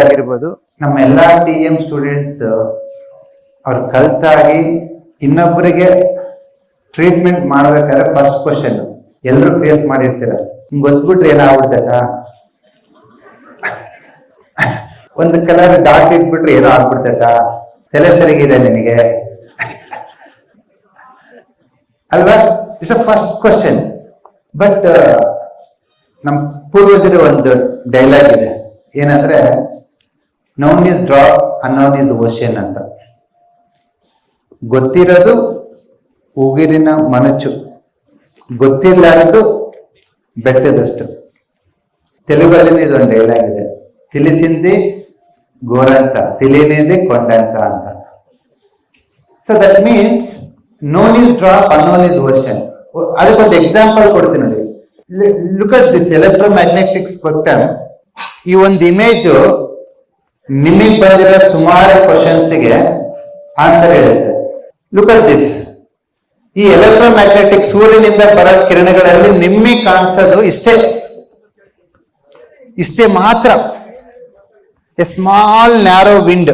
ಆಗಿರ್ಬೋದು. ನಮ್ಮ ಎಲ್ಲಾ TM ಸ್ಟೂಡೆಂಟ್ಸ್ ಅವ್ರು ಕಲ್ತಾಗಿ ಇನ್ನೊಬ್ಬರಿಗೆ ಟ್ರೀಟ್ಮೆಂಟ್ ಮಾಡ್ಬೇಕಾದ್ರೆ ಫಸ್ಟ್ ಕ್ವಶನ್ ಎಲ್ಲರೂ ಫೇಸ್ ಮಾಡಿರ್ತೀರ, ಗೊತ್ಬಿಟ್ರೆ ಏನಾಗ್ಬಿಡ್ತದ, ಒಂದು ಕಲರ್ ಡಾಟ್ ಇಟ್ಬಿಟ್ರೆ ಏನೋ ಆಗ್ಬಿಡ್ತದ, ತಲೆ ಸರಿಗಿದೆ ನಿನಗೆ ಅಲ್ವಾ? It's a first question. But ನಮ್ ಪೂರ್ವಜರ ಒಂದು ಡೈಲಾಗ್ ಇದೆ, ಏನಂದ್ರೆ noun is drop unknown is ocean ಅಂತ. ಗೊತ್ತಿರೋದು ಉಗಿರಿನ ಮನಚು, ಗೊತ್ತಿರಲಾರದು ಬೆಟ್ಟದಷ್ಟು. ತೆಲುಗಲ್ಲಿ ಇದೊಂದು ಡೈಲಾಗ್ ಇದೆ, ತಿಳಿಸಿಂದಿ ಗೋರಂತ ತಿಳಿನಿಂದಿ ಕೊಂಡಂತ ಅಂತ. So that means known is drop unknown is ocean. ಅದಕ್ಕೊಂದು ಎಕ್ಸಾಂಪಲ್ ಕೊಡ್ತೀನಿ ನೋಡಿ. Look at this electromagnetic spectrum. ಈ ಒಂದು ಇಮೇಜ್ ನಿಮಗೆ ಬಂದಿರೋ ಸುಮಾರು ಕ್ವಶನ್ಸ್ಗೆ ಆನ್ಸರ್ ಹೇಳುತ್ತೆ. Look at this. ಈ ಎಲೆಕ್ಟ್ರೋಮ್ಯಾಗ್ನೆಟಿಕ್ ಸೂರ್ಯನಿಂದ ಬರೋ ಕಿರಣಗಳಲ್ಲಿ ನಿಮಗೆ ಕಾಣಿಸೋದು ಇಷ್ಟೇ ಮಾತ್ರ. A small narrow window.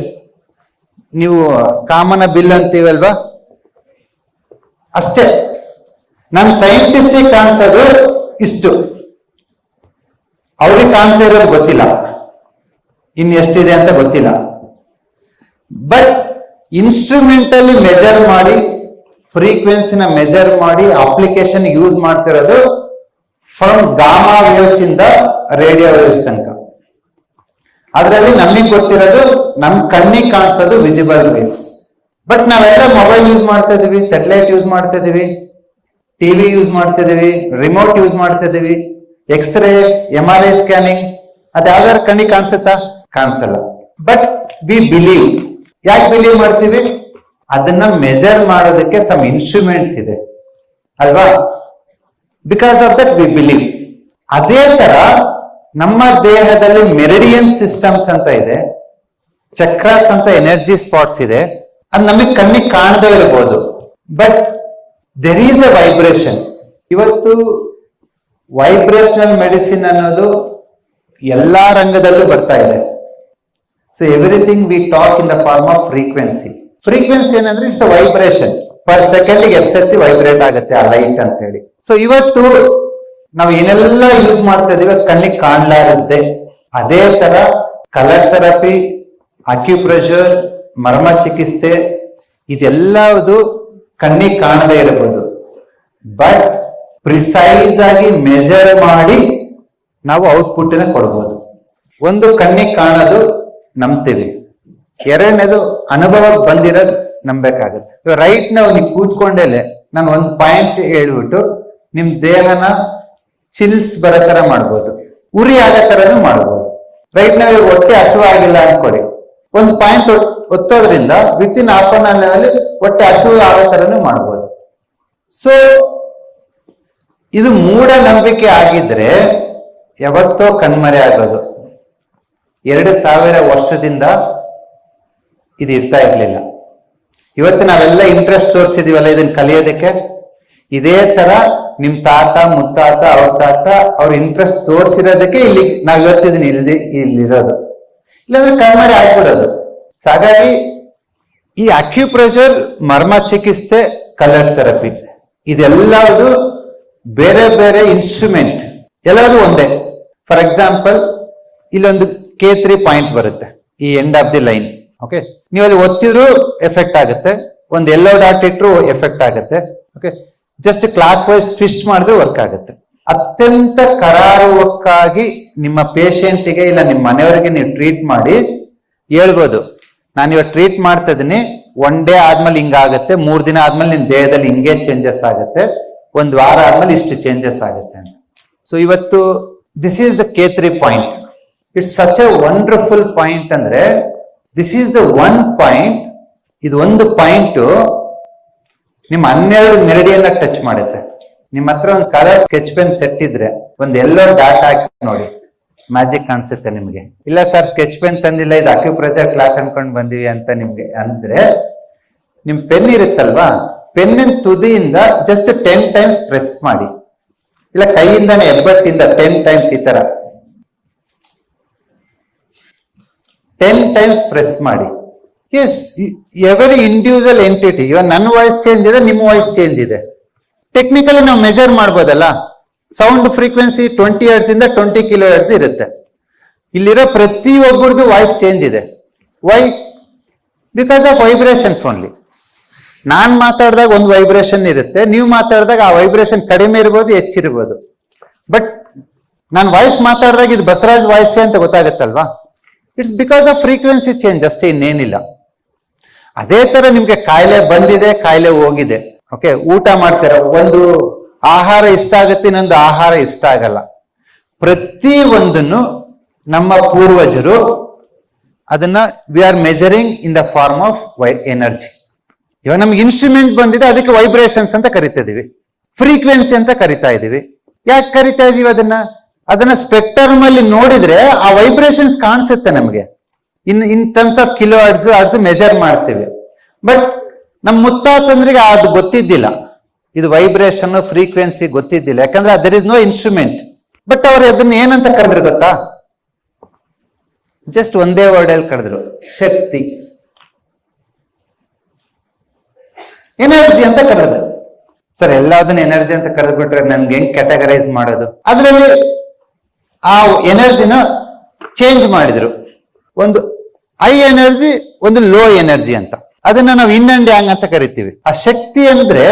ನೀವು ಕಾಮನ ಬಿಲ್ ಅಂತೀವಲ್ವಾ, ಅಷ್ಟೇ. ನನ್ನ ಸೈಂಟಿಸ್ಟಿಗೆ ಕಾಣಿಸೋದು ಇಷ್ಟು, ಅವ್ರಿಗೆ ಕಾಣಿಸ್ತಾ ಇರೋದು ಗೊತ್ತಿಲ್ಲ, ಇನ್ ಎಷ್ಟಿದೆ ಅಂತ ಗೊತ್ತಿಲ್ಲ. ಬಟ್ ಇನ್ಸ್ಟ್ರೂಮೆಂಟ್ ಅಲ್ಲಿ ಮೆಜರ್ ಮಾಡಿ, ಫ್ರೀಕ್ವೆನ್ಸಿನ ಮೆಜರ್ ಮಾಡಿ ಅಪ್ಲಿಕೇಶನ್ ಯೂಸ್ ಮಾಡ್ತಿರೋದು ಫ್ರಮ್ ಗಾಮಾ ವೇವ್ಸ್ ಇಂದ ರೇಡಿಯೋ ವೇವ್ಸ್ ತನಕ. ಅದರಲ್ಲಿ ನಮಗೆ ಗೊತ್ತಿರೋದು ನಮ್ ಕಣ್ಣಿಗೆ ಕಾಣಿಸೋದು ವಿಸಿಬಲ್ ವೇವ್ಸ್. ಬಟ್ ನಾವೆಲ್ಲ ಮೊಬೈಲ್ ಯೂಸ್ ಮಾಡ್ತಾ ಇದೀವಿ, ಸ್ಯಾಟಲೈಟ್ ಯೂಸ್ ಮಾಡ್ತಾ ಇದೀವಿ, ಟಿವಿ ಯೂಸ್ ಮಾಡ್ತಾ ಇದೀವಿ, ರಿಮೋಟ್ ಯೂಸ್ ಮಾಡ್ತಾ ಇದೀವಿ, ಎಕ್ಸ್ರೇ, MRI ಸ್ಕ್ಯಾನಿಂಗ್, ಅದ್ಯಾವ್ದಾರು ಕಣ್ಣಿಗೆ ಕಾಣಿಸುತ್ತಾ? ಕಾಣಿಸಲ್ಲ. But we believe. ಯಾಕೆ ಬಿಲೀವ್ ಮಾಡ್ತೀವಿ? ಅದನ್ನ ಮೆಜರ್ ಮಾಡೋದಕ್ಕೆ ಸಮ್ ಇನ್ಸ್ಟ್ರೂಮೆಂಟ್ಸ್ ಇದೆ ಅಲ್ವಾ? Because of that we believe. ಅದೇ ತರ ನಮ್ಮ ದೇಹದಲ್ಲಿ ಮೆರಿಡಿಯನ್ ಸಿಸ್ಟಮ್ಸ್ ಅಂತ ಇದೆ, ಚಕ್ರಾಸ್ ಅಂತ ಎನರ್ಜಿ ಸ್ಪಾಟ್ಸ್ ಇದೆ. ಅದು ನಮಗೆ ಕಣ್ಣಿಗೆ ಕಾಣದೇ ಇರಬಹುದು, but there is a vibration. ಇವತ್ತು ವೈಬ್ರೇಷನಲ್ ಮೆಡಿಸಿನ್ ಅನ್ನೋದು ಎಲ್ಲಾ ರಂಗದಲ್ಲೂ ಬರ್ತಾ ಇದೆ. So everything we talk in the form of frequency. Frequency ಏನಂದ್ರೆ ಇಟ್ಸ್ ಅ ವೈಬ್ರೇಷನ್. ಪರ್ ಸೆಕೆಂಡ್ಗೆ ಎಷ್ಟೊತ್ತಿ ವೈಬ್ರೇಟ್ ಆಗುತ್ತೆ ಆ ಲೈಟ್ ಅಂತ ಹೇಳಿ. ಸೊ ಇವತ್ತು ನಾವು ಏನೆಲ್ಲ ಯೂಸ್ ಮಾಡ್ತಾ ಇದೀವಿ ಕಣ್ಣಿಗೆ ಕಾಣಲಾರದೆ. ಅದೇ ತರ ಕಲರ್ ಥೆರಪಿ, ಅಕ್ಯುಪ್ರೆಷರ್, ಮರ್ಮ ಚಿಕಿತ್ಸೆ, ಇದೆಲ್ಲವುದು ಕಣ್ಣಿಗೆ ಕಾಣದೇ ಇರಬಹುದು, ಬಟ್ ಪ್ರಿಸೈಸ್ ಆಗಿ ಮೆಜರ್ ಮಾಡಿ ನಾವು ಔಟ್ಪುಟ್ ಕೊಡಬಹುದು. ಒಂದು ಕಣ್ಣಿಗೆ ಕಾಣೋದು ನಂಬ್ತೀವಿ, ಎರಡನೇದು ಅನುಭವಕ್ಕೆ ಬಂದಿರೋದು ನಂಬೇಕಾಗತ್ತೆ. ರೈಟ್ ನಾವು ನೀವು ಕೂತ್ಕೊಂಡೇಲೆ ನಾನು ಒಂದು ಪಾಯಿಂಟ್ ಹೇಳ್ಬಿಟ್ಟು ನಿಮ್ ದೇಹನ ಚಿಲ್ಸ್ ಬರೋ ತರ ಮಾಡ್ಬೋದು, ಉರಿ ಆಗೋ ತರನು ಮಾಡ್ಬೋದು. ರೈಟ್ ನಾವು ಹೊಟ್ಟೆ ಹಸುವಾಗಿಲ್ಲ ಅನ್ಕೊಡಿ, ಒಂದು ಪಾಯಿಂಟ್ ಒತ್ತೋದ್ರಿಂದ within half an hour ಹೊಟ್ಟೆ ಹಸು ಆಗೋ ತರನು ಮಾಡ್ಬೋದು. ಸೊ ಇದು ಮೂಢನಂಬಿಕೆ ಆಗಿದ್ರೆ ಯಾವತ್ತೋ ಕಣ್ಮರೆ ಆಗೋದು. 2000 ವರ್ಷದಿಂದ ಇದು ಇರ್ತಾ ಇರ್ಲಿಲ್ಲ. ಇವತ್ತು ನಾವೆಲ್ಲ ಇಂಟ್ರೆಸ್ಟ್ ತೋರಿಸಿದೀವಲ್ಲ ಇದನ್ನ ಕಲಿಯೋದಕ್ಕೆ. ಇದೇ ತರ ನಿಮ್ ತಾತ ಮುತ್ತಾತ ಅವ್ರ ತಾತ ಅವ್ರ ಇಂಟ್ರೆಸ್ಟ್ ತೋರಿಸಿರೋದಕ್ಕೆ ಇಲ್ಲಿ ನಾವ್ ಇವತ್ತಿದೀನಿ ಇಲ್ಲಿರೋದು, ಇಲ್ಲಾಂದ್ರೆ ಕಣ್ಮರೆ ಆಗ್ಬಿಡೋದು. ಹಾಗಾಗಿ ಈ ಅಕ್ಯುಪ್ರೆಷರ್, ಮರ್ಮ ಚಿಕಿತ್ಸೆ, ಕಲರ್ ಥೆರಪಿ ಇದೆಲ್ಲವುದು ಬೇರೆ ಬೇರೆ ಇನ್ಸ್ಟ್ರೂಮೆಂಟ್, ಎಲ್ಲವೂ ಒಂದೇ. ಫಾರ್ ಎಕ್ಸಾಂಪಲ್ ಇಲ್ಲೊಂದು K3 ಪಾಯಿಂಟ್ ಬರುತ್ತೆ ಈ end of the line. Okay, ನೀವು ಅಲ್ಲಿ ಒತ್ತಿದ್ರು ಎಫೆಕ್ಟ್ ಆಗುತ್ತೆ, ಒಂದು ಎಲ್ಲೋ ಡಾಟ್ ಇಟ್ರು ಎಫೆಕ್ಟ್ ಆಗುತ್ತೆ. Okay, just clockwise twist ಮಾಡಿದ್ರೆ ವರ್ಕ್ ಆಗುತ್ತೆ. ಅತ್ಯಂತ ಕರಾರುವಕ್ಕಾಗಿ ನಿಮ್ಮ ಪೇಷಂಟ್ಗೆ ಇಲ್ಲ ನಿಮ್ಮ ಮನೆಯವರಿಗೆ ನೀವು ಟ್ರೀಟ್ ಮಾಡಿ ಹೇಳ್ಬೋದು, ನಾನು ಇವತ್ತು ಟ್ರೀಟ್ ಮಾಡ್ತಾ ಇದೀನಿ, 1 ಡೇ ಆದ್ಮೇಲೆ ಹಿಂಗಾಗತ್ತೆ, 3 ದಿನ ಆದ್ಮೇಲೆ ನಿಮ್ ದೇಹದಲ್ಲಿ ಹಿಂಗೆ ಚೇಂಜಸ್ ಆಗುತ್ತೆ, 1 ವಾರ ಆದ್ಮೇಲೆ ಇಷ್ಟು ಚೇಂಜಸ್ ಆಗುತ್ತೆ ಅಂತ. ಸೊ ಇವತ್ತು this is the K3 point. It's such a wonderful point. ಅಂದ್ರೆ this is the one point. ಇದು ಒಂದು ಪಾಯಿಂಟ್ ನಿಮ್ಮ 12 ಮೆರಿಡಿಯನ್ನ ಟಚ್ ಮಾಡುತ್ತೆ. ನಿಮ್ಮ ಹತ್ರ ಒಂದು ಕಲರ್ ಸ್ಕೆಚ್ ಪೆನ್ ಸೆಟ್ ಇದ್ರೆ ಒಂದು ಎಲ್ಲೋ ಡಾಟ್ ಹಾಕಿ ನೋಡಿ, ಮ್ಯಾಜಿಕ್ ಕಾಣಿಸುತ್ತೆ ನಿಮ್ಗೆ. ಇಲ್ಲ ಸರ್ ಸ್ಕೆಚ್ ಪೆನ್ ತಂದಿಲ್ಲ, ಇದು ಅಕ್ಯುಪ್ರೆಷರ್ ಕ್ಲಾಸ್ ಅನ್ಕೊಂಡ್ ಬಂದಿವಿ ಅಂತ ನಿಮ್ಗೆ ಅಂದ್ರೆ, ನಿಮ್ ಪೆನ್ ಇರುತ್ತಲ್ವಾ, ಪೆನ್ನಿನ ತುದಿಯಿಂದ ಜಸ್ಟ್ 10 ಟೈಮ್ಸ್ ಪ್ರೆಸ್ ಮಾಡಿ, ಇಲ್ಲ ಕೈಯಿಂದಾನೆ ಹೆಬ್ಬಟ್ಟಿಂದ 10 ಟೈಮ್ಸ್ ಈ ತರ 10 times ಪ್ರೆಸ್ ಮಾಡಿ. ಎಸ್, ಎವರಿ ಇಂಡಿವಿಜುವಲ್ ಎಂಟಿಟಿ, ಇವಾಗ ನನ್ನ ವಾಯ್ಸ್ ಚೇಂಜ್ ಇದೆ, ನಿಮ್ಮ ವಾಯ್ಸ್ ಚೇಂಜ್ ಇದೆ. ಟೆಕ್ನಿಕಲಿ ನಾವು ಮೆಜರ್ ಮಾಡ್ಬೋದಲ್ಲ. ಸೌಂಡ್ ಫ್ರೀಕ್ವೆನ್ಸಿ 20 Hz ಇಂದ 20 kHz ಇರುತ್ತೆ. ಇಲ್ಲಿರೋ ಪ್ರತಿಯೊಬ್ಬರದು ವಾಯ್ಸ್ ಚೇಂಜ್ ಇದೆ. Why? Because of vibrations only. ನಾನ್ ಮಾತಾಡಿದಾಗ ಒಂದು ವೈಬ್ರೇಷನ್ ಇರುತ್ತೆ, ನೀವು ಮಾತಾಡಿದಾಗ ಆ ವೈಬ್ರೇಷನ್ ಕಡಿಮೆ ಇರ್ಬೋದು, ಹೆಚ್ಚಿರ್ಬೋದು. ಬಟ್ ನಾನು ವಾಯ್ಸ್ ಮಾತಾಡಿದಾಗ ಇದು ಬಸವರಾಜ್ ವಾಯ್ಸ್ ಅಂತ ಗೊತ್ತಾಗತ್ತಲ್ವಾ? It's because of frequency change ಅಷ್ಟೇ, ಇನ್ನೇನಿಲ್ಲ. ಅದೇ ತರ ನಿಮ್ಗೆ ಕಾಯಿಲೆ ಬಂದಿದೆ, ಕಾಯಿಲೆ ಹೋಗಿದೆ. ಓಕೆ, ಊಟ ಮಾಡ್ತೀರ, ಒಂದು ಆಹಾರ ಇಷ್ಟ ಆಗುತ್ತೆ, ಇನ್ನೊಂದು ಆಹಾರ ಇಷ್ಟ ಆಗಲ್ಲ. ಪ್ರತಿ ಒಂದನ್ನು ನಮ್ಮ ಪೂರ್ವಜರು ಅದನ್ನ we are measuring in the form of energy. ಇವಾಗ ನಮ್ಗೆ ಇನ್ಸ್ಟ್ರೂಮೆಂಟ್ ಬಂದಿದೆ, ಅದಕ್ಕೆ ವೈಬ್ರೇಷನ್ಸ್ ಅಂತ ಕರಿತಾ ಇದೀವಿ, ಫ್ರೀಕ್ವೆನ್ಸಿ ಅಂತ ಕರಿತಾ ಇದೀವಿ. ಯಾಕೆ ಕರಿತಾ ಇದೀವಿ ಅದನ್ನ ಸ್ಪೆಕ್ಟ್ರಮ್ ಅಲ್ಲಿ ನೋಡಿದ್ರೆ ಆ ವೈಬ್ರೇಷನ್ಸ್ ಕಾಣಿಸುತ್ತೆ ನಮಗೆ. In terms of kilo hertz measure ಮಾಡ್ತೀವಿ. ಬಟ್ ನಮ್ ಮುತ್ತಾತಂದ್ರಿಗೆ ಅದು ಗೊತ್ತಿದ್ದಿಲ್ಲ, ಇದು ವೈಬ್ರೇಷನ್ ಫ್ರೀಕ್ವೆನ್ಸಿ ಗೊತ್ತಿದ್ದಿಲ್ಲ. ಯಾಕಂದ್ರೆ there is no instrument. But ಅವ್ರು ಅದನ್ನ ಏನಂತ ಕರೆದ್ರು ಗೊತ್ತಾ? ಜಸ್ಟ್ ಒಂದೇ ವರ್ಡ್ ಅಲ್ಲಿ ಕರೆದ್ರು, ಶಕ್ತಿ, ಎನರ್ಜಿ ಅಂತ ಕರೆದ್ರು. ಸರ್, ಎಲ್ಲದನ್ನ ಎನರ್ಜಿ ಅಂತ ಕರೆದ್ಬಿಟ್ರೆ ನನ್ಗೆ ಹೆಂಗ್ ಕ್ಯಾಟಗರೈಸ್ ಮಾಡೋದು? ಅದ್ರಲ್ಲಿ ಆ ಎನರ್ಜಿನ ಚೇಂಜ್ ಮಾಡಿದ್ರು. ಒಂದು ಹೈ ಎನರ್ಜಿ, ಒಂದು ಲೋ ಎನರ್ಜಿ ಅಂತ. ಅದನ್ನ ನಾವು ಇನ್ ಅಂಡ್ ಯಾಂಗ್ ಅಂತ ಕರಿತೀವಿ. ಆ ಶಕ್ತಿ ಅಂದ್ರೆ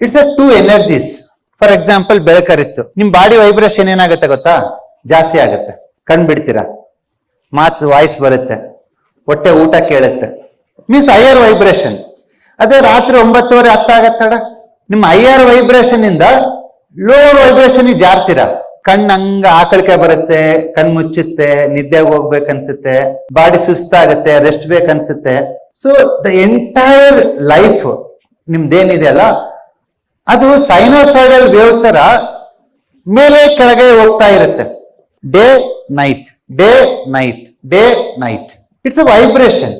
it's a 2 energies. For example, ಬೆಳಕರಿತ್ತು, ನಿಮ್ ಬಾಡಿ ವೈಬ್ರೇಷನ್ ಏನಾಗುತ್ತೆ ಗೊತ್ತಾ? ಜಾಸ್ತಿ ಆಗುತ್ತೆ, ಕಣ್ ಬಿಡ್ತೀರಾ, ಮಾತು ವಾಯ್ಸ್ ಬರುತ್ತೆ, ಹೊಟ್ಟೆ ಊಟ ಕೇಳುತ್ತೆ, ಮೀನ್ಸ್ ಹೈಯರ್ ವೈಬ್ರೇಷನ್. ಅದೇ ರಾತ್ರಿ 9:30 10 ಆಗತ್ತಡ, ನಿಮ್ಮ ಹೈಯರ್ ವೈಬ್ರೇಷನ್ ಇಂದ ಲೋವರ್ ವೈಬ್ರೇಷನ್ ಜಾರ್ತೀರಾ. ಕಣ್ಣು ಹಂಗ ಆಕಳಿಕೆ ಬರುತ್ತೆ, ಕಣ್ ಮುಚ್ಚುತ್ತೆ, ನಿದ್ದೆಗೆ ಹೋಗ್ಬೇಕನ್ಸುತ್ತೆ, ಬಾಡಿ ಸುಸ್ತಾಗುತ್ತೆ, ರೆಸ್ಟ್ ಬೇಕನ್ಸುತ್ತೆ. ಸೊ ದ ಎಂಟೈರ್ ಲೈಫ್ ನಿಮ್ದೇನಿದೆ ಅಲ್ಲ, ಅದು ಸೈನೋಸಾಯ್ಡಲ್ ವೇವ್ ತರ ಮೇಲೆ ಕೆಳಗೆ ಹೋಗ್ತಾ ಇರುತ್ತೆ. Day night, day night, day night. It's a vibration,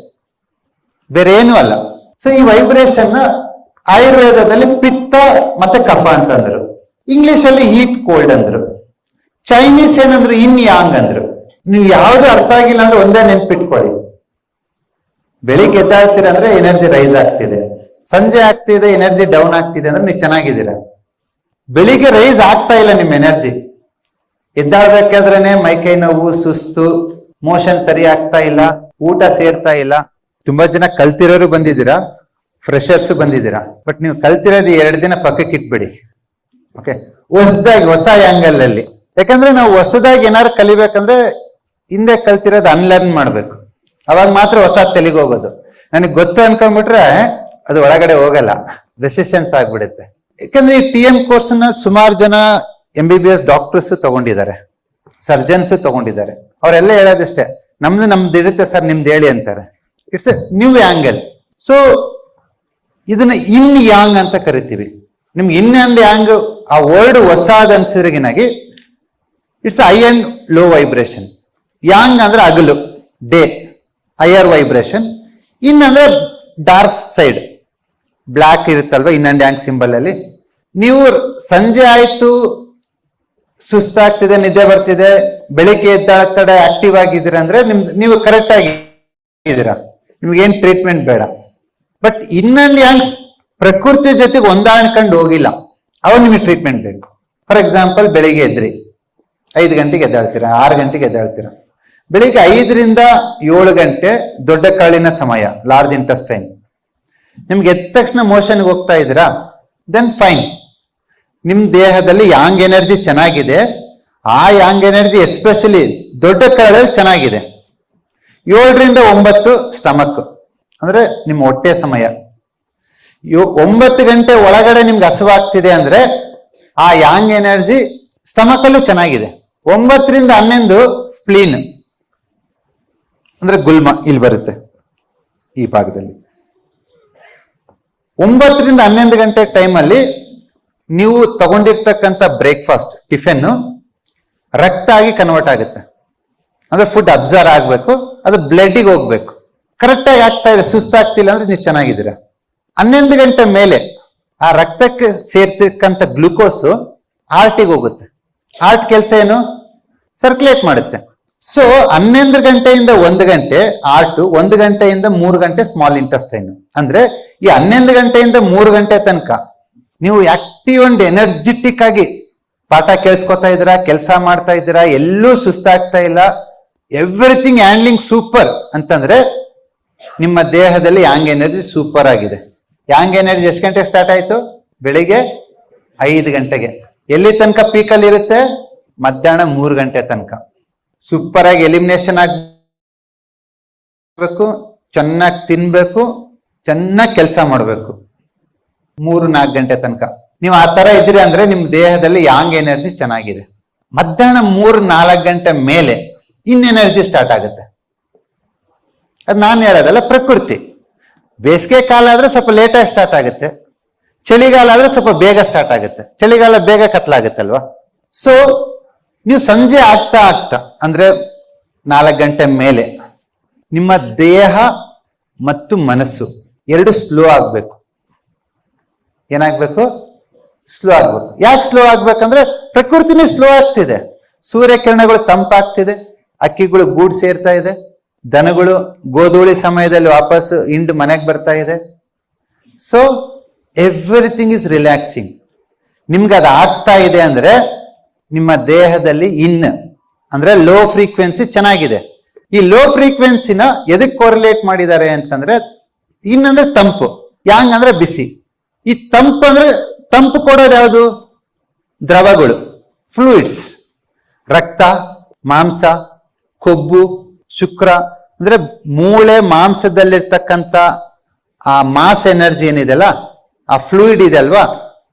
ಬೇರೆ ಏನೂ ಅಲ್ಲ. ಸೊ ಈ ವೈಬ್ರೇಷನ್ ಆಯುರ್ವೇದದಲ್ಲಿ ಪಿತ್ತ ಮತ್ತೆ ಕಫ ಅಂತಂದ್ರು, ಇಂಗ್ಲಿಷ್ ಅಲ್ಲಿ ಹೀಟ್ ಕೋಲ್ಡ್ ಅಂದ್ರು, ಚೈನೀಸ್ ಏನಂದ್ರು ಇನ್ ಯಾಂಗ್ ಅಂದ್ರು. ನೀವು ಯಾವ್ದು ಅರ್ಥ ಆಗಿಲ್ಲ ಅಂದ್ರೆ ಒಂದೇ ನೆನ್ಪಿಟ್ಕೊಳ್ಳಿ, ಬೆಳಿಗ್ಗೆ ಎದ್ದಾಳ್ತೀರ ಅಂದ್ರೆ ಎನರ್ಜಿ ರೈಸ್ ಆಗ್ತಿದೆ, ಸಂಜೆ ಆಗ್ತಿದೆ ಎನರ್ಜಿ ಡೌನ್ ಆಗ್ತಿದೆ ಅಂದ್ರೆ ನೀವು ಚೆನ್ನಾಗಿದ್ದೀರಾ. ಬೆಳಿಗ್ಗೆ ರೈಸ್ ಆಗ್ತಾ ಇಲ್ಲ ನಿಮ್ ಎನರ್ಜಿ, ಎದ್ದಾಳ್ಬೇಕಾದ್ರೇನೆ ಮೈಕೈ ನೋವು, ಸುಸ್ತು, ಮೋಷನ್ ಸರಿ ಆಗ್ತಾ ಇಲ್ಲ, ಊಟ ಸೇರ್ತಾ ಇಲ್ಲ. ತುಂಬಾ ಜನ ಕಲ್ತಿರೋರು ಬಂದಿದ್ದೀರಾ, ಫ್ರೆಶರ್ಸ್ ಬಂದಿದ್ದೀರಾ. ಬಟ್ ನೀವು ಕಲ್ತಿರೋದು 2 ದಿನ ಪಕ್ಕಕ್ಕೆ ಇಟ್ಬಿಡಿ. ಓಕೆ, ಹೊಸದಾಗಿ ಹೊಸ ಆಂಗಲ್ ಅಲ್ಲಿ. ಯಾಕಂದ್ರೆ ನಾವು ಹೊಸದಾಗಿ ಏನಾರು ಕಲಿಬೇಕಂದ್ರೆ ಹಿಂದೆ ಕಲ್ತಿರೋದು ಅನ್ಲರ್ನ್ ಮಾಡ್ಬೇಕು, ಅವಾಗ ಮಾತ್ರ ಹೊಸ ತೆಲಿಗೆ ಹೋಗೋದು. ನನಗೆ ಗೊತ್ತು ಅನ್ಕೊಂಡ್ಬಿಟ್ರೆ ಅದು ಒಳಗಡೆ ಹೋಗಲ್ಲ, ರೆಸಿಸ್ಟೆನ್ಸ್ ಆಗ್ಬಿಡುತ್ತೆ. ಯಾಕಂದ್ರೆ ಈ TM ಕೋರ್ಸ್ ನ ಸುಮಾರು ಜನ MBBS ಡಾಕ್ಟರ್ಸ್ ತಗೊಂಡಿದ್ದಾರೆ, ಸರ್ಜನ್ಸ್ ತಗೊಂಡಿದ್ದಾರೆ. ಅವರೆಲ್ಲ ಹೇಳೋದಿಷ್ಟೇ, ನಮ್ದು ಇರುತ್ತೆ ಸರ್, ನಿಮ್ದು ಹೇಳಿ ಅಂತಾರೆ. It's a new angle. So ಇದನ್ನ ಇನ್ ಯಾಂಗ್ ಅಂತ ಕರಿತೀವಿ. ನಿಮ್ಗೆ ಇನ್ ಅಂಡ್ ಯಾಂಗ್ ಆ ವರ್ಡ್ ಹೊಸಾದ್ ಅನ್ಸಿದ್ರಿಗಿನಾಗಿ it's high and low vibration. Yang ಅಂದ್ರೆ ಹಗಲು, ಡೇ, ಹೈಯರ್ ವೈಬ್ರೇಷನ್. ಇನ್ ಅಂದ್ರೆ ಡಾರ್ಕ್ ಸೈಡ್, ಬ್ಲಾಕ್ ಇರುತ್ತಲ್ವಾ ಇನ್ ಅಂಡ್ ಯಾಂಗ್ ಸಿಂಬಲ್ ಅಲ್ಲಿ. ನೀವು ಸಂಜೆ ಆಯ್ತು, ಸುಸ್ತಾಗ್ತಿದೆ, ನಿದ್ದೆ ಬರ್ತಿದೆ, ಬೆಳಿಗ್ಗೆ ಎದ್ದಾಳ್ತಡೆ ಆಕ್ಟಿವ್ ಆಗಿದ್ದೀರಾ ಅಂದ್ರೆ ನೀವು ಕರೆಕ್ಟ್ ಆಗಿದ್ದೀರಾ, ನಿಮ್ಗೇನ್ ಟ್ರೀಟ್ಮೆಂಟ್ ಬೇಡ. ಬಟ್ ಇನ್ ಅಂಡ್ ಯಾಂಗ್ಸ್ ಪ್ರಕೃತಿ ಜೊತೆಗೆ ಹೊಂದಾಣಿಕೊಂಡು ಹೋಗಿಲ್ಲ, ಅವಾಗ ನಿಮಗೆ ಟ್ರೀಟ್ಮೆಂಟ್ ಬೇಕು. ಫಾರ್ ಎಕ್ಸಾಂಪಲ್, ಬೆಳಿಗ್ಗೆ ಎದ್ರಿ 5 ಗಂಟೆಗೆ ಎದ್ದಾಳ್ತೀರಾ, 6 ಗಂಟೆಗೆ ಎದ್ದಾಳ್ತೀರಾ. ಬೆಳಿಗ್ಗೆ 5 ರಿಂದ 7 ಗಂಟೆ ದೊಡ್ಡ ಕರಳಿನ ಸಮಯ, ಲಾರ್ಜ್ ಇಂಟೆಸ್ಟೈನ್. ನಿಮ್ಗೆ ಎದ್ದ ತಕ್ಷಣ ಮೋಷನ್ಗೆ ಹೋಗ್ತಾ ಇದ್ದೀರಾ, ದೆನ್ ಫೈನ್, ನಿಮ್ ದೇಹದಲ್ಲಿ ಯಾಂಗ್ ಎನರ್ಜಿ ಚೆನ್ನಾಗಿದೆ. ಆ ಯಾಂಗ್ ಎನರ್ಜಿ ಎಸ್ಪೆಷಲಿ ದೊಡ್ಡ ಕರಳಲ್ಲಿ ಚೆನ್ನಾಗಿದೆ. 7 ರಿಂದ 9 ಸ್ಟಮಕ್ ಅಂದ್ರೆ ನಿಮ್ಮ ಹೊಟ್ಟೆ ಸಮಯ. 9 ಗಂಟೆ ಒಳಗಡೆ ನಿಮ್ಗೆ ಹಸುವಾಗ್ತಿದೆ ಅಂದ್ರೆ ಆ ಯಾಂಗ್ ಎನರ್ಜಿ ಸ್ಟಮಕ್ ಅಲ್ಲೂ ಚೆನ್ನಾಗಿದೆ. 9 ರಿಂದ 11 ಸ್ಪ್ಲೀನ್ ಅಂದ್ರೆ ಗುಲ್ಮ ಇಲ್ಲಿ ಬರುತ್ತೆ ಈ ಭಾಗದಲ್ಲಿ. 9 ರಿಂದ 11 ಗಂಟೆ ಟೈಮಲ್ಲಿ ನೀವು ತಗೊಂಡಿರ್ತಕ್ಕಂಥ ಬ್ರೇಕ್ಫಾಸ್ಟ್, ಟಿಫನ್ ರಕ್ತ ಆಗಿ ಕನ್ವರ್ಟ್ ಆಗುತ್ತೆ. ಅಂದ್ರೆ ಫುಡ್ ಅಬ್ಸರ್ವ್ ಆಗ್ಬೇಕು, ಅದು ಬ್ಲಡ್ಗೆ ಹೋಗ್ಬೇಕು. ಕರೆಕ್ಟಾಗಿ ಆಗ್ತಾ ಇದೆ, ಸುಸ್ತಾಗ್ತಿಲ್ಲ ಅಂದ್ರೆ ನೀವು ಚೆನ್ನಾಗಿದ್ದೀರಾ. 11 ಗಂಟೆ ಮೇಲೆ ಆ ರಕ್ತಕ್ಕೆ ಸೇರ್ತಿರ್ತಕ್ಕಂಥ ಗ್ಲುಕೋಸ್ ಹಾರ್ಟಿಗೆ ಹೋಗುತ್ತೆ. ಹಾರ್ಟ್ ಕೆಲಸ ಏನು? ಸರ್ಕ್ಯುಲೇಟ್ ಮಾಡುತ್ತೆ. ಸೊ 11 ಗಂಟೆಯಿಂದ 1 ಗಂಟೆ ಆರ್ಟ್, 1 ಗಂಟೆಯಿಂದ 3 ಗಂಟೆ ಸ್ಮಾಲ್ ಇಂಟೆಸ್ಟೈನ್. ಅಂದ್ರೆ ಈ 11 ಗಂಟೆಯಿಂದ 3 ಗಂಟೆ ತನಕ ನೀವು ಆಕ್ಟಿವ್ ಅಂಡ್ ಎನರ್ಜೆಟಿಕ್ ಆಗಿ ಪಾಠ ಕೇಳಿಸ್ಕೊತಾ ಇದ್ದೀರಾ, ಕೆಲಸ ಮಾಡ್ತಾ ಇದ್ದೀರಾ, ಎಲ್ಲೂ ಸುಸ್ತಾಗ್ತಾ ಇಲ್ಲ, ಎವ್ರಿಥಿಂಗ್ ಹ್ಯಾಂಡ್ಲಿಂಗ್ ಸೂಪರ್ ಅಂತಂದ್ರೆ ನಿಮ್ಮ ದೇಹದಲ್ಲಿ ಯಾಂಗ್ ಎನರ್ಜಿ ಸೂಪರ್ ಆಗಿದೆ. ಯಾಂಗ್ ಎನರ್ಜಿ ಎಷ್ಟು ಗಂಟೆಗೆ ಸ್ಟಾರ್ಟ್ ಆಯ್ತು? ಬೆಳಿಗ್ಗೆ 5 ಗಂಟೆಗೆ. ಎಲ್ಲಿ ತನಕ ಪೀಕಲ್ಲಿ ಇರುತ್ತೆ? ಮಧ್ಯಾಹ್ನ 3 ಗಂಟೆ ತನಕ. ಸೂಪರ್ ಆಗಿ ಎಲಿಮಿನೇಷನ್ ಆಗ್ಬೇಕು, ಚೆನ್ನಾಗಿ ತಿನ್ಬೇಕು, ಚೆನ್ನಾಗಿ ಕೆಲಸ ಮಾಡಬೇಕು 3-4 ಗಂಟೆ ತನಕ. ನೀವು ಆ ತರ ಇದ್ದೀರಿ ಅಂದ್ರೆ ನಿಮ್ ದೇಹದಲ್ಲಿ ಯಾಂಗ್ ಎನರ್ಜಿ ಚೆನ್ನಾಗಿದೆ. ಮಧ್ಯಾಹ್ನ 3-4 ಗಂಟೆ ಮೇಲೆ ಇನ್ ಎನರ್ಜಿ ಸ್ಟಾರ್ಟ್ ಆಗುತ್ತೆ. ಅದು ನಾನು ಹೇಳೋದಲ್ಲ, ಪ್ರಕೃತಿ. ಬೇಸಿಗೆ ಕಾಲ ಆದ್ರೆ ಸ್ವಲ್ಪ ಲೇಟಾಗಿ ಸ್ಟಾರ್ಟ್ ಆಗುತ್ತೆ, ಚಳಿಗಾಲ ಆದ್ರೆ ಸ್ವಲ್ಪ ಬೇಗ ಸ್ಟಾರ್ಟ್ ಆಗುತ್ತೆ. ಚಳಿಗಾಲ ಬೇಗ ಕತ್ಲಾಗುತ್ತಲ್ವಾ. ಸೊ ನೀವು ಸಂಜೆ ಆಗ್ತಾ ಆಗ್ತಾ ಅಂದ್ರೆ 4 ಗಂಟೆ ಮೇಲೆ ನಿಮ್ಮ ದೇಹ ಮತ್ತು ಮನಸ್ಸು ಎರಡು ಸ್ಲೋ ಆಗ್ಬೇಕು. ಏನಾಗ್ಬೇಕು? ಸ್ಲೋ ಆಗ್ಬೇಕು. ಯಾಕೆ ಸ್ಲೋ ಆಗ್ಬೇಕಂದ್ರೆ ಪ್ರಕೃತಿನೇ ಸ್ಲೋ ಆಗ್ತಿದೆ. ಸೂರ್ಯಕಿರಣಗಳು ತಂಪಾಗ್ತಿದೆ, ಅಕ್ಕಿಗಳು ಗೂಡು ಸೇರ್ತಾ ಇದೆ, ದನಗಳು ಗೋಧೂಳಿ ಸಮಯದಲ್ಲಿ ವಾಪಸ್ ಹಿಂಡು ಮನೆಗೆ ಬರ್ತಾ ಇದೆ. So everything is relaxing. ನಿಮ್ಗೆ ಅದು ಆಗ್ತಾ ಇದೆ ಅಂದ್ರೆ ನಿಮ್ಮ ದೇಹದಲ್ಲಿ ಅಂದ್ರೆ ಲೋ ಫ್ರೀಕ್ವೆನ್ಸಿ ಚೆನ್ನಾಗಿದೆ. ಈ ಲೋ ಫ್ರೀಕ್ವೆನ್ಸಿನ ಎದಕ್ಕೆ ಕೋರಿಲೇಟ್ ಮಾಡಿದ್ದಾರೆ ಅಂತಂದ್ರೆ, ಅಂದ್ರೆ ತಂಪು, ಯಾಂಗ್ ಅಂದ್ರೆ ಬಿಸಿ. ಈ ತಂಪು ಅಂದ್ರೆ ತಂಪು ಕೊಡೋದು ಯಾವುದು? ದ್ರವಗಳು, ಫ್ಲೂಯಿಡ್ಸ್, ರಕ್ತ, ಮಾಂಸ, ಕೊಬ್ಬು, ಶುಕ್ರ ಅಂದ್ರೆ ಮೂಳೆ ಮಾಂಸದಲ್ಲಿರ್ತಕ್ಕಂಥ ಆ ಮಾಸ್ ಎನರ್ಜಿ ಏನಿದೆಲ್ಲ, ಆ ಫ್ಲೂಯಿಡ್ ಇದೆ ಅಲ್ವಾ,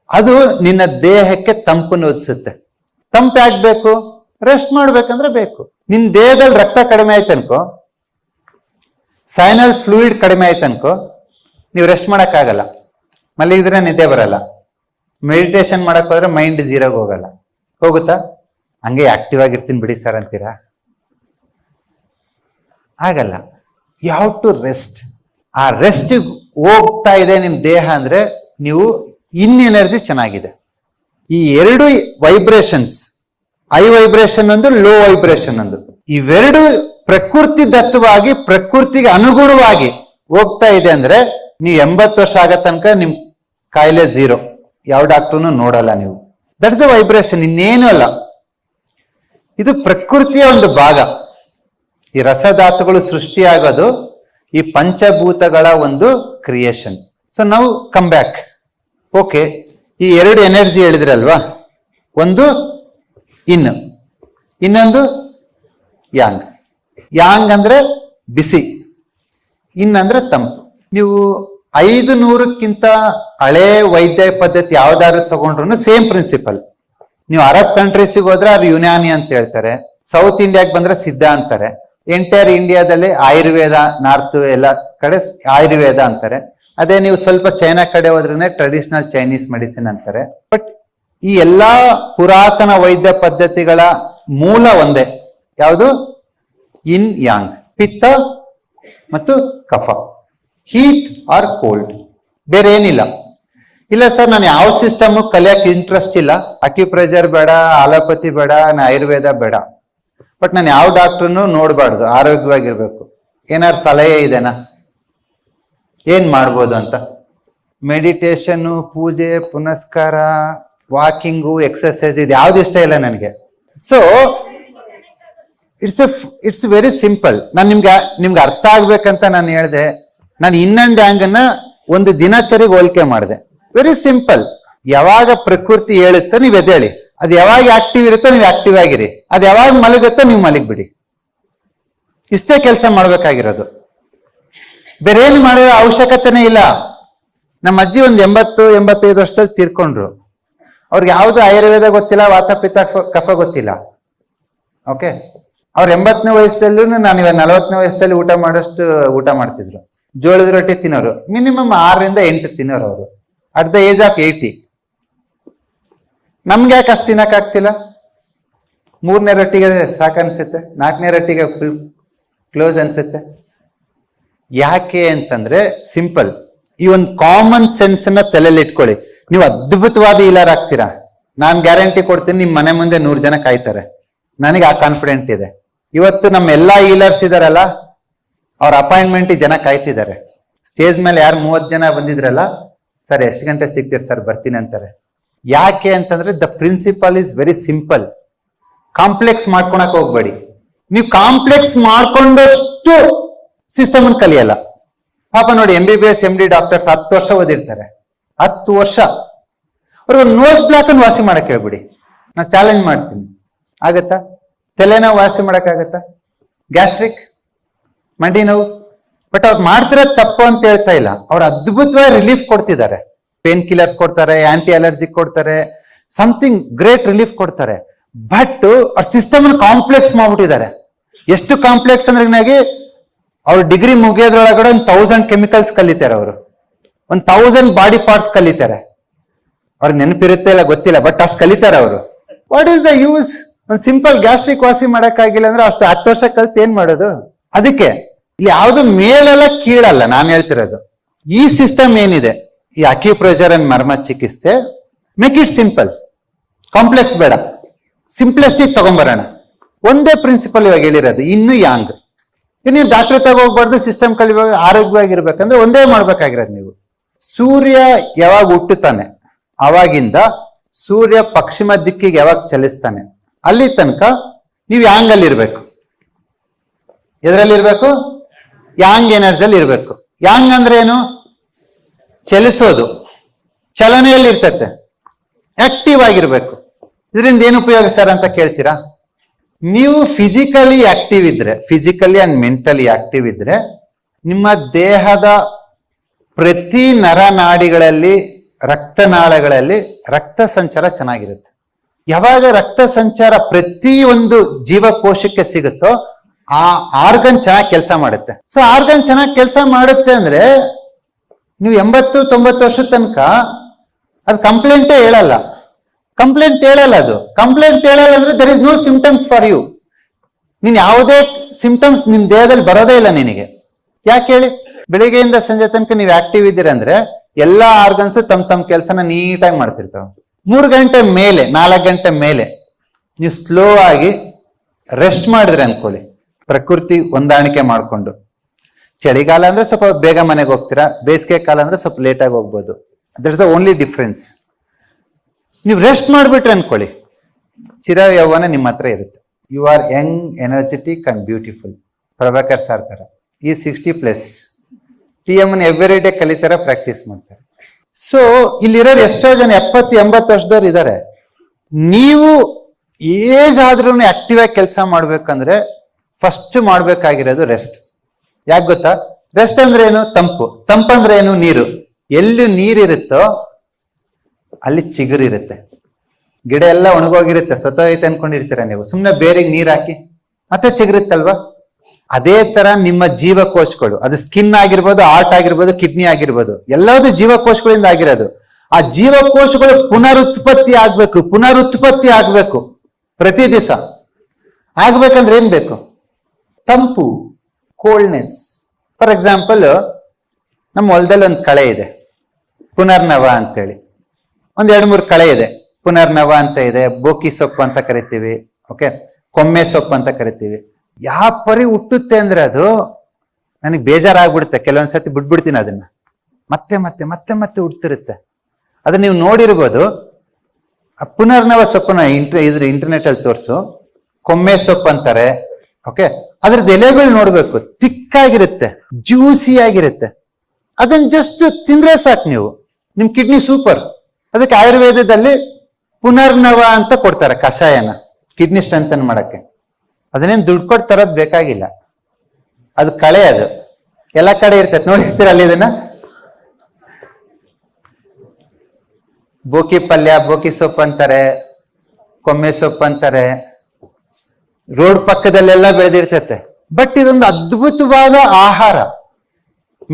ಅದು ನಿನ್ನ ದೇಹಕ್ಕೆ ತಂಪನ್ನು ಒದಿಸುತ್ತೆ. ತಂಪು ಯಾಕೆ? ರೆಸ್ಟ್ ಮಾಡ್ಬೇಕಂದ್ರೆ ಬೇಕು. ನಿನ್ ದೇಹದಲ್ಲಿ ರಕ್ತ ಕಡಿಮೆ ಆಯ್ತನ್ಕೋ, ಸೈನಲ್ ಫ್ಲೂಯಿಡ್ ಕಡಿಮೆ ಆಯ್ತನ್ಕೋ, ನೀವು ರೆಸ್ಟ್ ಮಾಡಕ್ಕಾಗಲ್ಲ, ಮಲಗಿದ್ರೆ ನಿದ್ದೆ ಬರಲ್ಲ. ಮೆಡಿಟೇಷನ್ ಮಾಡಕ್ ಹೋದ್ರೆ ಮೈಂಡ್ ಜೀರೋಗೆ ಹೋಗಲ್ಲ. ಹೋಗುತ್ತಾ? ಹಂಗೆ ಆಕ್ಟಿವ್ ಆಗಿರ್ತೀನಿ ಬಿಡಿ ಸರ್ ಅಂತೀರಾ? ಆಗಲ್ಲ. You have to rest. ಆ ರೆಸ್ಟ್ ಹೋಗ್ತಾ ಇದೆ ನಿಮ್ ದೇಹ ಅಂದ್ರೆ ನೀವು ಇನ್ ಎನರ್ಜಿ ಚೆನ್ನಾಗಿದೆ. ಈ ಎರಡು ವೈಬ್ರೇಷನ್ಸ್, ಹೈ ವೈಬ್ರೇಷನ್ ಒಂದು, ಲೋ ವೈಬ್ರೇಷನ್ ಒಂದು, ಇವೆರಡು ಪ್ರಕೃತಿ ದತ್ತವಾಗಿ ಪ್ರಕೃತಿಗೆ ಅನುಗುಣವಾಗಿ ಹೋಗ್ತಾ ಇದೆ ಅಂದ್ರೆ ನೀವು 80 ವರ್ಷ ಆಗೋ ತನಕ ನಿಮ್ ಕಾಯಿಲೆ ಝೀರೋ. ಯಾವ ಡಾಕ್ಟ್ರು ನೋಡಲ್ಲ ನೀವು. ದಟ್ ಇಸ್ ಅ ವೈಬ್ರೇಷನ್, ಇನ್ನೇನು ಅಲ್ಲ. ಇದು ಪ್ರಕೃತಿಯ ಒಂದು ಭಾಗ. ಈ ರಸಧಾತುಗಳು ಸೃಷ್ಟಿಯಾಗೋದು ಈ ಪಂಚಭೂತಗಳ ಒಂದು ಕ್ರಿಯೇಷನ್. ಸೊ ನಾವು ಕಮ್ ಬ್ಯಾಕ್. ಓಕೆ, ಈ ಎರಡು ಎನರ್ಜಿ ಹೇಳಿದ್ರಲ್ವಾ, ಒಂದು ಇನ್ನೊಂದು ಯಾಂಗ್. ಯಾಂಗ್ ಅಂದ್ರೆ ಬಿಸಿ, ಅಂದ್ರೆ ತಂಪು. ನೀವು 500ಕ್ಕಿಂತ ಹಳೆ ವೈದ್ಯ ಪದ್ಧತಿ ಯಾವ್ದಾದ್ರು ತಗೊಂಡ್ರು ಸೇಮ್ ಪ್ರಿನ್ಸಿಪಲ್. ನೀವು ಅರಬ್ ಕಂಟ್ರೀಸಿಗೆ ಹೋದ್ರೆ ಅದು ಯುನಾನಿ ಅಂತ ಹೇಳ್ತಾರೆ, ಸೌತ್ ಇಂಡಿಯಾಗೆ ಬಂದ್ರೆ ಸಿದ್ಧ ಅಂತಾರೆ, ಎಂಟೈರ್ ಇಂಡಿಯಾದಲ್ಲಿ ಆಯುರ್ವೇದ, ನಾರ್ತ್ ಎಲ್ಲ ಕಡೆ ಆಯುರ್ವೇದ ಅಂತಾರೆ. ಅದೇ ನೀವು ಸ್ವಲ್ಪ ಚೈನಾ ಕಡೆ ಹೋದ್ರೆ ಟ್ರೆಡಿಷನಲ್ ಚೈನೀಸ್ ಮೆಡಿಸಿನ್ ಅಂತಾರೆ. ಬಟ್ ಈ ಎಲ್ಲಾ ಪುರಾತನ ವೈದ್ಯ ಪದ್ಧತಿಗಳ ಮೂಲ ಒಂದೇ. ಯಾವುದು? ಇನ್ ಯಾಂಗ್, ಪಿತ್ತ ಮತ್ತು ಕಫ, ಹೀಟ್ ಆರ್ ಕೋಲ್ಡ್, ಬೇರೆ ಏನಿಲ್ಲ. ಇಲ್ಲ ಸರ್ ನಾನು ಯಾವ ಸಿಸ್ಟಮ್ ಕಲಿಯಕ್ಕೆ ಇಂಟ್ರೆಸ್ಟ್ ಇಲ್ಲ, ಅಕ್ಯುಪ್ರೆಷರ್ ಬೇಡ, ಅಲೋಪತಿ ಬೇಡ, ಆಯುರ್ವೇದ ಬೇಡ, ಬಟ್ ನಾನು ಯಾವ ಡಾಕ್ಟ್ರನ್ನು ನೋಡಬಾರ್ದು, ಆರೋಗ್ಯವಾಗಿರ್ಬೇಕು, ಏನಾದ್ರು ಸಲಹೆ ಇದೆನಾ, ಏನ್ ಮಾಡ್ಬೋದು ಅಂತ? ಮೆಡಿಟೇಷನ್, ಪೂಜೆ ಪುನಸ್ಕಾರ, ವಾಕಿಂಗು, ಎಕ್ಸರ್ಸೈಸ್, ಇದು ಯಾವ್ದು ಇಷ್ಟ ಇಲ್ಲ ನನಗೆ. So it's very simple. ನಾನು ನಿಮ್ಗೆ ಅರ್ಥ ಆಗ್ಬೇಕಂತ ನಾನು ಹೇಳಿದೆ. ನಾನು ಇನ್ನೊಂದು ಯಾಂಗನ್ನ ಒಂದು ದಿನಚರಿಗೆ ಹೋಲಿಕೆ ಮಾಡಿದೆ. Very simple. ಯಾವಾಗ ಪ್ರಕೃತಿ ಹೇಳುತ್ತೋ ನೀವು ಎದ್ದೇಳಿ, ಅದು ಯಾವಾಗ ಆಕ್ಟಿವ್ ಇರುತ್ತೋ ನೀವು ಆಕ್ಟಿವ್ ಆಗಿರಿ, ಅದು ಯಾವಾಗ ಮಲಗುತ್ತೋ ನೀವು ಮಲಗ್ಬಿಡಿ. ಇಷ್ಟೇ ಕೆಲಸ ಮಾಡ್ಬೇಕಾಗಿರೋದು, ಬೇರೆ ಏನು ಮಾಡೋ ಅವಶ್ಯಕತೆನೇ ಇಲ್ಲ. ನಮ್ಮ ಅಜ್ಜಿ ಒಂದು 80-85 ವರ್ಷದಲ್ಲಿ ತೀರ್ಕೊಂಡ್ರು. ಅವ್ರಿಗೆ ಯಾವ್ದು ಆಯುರ್ವೇದ ಗೊತ್ತಿಲ್ಲ, ವಾತ ಪಿತ್ತ ಕಫ ಗೊತ್ತಿಲ್ಲ. ಓಕೆ, ಅವ್ರ 80ನೇ ವಯಸ್ಸಲ್ಲೂ ನಾನು ಇವಾಗ 40ನೇ ವಯಸ್ಸಲ್ಲಿ ಊಟ ಮಾಡೋಷ್ಟು ಊಟ ಮಾಡ್ತಿದ್ರು. ಜೋಳದ ರೊಟ್ಟಿ ತಿನ್ನೋರು, ಮಿನಿಮಮ್ 6-8 ತಿನ್ನೋರು ಅವರು, ಅಟ್ ದ ಏಜ್ ಆಫ್ 80. ನಮ್ಗೆ ಯಾಕೆ ಅಷ್ಟು ತಿನ್ನಕ್ಕಾಗ್ತಿಲ್ಲ? 3ನೇ ರೊಟ್ಟಿಗೆ ಸಾಕನ್ಸುತ್ತೆ, 4ನೇ ರೊಟ್ಟಿಗೆ ಫುಲ್ ಕ್ಲೋಸ್ ಅನ್ಸುತ್ತೆ. ಯಾಕೆ ಅಂತಂದ್ರೆ ಸಿಂಪಲ್. ಈ ಒಂದು ಕಾಮನ್ ಸೆನ್ಸ್ ನ ತಲೆಯಲ್ಲಿ ಇಟ್ಕೊಳ್ಳಿ. ನೀವು ಅದ್ಭುತವಾದ ಹೀಲರ್ ಆಗ್ತೀರಾ, ನಾನು ಗ್ಯಾರಂಟಿ ಕೊಡ್ತೀನಿ. ನಿಮ್ ಮನೆ ಮುಂದೆ 100 ಜನ ಕಾಯ್ತಾರೆ, ನನಗೆ ಆ ಕಾನ್ಫಿಡೆಂಟ್ ಇದೆ. ಇವತ್ತು ನಮ್ಮ ಎಲ್ಲಾ ಹೀಲರ್ಸ್ ಇದಾರಲ್ಲ, ಅವ್ರ ಅಪಾಯಿಂಟ್ಮೆಂಟ್ ಜನ ಕಾಯ್ತಿದ್ದಾರೆ. ಸ್ಟೇಜ್ ಮೇಲೆ ಯಾರು 30 ಜನ ಬಂದಿದ್ರಲ್ಲ, ಸರ್ ಎಷ್ಟು ಗಂಟೆ ಸಿಗ್ತೀರಿ ಸರ್, ಬರ್ತೀನಿ ಅಂತಾರೆ. ಯಾಕೆ ಅಂತಂದ್ರೆ the principle is very simple. Complex ಮಾಡ್ಕೊಳಕ್ ಹೋಗ್ಬೇಡಿ. ನೀವು ಕಾಂಪ್ಲೆಕ್ಸ್ ಮಾಡ್ಕೊಂಡಷ್ಟು ಸಿಸ್ಟಮ್ ಅನ್ನು ಕಲಿಯಲ್ಲ. ಪಾಪ ನೋಡಿ, MBBS MD ಡಾಕ್ಟರ್ಸ್ 10 ವರ್ಷ ಓದಿರ್ತಾರೆ. 10 ವರ್ಷ ಅವ್ರಿಗೆ ನೋಸ್ ಬ್ಲಾಕ್ ಅನ್ನು ವಾಸಿ ಮಾಡಕ್ ಹೇಳ್ಬಿಡಿ. ನಾನು ಚಾಲೆಂಜ್ ಮಾಡ್ತೀನಿ, ಆಗತ್ತಾ? ತಲೆನೋವು ವಾಸಿ ಮಾಡಕ್ಕಾಗತ್ತಾ? ಗ್ಯಾಸ್ಟ್ರಿಕ್, ಮಂಡಿ ನೋವು. ಬಟ್ ಅವ್ರು ಮಾಡ್ತಿರೋದು ತಪ್ಪು ಅಂತ ಹೇಳ್ತಾ ಇಲ್ಲ. ಅವ್ರು ಅದ್ಭುತವಾಗಿ ರಿಲೀಫ್ ಕೊಡ್ತಿದ್ದಾರೆ. ಪೇನ್ ಕಿಲ್ಲರ್ಸ್ ಕೊಡ್ತಾರೆ, ಆಂಟಿ ಅಲರ್ಜಿಕ್ ಕೊಡ್ತಾರೆ, ಸಮಥಿಂಗ್ ಗ್ರೇಟ್ ರಿಲೀಫ್ ಕೊಡ್ತಾರೆ. ಬಟ್ ಅವ್ರ ಸಿಸ್ಟಮ್ ಅನ್ನು ಕಾಂಪ್ಲೆಕ್ಸ್ ಮಾಡ್ಬಿಟ್ಟಿದ್ದಾರೆ. ಎಷ್ಟು ಕಾಂಪ್ಲೆಕ್ಸ್ ಅಂದ್ರೆ ನನಗೆ ಅವ್ರ ಡಿಗ್ರಿ ಮುಗಿಯೋದ್ರೊಳಗಡೆ 1000 ಕೆಮಿಕಲ್ಸ್ ಕಲಿತಾರೆ. ಅವರು 1000 ಬಾಡಿ ಪಾರ್ಟ್ಸ್ ಕಲಿತಾರೆ. ಅವ್ರಿಗೆ ನೆನಪಿರುತ್ತೆ ಇಲ್ಲ ಗೊತ್ತಿಲ್ಲ, ಬಟ್ ಅಷ್ಟು ಕಲಿತಾರೆ ಅವರು. What is the use? ಒಂದು ಸಿಂಪಲ್ ಗ್ಯಾಸ್ಟ್ರಿಕ್ ವಾಸಿ ಮಾಡಕ್ಕಾಗಿಲ್ಲ ಅಂದ್ರೆ ಅಷ್ಟು 10 ವರ್ಷ ಕಲ್ತು ಏನ್ ಮಾಡೋದು? ಅದಕ್ಕೆ ಇಲ್ಲಿ ಯಾವ್ದು ಮೇಲೆಲ್ಲ ಕೀಳಲ್ಲ. ನಾನು ಹೇಳ್ತಿರೋದು ಈ ಸಿಸ್ಟಮ್ ಏನಿದೆ, ಈ ಅಕ್ಯುಪ್ರೆಷರ್ ಅಂಡ್ ಮರ್ಮ ಚಿಕಿತ್ಸೆ, ಮೇಕ್ ಇಟ್ ಸಿಂಪಲ್, ಕಾಂಪ್ಲೆಕ್ಸ್ ಬೇಡ, ಸಿಂಪ್ಲೆಸ್ಟಿಕ್ ತಗೊಂಬರೋಣ. ಒಂದೇ ಪ್ರಿನ್ಸಿಪಲ್ ಇವಾಗ ಹೇಳಿರೋದು. ಇನ್ನು ಯಾಂಗ್, ನೀವು ಡಾಕ್ಟರ್ ತಗೋಗ್ಬಾರ್ದು, ಸಿಸ್ಟಮ್ ಕಲಿಬೇಕು, ಆರೋಗ್ಯವಾಗಿರ್ಬೇಕಂದ್ರೆ ಒಂದೇ ಮಾಡ್ಬೇಕಾಗಿರೋದು. ನೀವು ಸೂರ್ಯ ಯಾವಾಗ ಹುಟ್ಟುತ್ತಾನೆ ಅವಾಗಿಂದ ಸೂರ್ಯ ಪಶ್ಚಿಮ ದಿಕ್ಕಿಗೆ ಯಾವಾಗ ಚಲಿಸ್ತಾನೆ ಅಲ್ಲಿ ತನಕ ನೀವು ಯಾಂಗ್ ಅಲ್ಲಿ ಇರ್ಬೇಕು. ಎದರಲ್ಲಿ ಇರ್ಬೇಕು? ಯಾಂಗ್ ಎನರ್ಜಿಯಲ್ಲಿ ಇರ್ಬೇಕು. ಯಾಂಗ್ ಅಂದ್ರೆ ಏನು? ಚಲಿಸೋದು, ಚಲನೆಯಲ್ಲಿ ಇರ್ತತೆ, ಆಕ್ಟಿವ್ ಆಗಿರ್ಬೇಕು. ಇದರಿಂದ ಏನು ಉಪಯೋಗ ಸರ್ ಅಂತ ಕೇಳ್ತೀರಾ? ನೀವು ಫಿಸಿಕಲಿ ಆಕ್ಟಿವ್ ಇದ್ರೆ, ಫಿಸಿಕಲಿ ಅಂಡ್ ಮೆಂಟಲಿ ಆಕ್ಟಿವ್ ಇದ್ರೆ, ನಿಮ್ಮ ದೇಹದ ಪ್ರತಿ ನರನಾಡಿಗಳಲ್ಲಿ, ರಕ್ತನಾಳಗಳಲ್ಲಿ ರಕ್ತ ಸಂಚಾರ ಚೆನ್ನಾಗಿರುತ್ತೆ. ಯಾವಾಗ ರಕ್ತ ಸಂಚಾರ ಪ್ರತಿ ಒಂದು ಜೀವಕೋಶಕ್ಕೆ ಸಿಗುತ್ತೋ ಆ ಆರ್ಗನ್ ಚೆನ್ನಾಗಿ ಕೆಲಸ ಮಾಡುತ್ತೆ. ಸೊ ಆರ್ಗನ್ ಚೆನ್ನಾಗಿ ಕೆಲಸ ಮಾಡುತ್ತೆ ಅಂದ್ರೆ ನೀವು 80-90 ವರ್ಷದ ತನಕ ಅದು ಕಂಪ್ಲೇಂಟೇ ಹೇಳಲ್ಲ. ಕಂಪ್ಲೇಂಟ್ ಹೇಳಲ್ಲ ಅದು. ಕಂಪ್ಲೇಂಟ್ ಹೇಳಲ್ಲ ಅಂದ್ರೆ there is no symptoms for you. ನೀನ್ ಯಾವುದೇ ಸಿಂಪ್ಟಮ್ಸ್ ನಿಮ್ ದೇಹದಲ್ಲಿ ಬರೋದೇ ಇಲ್ಲ ನಿನಗೆ. ಯಾಕೆ ಹೇಳಿ? ಬೆಳಿಗ್ಗೆಯಿಂದ ಸಂಜೆ ತನಕ ನೀವು ಆಕ್ಟಿವ್ ಇದ್ದೀರಂದ್ರೆ ಎಲ್ಲಾ ಆರ್ಗನ್ಸ್ ತಮ್ಮ ಕೆಲಸನ ನೀಟಾಗಿ ಮಾಡ್ತಿರ್ತಾವ. 3 ಗಂಟೆ ಮೇಲೆ, 4 ಗಂಟೆ ಮೇಲೆ ನೀವು ಸ್ಲೋ ಆಗಿ ರೆಸ್ಟ್ ಮಾಡಿದ್ರೆ ಅನ್ಕೊಳ್ಳಿ, ಪ್ರಕೃತಿ ಹೊಂದಾಣಿಕೆ ಮಾಡ್ಕೊಂಡು. ಚಳಿಗಾಲ ಅಂದ್ರೆ ಸ್ವಲ್ಪ ಬೇಗ ಮನೆಗೆ ಹೋಗ್ತೀರಾ, ಬೇಸಿಗೆ ಕಾಲ ಅಂದ್ರೆ ಸ್ವಲ್ಪ ಲೇಟಾಗಿ ಹೋಗ್ಬೋದು. That is the only difference. ನೀವು ರೆಸ್ಟ್ ಮಾಡ್ಬಿಟ್ರೆ ಅನ್ಕೊಳ್ಳಿ, ಚಿರ ಯೌವನ ನಿಮ್ಮ ಹತ್ರ ಇರುತ್ತೆ. You are young, energetic and beautiful. Prabhakar sir ತರ ಈ 60+ TM ಎವ್ರಿ ಡೇ ಕಲಿತಾರ, ಪ್ರಾಕ್ಟೀಸ್ ಮಾಡ್ತಾರೆ. ಸೊ ಇಲ್ಲಿರೋರು ಎಷ್ಟೋ ಜನ 70-80 ವರ್ಷದವ್ರು ಇದ್ದಾರೆ. ನೀವು ಏಜ್ ಆದ್ರೂ ಆಕ್ಟಿವ್ ಆಗಿ ಕೆಲಸ ಮಾಡ್ಬೇಕಂದ್ರೆ ಫಸ್ಟ್ ಮಾಡ್ಬೇಕಾಗಿರೋದು ರೆಸ್ಟ್. ಯಾಕೆ ಗೊತ್ತಾ? ರೆಸ್ಟ್ ಅಂದ್ರೆ ಏನು? ತಂಪು. ತಂಪಂದ್ರೆ ಏನು? ನೀರು. ಎಲ್ಲಿ ನೀರಿರುತ್ತೋ ಅಲ್ಲಿ ಚಿಗುರಿರುತ್ತೆ. ಗಿಡ ಎಲ್ಲ ಒಣಗೋಗಿರುತ್ತೆ, ಸ್ವತಃ ಅನ್ಕೊಂಡಿರ್ತೀರ ನೀವು. ಸುಮ್ನೆ ಬೇರೆಗೆ ನೀರ್ ಹಾಕಿ ಮತ್ತೆ ಚಿಗುರುತ್ತಲ್ವಾ? ಅದೇ ತರ ನಿಮ್ಮ ಜೀವಕೋಶಗಳು, ಅದು ಸ್ಕಿನ್ ಆಗಿರ್ಬೋದು, ಹಾರ್ಟ್ ಆಗಿರ್ಬೋದು, ಕಿಡ್ನಿ ಆಗಿರ್ಬೋದು, ಎಲ್ಲದೂ ಜೀವಕೋಶಗಳಿಂದ ಆಗಿರೋದು. ಆ ಜೀವಕೋಶಗಳು ಪುನರುತ್ಪತ್ತಿ ಆಗ್ಬೇಕು ಪ್ರತಿ ದಿವಸ. ಆಗ್ಬೇಕಂದ್ರೆ ಏನ್ ಬೇಕು? ತಂಪು, ಕೋಲ್ಡ್ನೆಸ್. ಫಾರ್ ಎಕ್ಸಾಂಪಲ್, ನಮ್ಮ ಹೊಲದಲ್ಲಿ ಒಂದು ಕಳೆ ಇದೆ, ಪುನರ್ನವ ಅಂತೇಳಿ. 1-2-3 ಕಳೆ ಇದೆ. ಪುನರ್ನವ ಅಂತ ಇದೆ, ಬೋಕಿ ಸೊಪ್ಪು ಅಂತ ಕರಿತೀವಿ, ಓಕೆ, ಕೊಮ್ಮೆ ಸೊಪ್ಪು ಅಂತ ಕರಿತೀವಿ. ಯಾವ ಪರಿ ಹುಟ್ಟುತ್ತೆ ಅಂದ್ರೆ ಅದು ನನಗೆ ಬೇಜಾರಾಗ್ಬಿಡುತ್ತೆ. ಕೆಲವೊಂದ್ಸತಿ ಬಿಟ್ಬಿಡ್ತೀನಿ ಅದನ್ನ. ಮತ್ತೆ ಮತ್ತೆ ಮತ್ತೆ ಮತ್ತೆ ಹುಡ್ತಿರುತ್ತೆ. ಅದನ್ನ ನೀವು ನೋಡಿರ್ಬೋದು. ಆ ಪುನರ್ನವ ಸೊಪ್ಪನ್ನ ಇಂಟರ್ನೆಟ್ ಅಲ್ಲಿ ತೋರಿಸು. ಕೊಮ್ಮೆ ಸೊಪ್ಪು ಅಂತಾರೆ, ಓಕೆ. ಅದ್ರದ್ದು ಎಲೆಗಳು ನೋಡ್ಬೇಕು, ತಿಕ್ಕಾಗಿರುತ್ತೆ, ಜ್ಯೂಸಿ ಆಗಿರುತ್ತೆ. ಅದನ್ನ ಜಸ್ಟ್ ತಿಂದ್ರೆ ಸಾಕು ನೀವು, ನಿಮ್ ಕಿಡ್ನಿ ಸೂಪರ್. ಅದಕ್ಕೆ ಆಯುರ್ವೇದದಲ್ಲಿ ಪುನರ್ನವ ಅಂತ ಕೊಡ್ತಾರೆ ಕಷಾಯನ, ಕಿಡ್ನಿ ಸ್ಟ್ರೆಂಥನ್ ಮಾಡಕ್ಕೆ. ಅದನ್ನೇನು ದುಡ್ಡು ಕೊಟ್ಟು ತರೋದ್ ಬೇಕಾಗಿಲ್ಲ. ಅದು ಕಳೆ, ಅದು ಎಲ್ಲ ಕಡೆ ಇರ್ತೈತೆ, ನೋಡಿರ್ತೀರಲ್ಲಿ ಇದನ್ನ. ಬೋಕಿ ಪಲ್ಯ, ಬೋಕಿ ಸೊಪ್ಪು ಅಂತಾರೆ, ಕೊಮ್ಮೆ ಸೊಪ್ಪು ಅಂತಾರೆ. ರೋಡ್ ಪಕ್ಕದಲ್ಲೆಲ್ಲ ಬೆಳೆದಿರ್ತೈತೆ. ಬಟ್ ಇದೊಂದು ಅದ್ಭುತವಾದ ಆಹಾರ,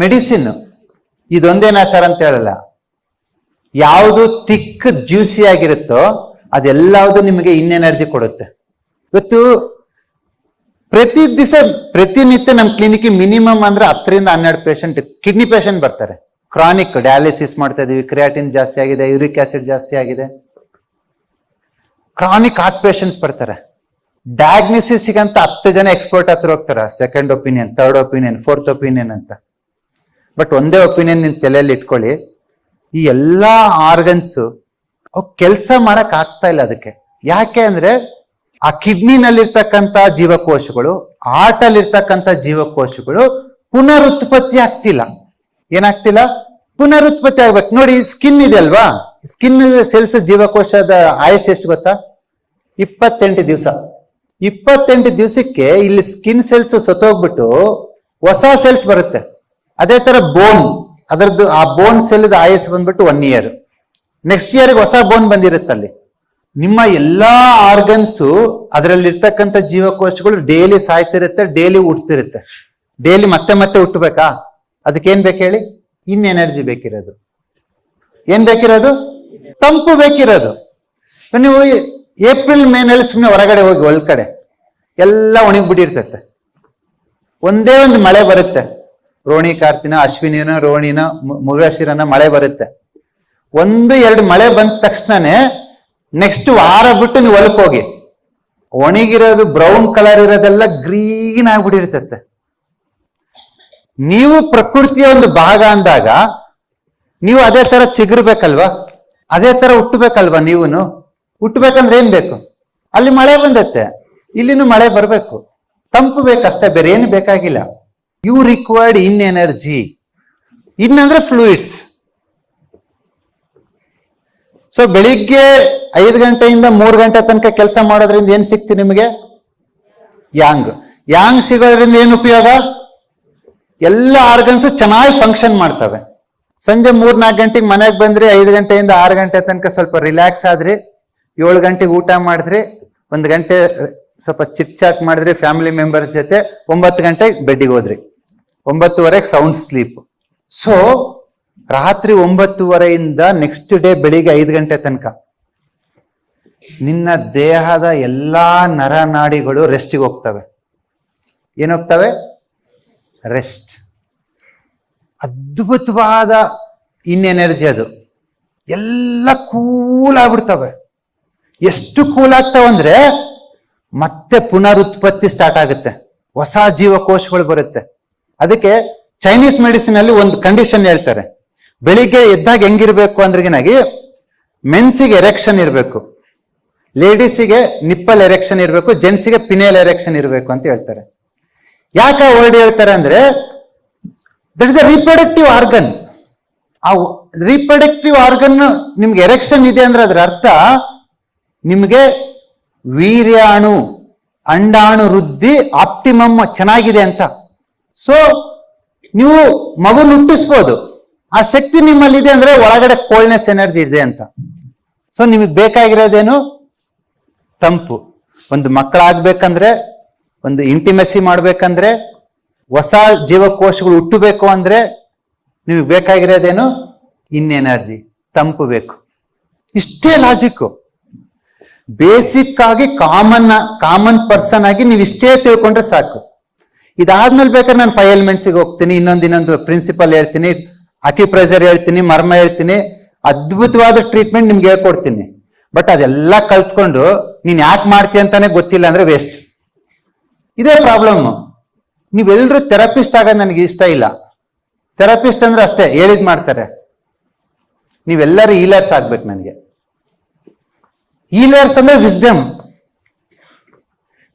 ಮೆಡಿಸಿನ್. ಇದೊಂದೇನ ಸರ್ ಅಂತ ಹೇಳಲ್ಲ. ಯಾವುದು ತಿಕ್ ಜ್ಯೂಸಿ ಆಗಿರುತ್ತೋ ಅದೆಲ್ಲವುದು ನಿಮಗೆ ಎನರ್ಜಿ ಕೊಡುತ್ತೆ. ಇವತ್ತು ಪ್ರತಿನಿತ್ಯ ನಮ್ಮ ಕ್ಲಿನಿಕ್ ಮಿನಿಮಮ್ ಅಂದ್ರೆ 10-12 ಪೇಷಂಟ್ ಕಿಡ್ನಿ ಪೇಷಂಟ್ ಬರ್ತಾರೆ. ಕ್ರಾನಿಕ್ ಡಯಾಲಿಸಿಸ್ ಮಾಡ್ತಾ ಇದೀವಿ, ಕ್ರಿಯಾಟಿನ್ ಜಾಸ್ತಿ ಆಗಿದೆ, ಯೂರಿಕ್ ಆಸಿಡ್ ಜಾಸ್ತಿ ಆಗಿದೆ. ಕ್ರಾನಿಕ್ ಹಾರ್ಟ್ ಪೇಷಂಟ್ಸ್ ಬರ್ತಾರೆ. ಡಯಾಗ್ನೋಸಿಸ್ಗೆ ಅಂತ 10 ಜನ ಎಕ್ಸ್ಪರ್ಟ್ ಹತ್ರ ಹೋಗ್ತಾರ, second opinion, third opinion, fourth opinion ಅಂತ. ಬಟ್ ಒಂದೇ ಒಪಿನಿಯನ್ ನಿನ್ ತಲೆಯಲ್ಲಿ ಇಟ್ಕೊಳ್ಳಿ, ಈ ಎಲ್ಲಾ ಆರ್ಗನ್ಸ್ ಕೆಲಸ ಮಾಡಕ್ ಆಗ್ತಾ ಇಲ್ಲ. ಅದಕ್ಕೆ ಯಾಕೆ ಅಂದ್ರೆ ಆ ಕಿಡ್ನಿನಲ್ಲಿರ್ತಕ್ಕಂಥ ಜೀವಕೋಶಗಳು, ಹಾರ್ಟ್ ಅಲ್ಲಿರ್ತಕ್ಕಂಥ ಜೀವಕೋಶಗಳು ಪುನರುತ್ಪತ್ತಿ ಆಗ್ತಿಲ್ಲ. ಏನಾಗ್ತಿಲ್ಲ? ಪುನರುತ್ಪತ್ತಿ ಆಗ್ಬೇಕು. ನೋಡಿ, ಸ್ಕಿನ್ ಇದೆ ಅಲ್ವಾ, ಸ್ಕಿನ್ ಸೆಲ್ಸ್ ಜೀವಕೋಶದ ಆಯಸ್ಸು ಎಷ್ಟು ಗೊತ್ತಾ? 28 ದಿವಸ. 28 ದಿವಸಕ್ಕೆ ಇಲ್ಲಿ ಸ್ಕಿನ್ ಸೆಲ್ಸ್ ಸತ್ತೋಗ್ಬಿಟ್ಟು ಹೊಸ ಸೆಲ್ಸ್ ಬರುತ್ತೆ. ಅದೇ ತರ ಬೋನ್, ಅದರದ್ದು ಆ ಬೋನ್ ಸೆಲ್ ಆಯಸ್ಸು ಬಂದ್ಬಿಟ್ಟು 1 ಇಯರ್. ನೆಕ್ಸ್ಟ್ ಇಯರ್ಗೆ ಹೊಸ ಬೋನ್ ಬಂದಿರುತ್ತೆ ಅಲ್ಲಿ. ನಿಮ್ಮ ಎಲ್ಲಾ ಆರ್ಗನ್ಸು, ಅದರಲ್ಲಿರ್ತಕ್ಕಂಥ ಜೀವಕೋಶಗಳು ಡೈಲಿ ಸಾಯ್ತಿರುತ್ತೆ, ಡೈಲಿ ಹುಟ್ಟತಿರುತ್ತೆ. ಡೈಲಿ ಮತ್ತೆ ಮತ್ತೆ ಹುಟ್ಟಬೇಕಾ? ಅದಕ್ಕೇನ್ ಬೇಕು ಹೇಳಿ? ಇನ್ ಎನರ್ಜಿ ಬೇಕಿರೋದು. ಏನ್ ಬೇಕಿರೋದು? ತಂಪು ಬೇಕಿರೋದು. ನೀವು ಏಪ್ರಿಲ್ ಮೇನಲ್ಲಿ ಸುಮ್ಮನೆ ಹೊರಗಡೆ ಹೋಗಿ ಒಳಗಡೆ ಎಲ್ಲ ಒಣಗಿಬಿಟ್ಟಿರ್ತೈತೆ. ಒಂದೇ ಒಂದು ಮಳೆ ಬರುತ್ತೆ, ರೋಣಿ ಕಾರ್ತಿನ, ಅಶ್ವಿನಿನ, ರೋಣಿನ, ಮೃಗಶಿರನ ಮಳೆ ಬರುತ್ತೆ. 1-2 ಮಳೆ ಬಂದ ತಕ್ಷಣನೇ ನೆಕ್ಸ್ಟ್ ವಾರ ಬಿಟ್ಟು ನೀವು ಹೊಲಕ್ಕೆ ಹೋಗಿ, ಒಣಗಿರೋದು ಬ್ರೌನ್ ಕಲರ್ ಇರೋದೆಲ್ಲ ಗ್ರೀನ್ ಆಗ್ಬಿಟ್ಟಿರ್ತೈತೆ. ನೀವು ಪ್ರಕೃತಿಯ ಒಂದು ಭಾಗ ಅಂದಾಗ ನೀವು ಅದೇ ತರ ಚಿಗುರ್ಬೇಕಲ್ವಾ, ಅದೇ ತರ ಹುಟ್ಟಬೇಕಲ್ವಾ? ನೀವುನು ಹುಟ್ಟಬೇಕಂದ್ರೆ ಏನ್ ಬೇಕು? ಅಲ್ಲಿ ಮಳೆ ಬಂದತ್ತೆ, ಇಲ್ಲಿನೂ ಮಳೆ ಬರ್ಬೇಕು, ತಂಪು ಬೇಕಷ್ಟೇ, ಬೇರೆ ಏನು ಬೇಕಾಗಿಲ್ಲ. You required yin energy. Yin ಅಂದ್ರೆ ಫ್ಲೂಯಿಡ್ಸ್. ಸೊ ಬೆಳಿಗ್ಗೆ 5 ಗಂಟೆಯಿಂದ 3 ಗಂಟೆ ತನಕ ಕೆಲಸ ಮಾಡೋದ್ರಿಂದ ಏನ್ ಸಿಕ್ತಿ ನಿಮಗೆ? ಯಾಂಗ್. ಯಾಂಗ್ ಸಿಗೋದ್ರಿಂದ ಏನು ಉಪಯೋಗ? ಎಲ್ಲ ಆರ್ಗನ್ಸ್ ಚೆನ್ನಾಗಿ ಫಂಕ್ಷನ್ ಮಾಡ್ತವೆ. ಸಂಜೆ 3-4 ಗಂಟೆಗೆ ಮನೆಗೆ ಬಂದ್ರಿ, 5 ಗಂಟೆಯಿಂದ 6 ಗಂಟೆ ತನಕ ಸ್ವಲ್ಪ ರಿಲ್ಯಾಕ್ಸ್ ಆದ್ರಿ, 7 ಗಂಟೆಗೆ ಊಟ ಮಾಡಿದ್ರಿ, 1 ಗಂಟೆ ಸ್ವಲ್ಪ ಚಿಟ್ ಚಾಟ್ ಮಾಡಿದ್ರಿ ಫ್ಯಾಮಿಲಿ ಮೆಂಬರ್ಸ್ ಜೊತೆ, 9 ಗಂಟೆಗೆ ಬೆಡ್ಡಿಗೆ ಹೋದ್ರಿ, 9:30ಗೆ ಸೌಂಡ್ ಸ್ಲೀಪ್. ಸೊ ರಾತ್ರಿ 9:30ಯಿಂದ ನೆಕ್ಸ್ಟ್ ಡೇ ಬೆಳಿಗ್ಗೆ 5 ಗಂಟೆ ತನಕ ನಿನ್ನ ದೇಹದ ಎಲ್ಲಾ ನರನಾಡಿಗಳು ರೆಸ್ಟಿಗೆ ಹೋಗ್ತವೆ. ಏನೋಗ್ತವೆ? ರೆಸ್ಟ್. ಅದ್ಭುತವಾದ ಇನ್ ಎನರ್ಜಿ ಅದು. ಎಲ್ಲ ಕೂಲ್ ಆಗ್ಬಿಡ್ತವೆ. ಎಷ್ಟು ಕೂಲ್ ಆಗ್ತಾವಂದ್ರೆ ಮತ್ತೆ ಪುನರುತ್ಪತ್ತಿ ಸ್ಟಾರ್ಟ್ ಆಗುತ್ತೆ, ಹೊಸ ಜೀವಕೋಶಗಳು ಬರುತ್ತೆ. ಅದಕ್ಕೆ ಚೈನೀಸ್ ಮೆಡಿಸಿನ್ ಅಲ್ಲಿ ಒಂದು ಕಂಡೀಷನ್ ಹೇಳ್ತಾರೆ, ಬೆಳಿಗ್ಗೆ ಎದ್ದಾಗ ಹೆಂಗಿರ್ಬೇಕು ಅಂದ್ರಿಗಿನಾಗಿ ಮೆನ್ಸಿಗೆ ಎರೆಕ್ಷನ್ ಇರಬೇಕು, ಲೇಡೀಸಿಗೆ ನಿಪ್ಪಲ್ ಎರೆಕ್ಷನ್ ಇರಬೇಕು, ಜೆಂಟ್ಸಿಗೆ ಪಿನೇಲ್ ಎರೆಕ್ಷನ್ ಇರಬೇಕು ಅಂತ ಹೇಳ್ತಾರೆ. ಯಾಕೆ ವರ್ಡ್ ಹೇಳ್ತಾರೆ ಅಂದ್ರೆ that is a reproductive organ. ಆ ರಿಪ್ರೊಡಕ್ಟಿವ್ ಆರ್ಗನ್ ನಿಮ್ಗೆ ಎರೆಕ್ಷನ್ ಇದೆ ಅಂದ್ರೆ ಅದರ ಅರ್ಥ ನಿಮ್ಗೆ ವೀರ್ಯಾಣು, ಅಂಡಾಣು ವೃದ್ಧಿ ಆಪ್ಟಿಮಮ್ ಚೆನ್ನಾಗಿದೆ ಅಂತ. ಸೊ ನೀವು ಮಗುನ ಹುಟ್ಟಿಸ್ಬೋದು, ಆ ಶಕ್ತಿ ನಿಮ್ಮಲ್ಲಿದೆ ಅಂದ್ರೆ ಒಳಗಡೆ ಕೋಲ್ಡ್ನೆಸ್ ಎನರ್ಜಿ ಇದೆ ಅಂತ. ಸೊ ನಿಮಗೆ ಬೇಕಾಗಿರೋದೇನು? ತಂಪು. ಒಂದು ಮಕ್ಕಳಾಗ್ಬೇಕಂದ್ರೆ, ಒಂದು ಇಂಟಿಮೆಸಿ ಮಾಡ್ಬೇಕಂದ್ರೆ, ಹೊಸ ಜೀವಕೋಶಗಳು ಹುಟ್ಟಬೇಕು ಅಂದ್ರೆ ನಿಮಗೆ ಬೇಕಾಗಿರೋದೇನು? ಇನ್ ಎನರ್ಜಿ, ತಂಪು ಬೇಕು. ಇಷ್ಟೇ ಲಾಜಿಕ್ಕು. ಬೇಸಿಕ್ ಆಗಿ ಕಾಮನ್ ಪರ್ಸನ್ ಆಗಿ ನೀವು ಇಷ್ಟೇ ತಿಳ್ಕೊಂಡ್ರೆ ಸಾಕು. ಇದಾದ್ಮೇಲೆ ಬೇಕಾದ್ರೆ ನಾನು 5 ಎಲಿಮೆಂಟ್ಸಿಗೆ ಹೋಗ್ತೀನಿ, ಇನ್ನೊಂದು ಪ್ರಿನ್ಸಿಪಲ್ ಹೇಳ್ತೀನಿ, ಅಕ್ಯುಪ್ರೆಷರ್ ಹೇಳ್ತೀನಿ, ಮರ್ಮ ಹೇಳ್ತೀನಿ, ಅದ್ಭುತವಾದ ಟ್ರೀಟ್ಮೆಂಟ್ ನಿಮ್ಗೆ ಹೇಳ್ಕೊಡ್ತೀನಿ. ಬಟ್ ಅದೆಲ್ಲ ಕಲ್ತ್ಕೊಂಡು ನೀನ್ ಯಾಕೆ ಮಾಡ್ತೀಯ ಅಂತಾನೆ ಗೊತ್ತಿಲ್ಲ ಅಂದ್ರೆ ವೇಸ್ಟ್. ಇದೇ ಪ್ರಾಬ್ಲಮ್. ನೀವೆಲ್ಲರೂ ಥೆರಪಿಸ್ಟ್ ಆಗೋದು ನನಗೆ ಇಷ್ಟ ಇಲ್ಲ. ಥೆರಪಿಸ್ಟ್ ಅಂದ್ರೆ ಅಷ್ಟೇ ಹೇಳಿದ್ ಮಾಡ್ತಾರೆ. ನೀವೆಲ್ಲರೂ ಹೀಲರ್ಸ್ ಆಗ್ಬೇಕು. ನನಗೆ ಹೀಲರ್ಸ್ ಅಂದ್ರೆ ವಿಸ್ಡಮ್.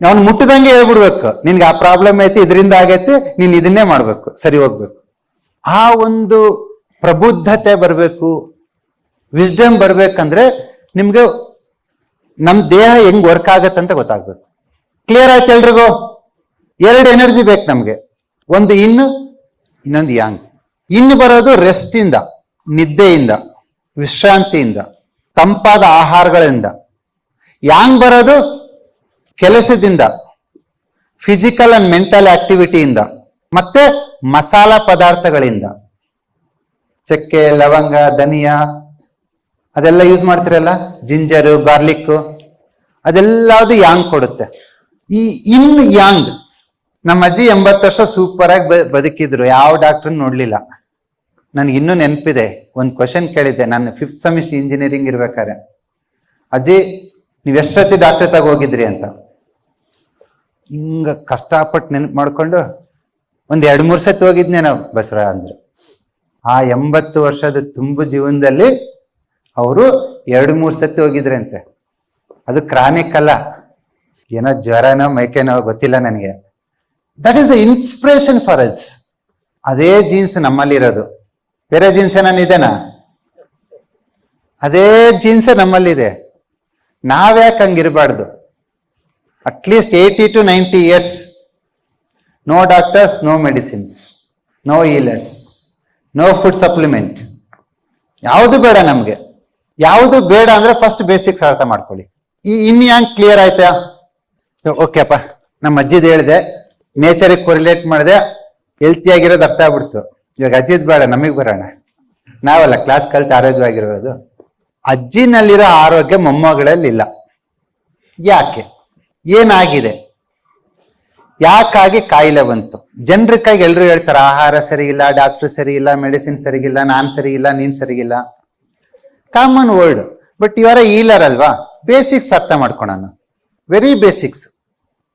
ನಾವು ಮುಟ್ಟದಂಗೆ ಹೇಳ್ಬಿಡ್ಬೇಕು, ನಿನ್ಗೆ ಆ ಪ್ರಾಬ್ಲಮ್ ಐತಿ, ಇದರಿಂದ ಆಗೈತಿ, ನೀನ್ ಇದನ್ನೇ ಮಾಡ್ಬೇಕು, ಸರಿ ಹೋಗ್ಬೇಕು. ಆ ಒಂದು ಪ್ರಬುದ್ಧತೆ ಬರಬೇಕು, ವಿಸ್ಡಮ್ ಬರ್ಬೇಕಂದ್ರೆ ನಿಮ್ಗೆ ನಮ್ ದೇಹ ಹೆಂಗ್ ವರ್ಕ್ ಆಗತ್ತಂತ ಗೊತ್ತಾಗ್ಬೇಕು. ಕ್ಲಿಯರ್ ಆಯ್ತು ಎಲ್ರಿಗೂ? 2 ಎನರ್ಜಿ ಬೇಕು ನಮ್ಗೆ, ಒಂದು ಇನ್ನೊಂದು ಯಾಂಗ್. ಇನ್ನು ಬರೋದು ರೆಸ್ಟ್ ಇಂದ, ನಿದ್ದೆಯಿಂದ, ವಿಶ್ರಾಂತಿಯಿಂದ, ತಂಪಾದ ಆಹಾರಗಳಿಂದ. ಯಾಂಗ್ ಬರೋದು ಕೆಲಸದಿಂದ, ಫಿಸಿಕಲ್ ಅಂಡ್ ಮೆಂಟಲ್ ಆಕ್ಟಿವಿಟಿಯಿಂದ, ಮತ್ತೆ ಮಸಾಲಾ ಪದಾರ್ಥಗಳಿಂದ. ಚಕ್ಕೆ, ಲವಂಗ, ಧನಿಯಾ ಅದೆಲ್ಲ ಯೂಸ್ ಮಾಡ್ತಿರಲ್ಲ, ಜಿಂಜರು, ಗಾರ್ಲಿಕ್, ಅದೆಲ್ಲದು ಯಾಂಗ್ ಕೊಡುತ್ತೆ. ಈ ಯಾಂಗ್. ನಮ್ಮ ಅಜ್ಜಿ 80 ವರ್ಷ ಸೂಪರ್ ಆಗಿ ಬದುಕಿದ್ರು, ಯಾವ ಡಾಕ್ಟರ್ ನೋಡ್ಲಿಲ್ಲ. ನನ್ಗೆ ಇನ್ನೂ ನೆನಪಿದೆ, ಒಂದು ಕ್ವಶನ್ ಕೇಳಿದ್ದೆ ನಾನು 5th ಸೆಮಿಸ್ಟರ್ ಇಂಜಿನಿಯರಿಂಗ್ ಇರ್ಬೇಕಾದ್ರೆ, ಅಜ್ಜಿ ನೀವ್ ಎಷ್ಟೊತ್ತಿ ಡಾಕ್ಟರ್ ತಗ ಹೋಗಿದ್ರಿ ಅಂತ. ಹಿಂಗ ಕಷ್ಟಪಟ್ಟು ನೆನಪು ಮಾಡ್ಕೊಂಡು ಒಂದ್ 2-3 ಸತಿ ಹೋಗಿದ್ನೆ ನಾವು ಬಸವರಾಜ ಅಂದ್ರು. ಆ 80 ವರ್ಷದ ತುಂಬು ಜೀವನದಲ್ಲಿ ಅವರು 2-3 ಸತಿ ಹೋಗಿದ್ರಂತೆ. ಅದು ಕ್ರಾನಿಕ್ ಅಲ್ಲ, ಏನೋ ಜ್ವರನೋ ಮೈಕೇನೋ ಗೊತ್ತಿಲ್ಲ ನನಗೆ. That is a inspiration for us. ಅದೇ ಜೀನ್ಸ್ ನಮ್ಮಲ್ಲಿರೋದು, ಬೇರೆ ಜೀನ್ಸ್ ಏನಾನಿದೆನಾ? ಅದೇ ಜೀನ್ಸ್ ನಮ್ಮಲ್ಲಿದೆ. ನಾವ್ಯಾಕೆ ಹಂಗಿರಬಾರ್ದು? ಅಟ್ಲೀಸ್ಟ್ 80 to 90 years, no doctors, no medicines, no healers, no food supplement, ಯಾವುದು ಬೇಡ ನಮ್ಗೆ. ಯಾವುದು ಬೇಡ ಅಂದ್ರೆ ಫಸ್ಟ್ ಬೇಸಿಕ್ಸ್ ಅರ್ಥ ಮಾಡ್ಕೊಳ್ಳಿ. ಇನ್ ಹ್ಯಾಂಗ್ ಕ್ಲಿಯರ್ ಆಯ್ತಾ? ಓಕೆಪ್ಪ, ನಮ್ಮ ಅಜ್ಜಿದ್ ಹೇಳಿದೆ, ನೇಚರಿಗೆ ಕೊರಿಲೇಟ್ ಮಾಡಿದೆ, ಹೆಲ್ತಿ ಆಗಿರೋದು ಅರ್ಥ ಆಗ್ಬಿಡ್ತು. ಇವಾಗ ಅಜ್ಜಿದ್ ಬೇಡ, ನಮಗ್ ಬರೋಣ. ನಾವಲ್ಲ ಕ್ಲಾಸ್ ಕಲ್ತು ಆರೋಗ್ಯವಾಗಿರೋದು. ಅಜ್ಜಿನಲ್ಲಿರೋ ಆರೋಗ್ಯ ಮೊಮ್ಮಗಳಲ್ಲಿ ಯಾಕೆ? ಏನಾಗಿದೆ? ಯಾಕಾಗಿ ಕಾಯಿಲೆ ಬಂತು? ಜನರಿಗಾಗಿ ಎಲ್ರು ಹೇಳ್ತಾರೆ ಆಹಾರ ಸರಿ ಇಲ್ಲ, ಡಾಕ್ಟರ್ ಸರಿ ಇಲ್ಲ, ಮೆಡಿಸಿನ್ ಸರಿಗಿಲ್ಲ, ನಾನ್ ಸರಿ ಇಲ್ಲ, ನೀನ್ ಸರಿಗಿಲ್ಲ. Common word. ಬಟ್ ಇವರ ಹೀಲರ್ ಅಲ್ವಾ? ಬೇಸಿಕ್ಸ್ ಅರ್ಥ ಮಾಡ್ಕೊಳೋಣ. Very basics.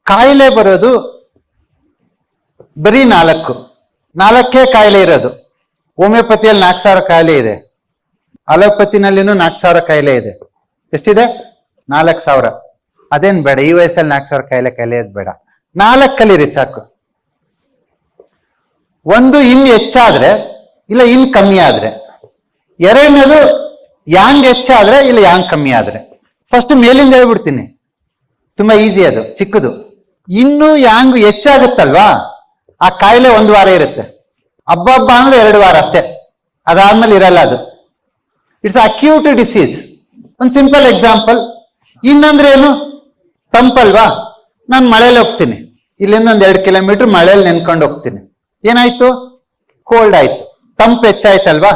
ಕಾಯಿಲೆ ಬರೋದು ಬರೀ 4 ಕಾಯಿಲೆ ಇರೋದು. ಹೋಮಿಯೋಪತಿಯಲ್ಲಿ 4,000 ಕಾಯಿಲೆ ಇದೆ. ಅಲೋಪತಿನಲ್ಲಿನೂ 4,000 ಕಾಯಿಲೆ ಇದೆ. ಎಷ್ಟಿದೆ? 4,000. ಅದೇನ್ ಬೇಡ, ಈ ವಯಸ್ಸಲ್ಲಿ 4,000 ಕಾಯಿಲೆ ಬೇಡ. 4 ಕಲೀರಿ ಸಾಕು. ಒಂದು ಇನ್ ಹೆಚ್ಚಾದ್ರೆ ಇಲ್ಲ ಇನ್ ಕಮ್ಮಿ ಆದ್ರೆ, ಎರಡನೇದು ಯಾಂಗ್ ಹೆಚ್ಚಾದ್ರೆ ಇಲ್ಲ ಯಾಂಗ್ ಕಮ್ಮಿ ಆದ್ರೆ. ಫಸ್ಟ್ ಮೇಲಿಂದ ಹೇಳ್ಬಿಡ್ತೀನಿ, ತುಂಬಾ ಈಸಿ ಅದು, ಚಿಕ್ಕದು. ಇನ್ನು ಯಾಂಗ್ ಹೆಚ್ಚಾಗುತ್ತಲ್ವಾ, ಆ ಕಾಯಿಲೆ 1 ವಾರ ಇರುತ್ತೆ. ಹಬ್ಬ ಅಂದ್ರೆ 2 ವಾರ ಅಷ್ಟೇ, ಅದಾದ್ಮೇಲೆ ಇರಲ್ಲ ಅದು. It's acute disease. ಒಂದು ಸಿಂಪಲ್ ಎಕ್ಸಾಂಪಲ್. ಇನ್ನಂದ್ರೆ ಏನು? ತಂಪಲ್ವಾ, ನಾನು ಮಳೆಯಲ್ಲಿ ಹೋಗ್ತೀನಿ, ಇಲ್ಲಿಂದ 1-2 ಕಿಲೋಮೀಟರ್ ಮಳೆಯಲ್ಲಿ ನೆನ್ಕೊಂಡು ಹೋಗ್ತೀನಿ. ಏನಾಯ್ತು? ಕೋಲ್ಡ್ ಆಯ್ತು, ತಂಪು ಹೆಚ್ಚಾಯ್ತಲ್ವಾ.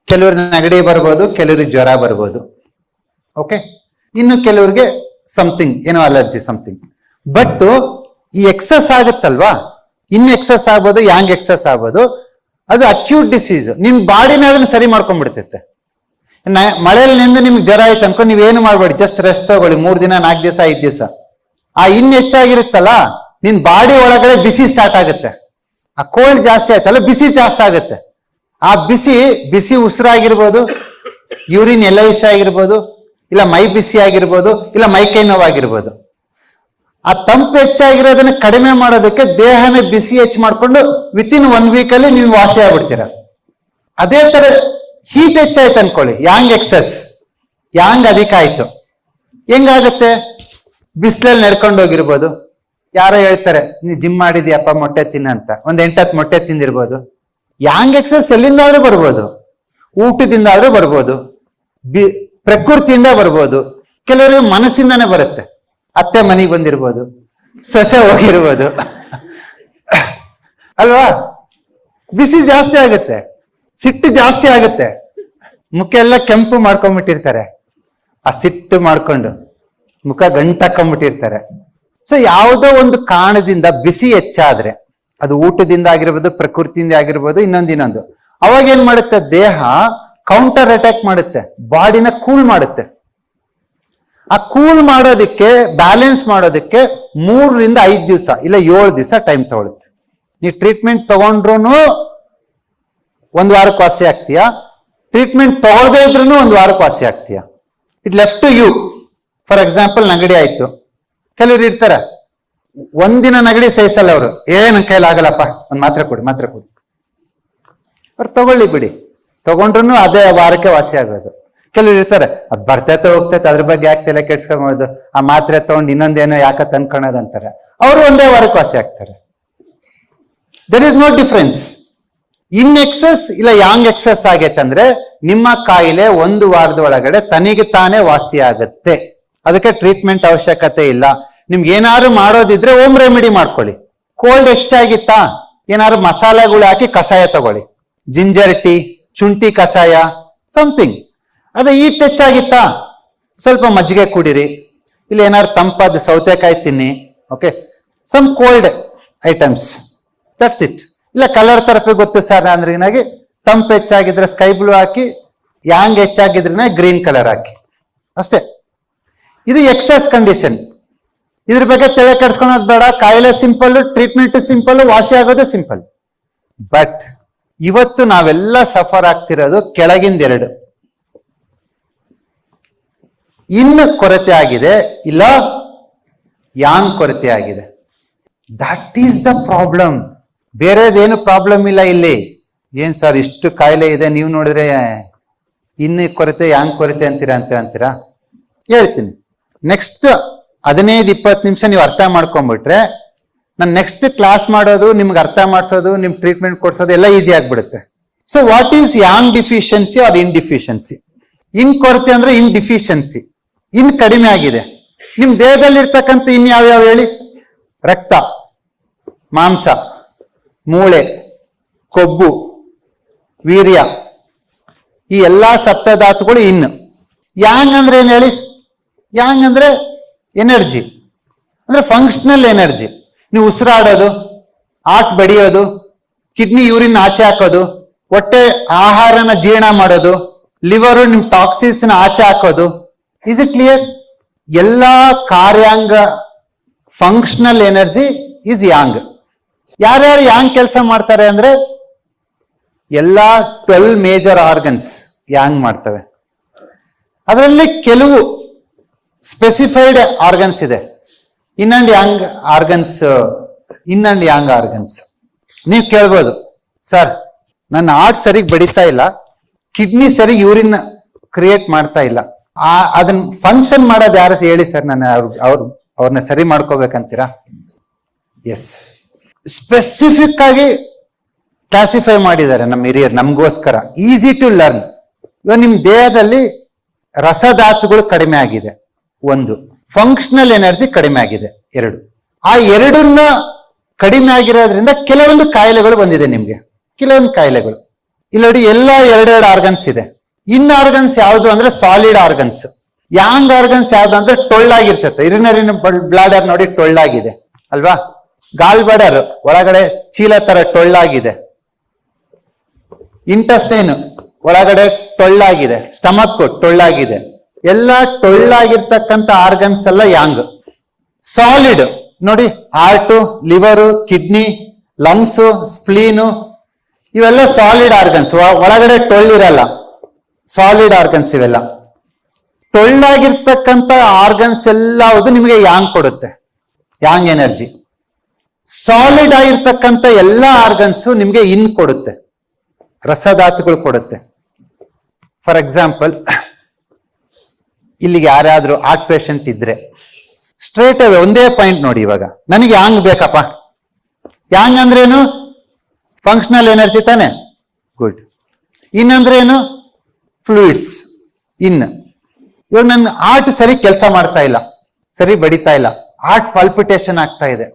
ಕೆಲವ್ರಿಗೆ ನೆಗಡಿ ಬರ್ಬೋದು, ಕೆಲವ್ರಿಗೆ ಜ್ವರ ಬರ್ಬೋದು. ಓಕೆ, ಇನ್ನು ಕೆಲವ್ರಿಗೆ ಸಮಥಿಂಗ್, ಏನೋ ಅಲರ್ಜಿ ಸಮಥಿಂಗ್. ಬಟ್ ಈ ಎಕ್ಸಸ್ ಆಗುತ್ತಲ್ವಾ, ಇನ್ ಎಕ್ಸಸ್ ಆಗ್ಬೋದು, ಯಾಂಗ್ ಎಕ್ಸಸ್ ಆಗ್ಬೋದು. ಅದು ಅಕ್ಯೂಟ್ ಡಿಸೀಸ್. ನಿಮ್ ಬಾಡಿನ ಅದನ್ನ ಸರಿ ಮಾಡ್ಕೊಂಡ್ಬಿಡ್ತೈತೆ. ಮಳೆಯಲ್ಲಿ ನಿಂದು ನಿಮ್ಗೆ ಜ್ವರ ಆಯ್ತು ಅನ್ಕೊಂಡು ನೀವೇನು ಮಾಡ್ಬೇಡಿ, ಜಸ್ಟ್ ರೆಸ್ಟ್ ತಗೊಳ್ಳಿ 3 ದಿನ, 4 ದಿವಸ, 5 ದಿವಸ. ಆ ಇನ್ ಹೆಚ್ಚಾಗಿರುತ್ತಲ್ಲ, ನಿನ್ ಬಾಡಿ ಒಳಗಡೆ ಬಿಸಿ ಸ್ಟಾರ್ಟ್ ಆಗುತ್ತೆ. ಆ ಕೋಲ್ಡ್ ಜಾಸ್ತಿ ಆಯ್ತಲ್ಲ, ಬಿಸಿ ಜಾಸ್ತಿ ಆಗುತ್ತೆ. ಆ ಬಿಸಿ ಉಸಿರಾಗಿರ್ಬೋದು, ಯೂರಿನ್ ಎಲ್ಲ ವಿಷಯ ಆಗಿರ್ಬೋದು, ಇಲ್ಲ ಮೈ ಬಿಸಿ ಆಗಿರ್ಬೋದು, ಇಲ್ಲ ಮೈಕೈ ನೋವಾಗಿರ್ಬೋದು. ಆ ತಂಪು ಹೆಚ್ಚಾಗಿರೋದನ್ನ ಕಡಿಮೆ ಮಾಡೋದಕ್ಕೆ ದೇಹನ ಬಿಸಿ ಹೆಚ್ಚು ಮಾಡ್ಕೊಂಡು ವಿತಿನ್ 1 ವೀಕಲ್ಲಿ ನೀವು ವಾಸಿ ಆಗ್ಬಿಡ್ತೀರ. ಅದೇ ತರ ಹೀಟ್ ಹೆಚ್ಚಾಯ್ತು ಅನ್ಕೊಳ್ಳಿ, ಯಾಂಗ್ ಎಕ್ಸಸ್, ಯಾಂಗ್ ಅಧಿಕ ಆಯ್ತು. ಹೆಂಗಾಗುತ್ತೆ? ಬಿಸಿಲಲ್ಲಿ ನಡ್ಕೊಂಡು ಹೋಗಿರ್ಬೋದು. ಯಾರೋ ಹೇಳ್ತಾರೆ ನೀ ಜಿಮ್ ಮಾಡಿದ್ಯಪ್ಪ, ಮೊಟ್ಟೆ ತಿನ್ನಂತ. 8-10 ಮೊಟ್ಟೆ ತಿಂದಿರ್ಬೋದು. ಯಾಂಗ್ ಎಕ್ಸಸ್ ಎಲ್ಲಿಂದಾದ್ರೂ ಬರ್ಬೋದು, ಊಟದಿಂದಾದ್ರೂ ಬರ್ಬೋದು, ಪ್ರಕೃತಿಯಿಂದ ಬರ್ಬೋದು, ಕೆಲವರಿಗೆ ಮನಸ್ಸಿಂದಾನೇ ಬರುತ್ತೆ. ಅತ್ತೆ ಮನೆಗೆ ಬಂದಿರ್ಬೋದು, ಸೊಸೆ ಹೋಗಿರ್ಬೋದು ಅಲ್ವಾ? ಬಿಸಿ ಜಾಸ್ತಿ ಆಗುತ್ತೆ, ಸಿಟ್ಟು ಜಾಸ್ತಿ ಆಗುತ್ತೆ, ಮುಖ ಎಲ್ಲ ಕೆಂಪು ಮಾಡ್ಕೊಂಡ್ಬಿಟ್ಟಿರ್ತಾರೆ. ಆ ಸಿಟ್ಟು ಮಾಡ್ಕೊಂಡು ಮುಖ ಗಂಟಾಕೊಂಡ್ಬಿಟ್ಟಿರ್ತಾರೆ. ಸೊ ಯಾವುದೋ ಒಂದು ಕಾರಣದಿಂದ ಬಿಸಿ ಹೆಚ್ಚಾದ್ರೆ, ಅದು ಊಟದಿಂದ ಆಗಿರ್ಬೋದು, ಪ್ರಕೃತಿಯಿಂದ ಆಗಿರ್ಬೋದು, ಇನ್ನೊಂದು, ಅವಾಗ ಏನ್ ಮಾಡುತ್ತೆ? ದೇಹ ಕೌಂಟರ್ ಅಟ್ಯಾಕ್ ಮಾಡುತ್ತೆ, ಬಾಡಿನ ಕೂಲ್ ಮಾಡುತ್ತೆ. ಆ ಕೂಲ್ ಮಾಡೋದಕ್ಕೆ, ಬ್ಯಾಲೆನ್ಸ್ ಮಾಡೋದಕ್ಕೆ 3 ರಿಂದ 5 ದಿವಸ ಇಲ್ಲ 7 ದಿವಸ ಟೈಮ್ ತಗೊಳುತ್ತೆ. ನೀವು ಟ್ರೀಟ್ಮೆಂಟ್ ತಗೊಂಡ್ರು 1 ವಾರಕ್ಕೆ ವಾಸಿ ಆಗ್ತೀಯಾ, ಟ್ರೀಟ್ಮೆಂಟ್ ತಗೊಳ್ದೇ ಇದ್ರೂ 1 ವಾರಕ್ಕೆ ವಾಸಿ ಆಗ್ತೀಯಾ. It left to you. For example, ನೆಗಡಿ ಆಯ್ತು. ಕೆಲವ್ರು ಇರ್ತಾರ, 1 ದಿನ ನೆಗಡಿ ಸಹಿಸಲ್ಲ ಅವರು. ನನ್ ಕೈಲಿ ಆಗಲ್ಲಪ್ಪ, ಒಂದು ಮಾತ್ರೆ ಕೊಡಿ. ಅವ್ರು ತಗೊಳ್ಳಿ ಬಿಡಿ, ತಗೊಂಡ್ರು ಅದೇ ವಾರಕ್ಕೆ ವಾಸಿ ಆಗೋದು. ಕೆಲವ್ರು ಇರ್ತಾರೆ, ಅದ್ ಬರ್ತೈತೆ ಹೋಗ್ತೈತೆ, ಅದ್ರ ಬಗ್ಗೆ ಯಾಕೆ ತಲೆ ಕೆಡ್ಸ್ಕೊಂಬೋದು, ಆ ಮಾತ್ರೆ ತಗೊಂಡು ಇನ್ನೊಂದೇನೋ ಯಾಕೆ ತಂದ್ಕೊಳೋದು ಅಂತಾರೆ. ಅವರು 1 ವಾರಕ್ಕೆ ವಾಸಿ ಆಗ್ತಾರೆ. There is no difference. Yin excess ಇಲ್ಲ ಯಾಂಗ್ ಎಕ್ಸಸ್ ಆಗೈತಂದ್ರೆ ನಿಮ್ಮ ಕಾಯಿಲೆ 1 ವಾರದ ಒಳಗಡೆ ತನಿಗೆ ತಾನೇ ವಾಸಿ ಆಗುತ್ತೆ. ಅದಕ್ಕೆ ಟ್ರೀಟ್ಮೆಂಟ್ ಅವಶ್ಯಕತೆ ಇಲ್ಲ. ನಿಮ್ಗೆ ಏನಾದ್ರು ಮಾಡೋದಿದ್ರೆ ಹೋಮ್ ರೆಮಿಡಿ ಮಾಡ್ಕೊಳ್ಳಿ. ಕೋಲ್ಡ್ ಹೆಚ್ಚಾಗಿತ್ತಾ, ಏನಾದ್ರು ಮಸಾಲೆಗಳು ಹಾಕಿ ಕಷಾಯ ತಗೊಳ್ಳಿ, ಜಿಂಜರ್ ಟೀ, ಶುಂಠಿ ಕಷಾಯ, ಸಮಥಿಂಗ್. ಅದೇ ಹೀಟ್ ಹೆಚ್ಚಾಗಿತ್ತಾ, ಸ್ವಲ್ಪ ಮಜ್ಜಿಗೆ ಕುಡಿರಿ, ಇಲ್ಲ ಏನಾದ್ರು ತಂಪಾದ ಸೌತೆಕಾಯಿ ತಿನ್ನಿ. Okay, some cold items, that's it. ಇಲ್ಲ ಕಲರ್ ಥೆರಪಿ ಗೊತ್ತು ಸರ್ ಅಂದ್ರೆ ತಂಪು ಹೆಚ್ಚಾಗಿದ್ರೆ ಸ್ಕೈ ಬ್ಲೂ ಹಾಕಿ, ಯಾಂಗ್ ಹೆಚ್ಚಾಗಿದ್ರೆ ಗ್ರೀನ್ ಕಲರ್ ಹಾಕಿ, ಅಷ್ಟೇ. ಇದು ಎಕ್ಸಸ್ ಕಂಡೀಷನ್. ಇದ್ರ ಬಗ್ಗೆ ತಲೆ ಕೆಡ್ಸ್ಕೊಳೋದು ಬೇಡ. ಕಾಯಿಲೆ ಸಿಂಪಲ್, ಟ್ರೀಟ್ಮೆಂಟ್ ಸಿಂಪಲ್, ವಾಸಿ ಆಗೋದು ಸಿಂಪಲ್. ಬಟ್ ಇವತ್ತು ನಾವೆಲ್ಲ ಸಫರ್ ಆಗ್ತಿರೋದು ಕೆಳಗಿಂದೆರಡು. ಇನ್ನು ಕೊರತೆ ಆಗಿದೆ, ಇಲ್ಲ ಯಾಂಗ್ ಕೊರತೆ ಆಗಿದೆ. That is the problem. ಬೇರೆದೇನು ಪ್ರಾಬ್ಲಮ್ ಇಲ್ಲ ಇಲ್ಲಿ. ಏನ್ ಸರ್ ಇಷ್ಟು ಕಾಯಿಲೆ ಇದೆ, ನೀವು ನೋಡಿದ್ರೆ ಇನ್ನು ಕೊರತೆ ಯಾಂಗ್ ಕೊರತೆ ಅಂತೀರಾ. ಹೇಳ್ತೀನಿ. ನೆಕ್ಸ್ಟ್ 15-20 ನಿಮಿಷ ನೀವು ಅರ್ಥ ಮಾಡ್ಕೊಂಡ್ಬಿಟ್ರೆ ನಾನು ನೆಕ್ಸ್ಟ್ ಕ್ಲಾಸ್ ಮಾಡೋದು, ನಿಮ್ಗೆ ಅರ್ಥ ಮಾಡಿಸೋದು, ನಿಮ್ ಟ್ರೀಟ್ಮೆಂಟ್ ಕೊಡ್ಸೋದು ಎಲ್ಲ ಈಸಿ ಆಗ್ಬಿಡುತ್ತೆ. So what is yang deficiency or yin deficiency? Yin ಕೊರತೆ ಅಂದ್ರೆ ಇನ್ ಡಿಫಿಷಿಯನ್ಸಿ. ಇನ್ ಕಡಿಮೆ ಆಗಿದೆ. ನಿಮ್ ದೇಹದಲ್ಲಿ ಇರ್ತಕ್ಕಂಥ ಇನ್ ಯಾವ್ಯಾವ ಹೇಳಿ? ರಕ್ತ, ಮಾಂಸ, ಮೂಳೆ, ಕೊಬ್ಬು, ವೀರ್ಯ, ಈ ಎಲ್ಲಾ ಸಪ್ತಧಾತುಗಳು ಇನ್ನು. ಯಾಂಗ್ ಅಂದ್ರೆ ಏನ್ ಹೇಳಿ? ಯಾಂಗ್ ಅಂದ್ರೆ ಎನರ್ಜಿ, ಅಂದ್ರೆ ಫಂಕ್ಷನಲ್ ಎನರ್ಜಿ. ನೀವು ಉಸಿರಾಡೋದು, ಹಾರ್ಟ್ ಬಡಿಯೋದು, ಕಿಡ್ನಿ ಯೂರಿನ್ ಆಚೆ ಹಾಕೋದು, ಹೊಟ್ಟೆ ಆಹಾರನ ಜೀರ್ಣ ಮಾಡೋದು, ಲಿವರು ನಿಮ್ ಟಾಕ್ಸಿನ್ಸ್ ಆಚೆ ಹಾಕೋದು. Is it clear? ಎಲ್ಲಾ ಕಾರ್ಯಾಂಗ ಫಂಕ್ಷನಲ್ ಎನರ್ಜಿ ಈಸ್ ಯಾಂಗ್. ಯಾರ್ಯಾರು ಯಾಂಗ್ ಕೆಲಸ ಮಾಡ್ತಾರೆ ಅಂದ್ರೆ ಎಲ್ಲಾ 12 ಮೇಜರ್ ಆರ್ಗನ್ಸ್ ಯಾಂಗ್ ಮಾಡ್ತವೆ. ಅದರಲ್ಲಿ ಕೆಲವು ಸ್ಪೆಸಿಫೈಡ್ ಆರ್ಗನ್ಸ್ ಇದೆ. Yin and yang organs. ನೀವು ಕೇಳ್ಬೋದು, ಸರ್ ನನ್ನ ಹಾರ್ಟ್ ಸರಿಗ್ ಬಡಿತಾ ಇಲ್ಲ, ಕಿಡ್ನಿ ಸರಿ ಯೂರಿನ್ ಕ್ರಿಯೇಟ್ ಮಾಡ್ತಾ ಇಲ್ಲ, ಅದನ್ನ ಫಂಕ್ಷನ್ ಮಾಡೋದು ಯಾರು ಹೇಳಿ ಸರ್, ನಾನು ಅವ್ರನ್ನ ಸರಿ ಮಾಡ್ಕೋಬೇಕಂತೀರಾ? ಎಸ್, ಸ್ಪೆಸಿಫಿಕ್ ಆಗಿ ಕ್ಲಾಸಿಫೈ ಮಾಡಿದ್ದಾರೆ ನಮ್ಮ ಹಿರಿಯರು ನಮಗೋಸ್ಕರ. Easy to learn. ಇವಾಗ ನಿಮ್ ದೇಹದಲ್ಲಿ ರಸಧಾತುಗಳು ಕಡಿಮೆ ಆಗಿದೆ, 1. ಫಂಕ್ಷನಲ್ ಎನರ್ಜಿ ಕಡಿಮೆ ಆಗಿದೆ, 2. ಆ ಎರಡನ್ನ ಕಡಿಮೆ ಆಗಿರೋದ್ರಿಂದ ಕೆಲವೊಂದು ಕಾಯಿಲೆಗಳು ಬಂದಿದೆ ನಿಮ್ಗೆ. ಕೆಲವೊಂದು ಕಾಯಿಲೆಗಳು ಇಲ್ಲಿ ನೋಡಿ, ಎಲ್ಲ 2 ಆರ್ಗನ್ಸ್ ಇದೆ. ಇನ್ ಆರ್ಗನ್ಸ್ ಯಾವುದು ಅಂದ್ರೆ ಸಾಲಿಡ್ ಆರ್ಗನ್ಸ್. ಯಾಂಗ್ ಆರ್ಗನ್ಸ್ ಯಾವ್ದು ಅಂದ್ರೆ ಟೊಳ್ಳಾಗಿರ್ತದೆ. ಯುರಿನರಿ ಬ್ಲಾಡರ್ ನೋಡಿ ಟೊಳ್ಳಾಗಿದೆ ಅಲ್ವಾ? ಗಾಲ್ ಬ್ಲಾಡರ್ ಒಳಗಡೆ ಚೀಲ ತರ ಟೊಳ್ಳಾಗಿದೆ. ಇಂಟೆಸ್ಟೈನ್ ಒಳಗಡೆ ಟೊಳ್ಳಾಗಿದೆ. ಸ್ಟಮಕ್ ಟೊಳ್ಳಾಗಿದೆ. ಎಲ್ಲ ಟೊಳ್ಳಾಗಿರ್ತಕ್ಕಂಥ ಆರ್ಗನ್ಸ್ ಎಲ್ಲ ಯಾಂಗ್. ಸಾಲಿಡ್ ನೋಡಿ, heart, liver, kidney, lungs, spleen, ಇವೆಲ್ಲ ಸಾಲಿಡ್ ಆರ್ಗನ್ಸ್. ಒಳಗಡೆ ಟೊಳ್ಳಿರಲ್ಲ, ಸಾಲಿಡ್ ಆರ್ಗನ್ಸ್ ಇವೆಲ್ಲ. ಟೊಳ್ಳಾಗಿರ್ತಕ್ಕಂಥ ಆರ್ಗನ್ಸ್ ಎಲ್ಲವುದು ನಿಮಗೆ ಯಾಂಗ್ ಕೊಡುತ್ತೆ, ಯಾಂಗ್ ಎನರ್ಜಿ. ಸಾಲಿಡ್ ಆಗಿರ್ತಕ್ಕಂಥ ಎಲ್ಲ ಆರ್ಗನ್ಸ್ ನಿಮಗೆ ಇನ್ ಕೊಡುತ್ತೆ, ರಸಧಾತುಗಳು ಕೊಡುತ್ತೆ. ಫಾರ್ ಎಕ್ಸಾಂಪಲ್, ಇಲ್ಲಿಗೆ ಯಾರಾದ್ರೂ ಹಾರ್ಟ್ ಪೇಷಂಟ್ ಇದ್ರೆ ಸ್ಟ್ರೇಟ್ ಅವೇ ಒಂದೇ ಪಾಯಿಂಟ್ ನೋಡಿ, ಇವಾಗ ನನಗೆ ಯಾಂಗ್ ಬೇಕಪ್ಪ. ಯಾಂಗ್ ಅಂದ್ರೇನು? ಫಂಕ್ಷನಲ್ ಎನರ್ಜಿ ತಾನೆ. ಗುಡ್. ಇನ್ ಅಂದ್ರೆ ಏನು? ಫ್ಲೂಯಿಡ್ಸ್. ಇವಾಗ ನನ್ನ ಹಾರ್ಟ್ ಸರಿ ಕೆಲಸ ಮಾಡ್ತಾ ಇಲ್ಲ, ಸರಿ ಬಡಿತಾ ಇಲ್ಲ, ಹಾರ್ಟ್ ಪಾಲ್ಪಿಟೇಷನ್ ಆಗ್ತಾ ಇದೆ,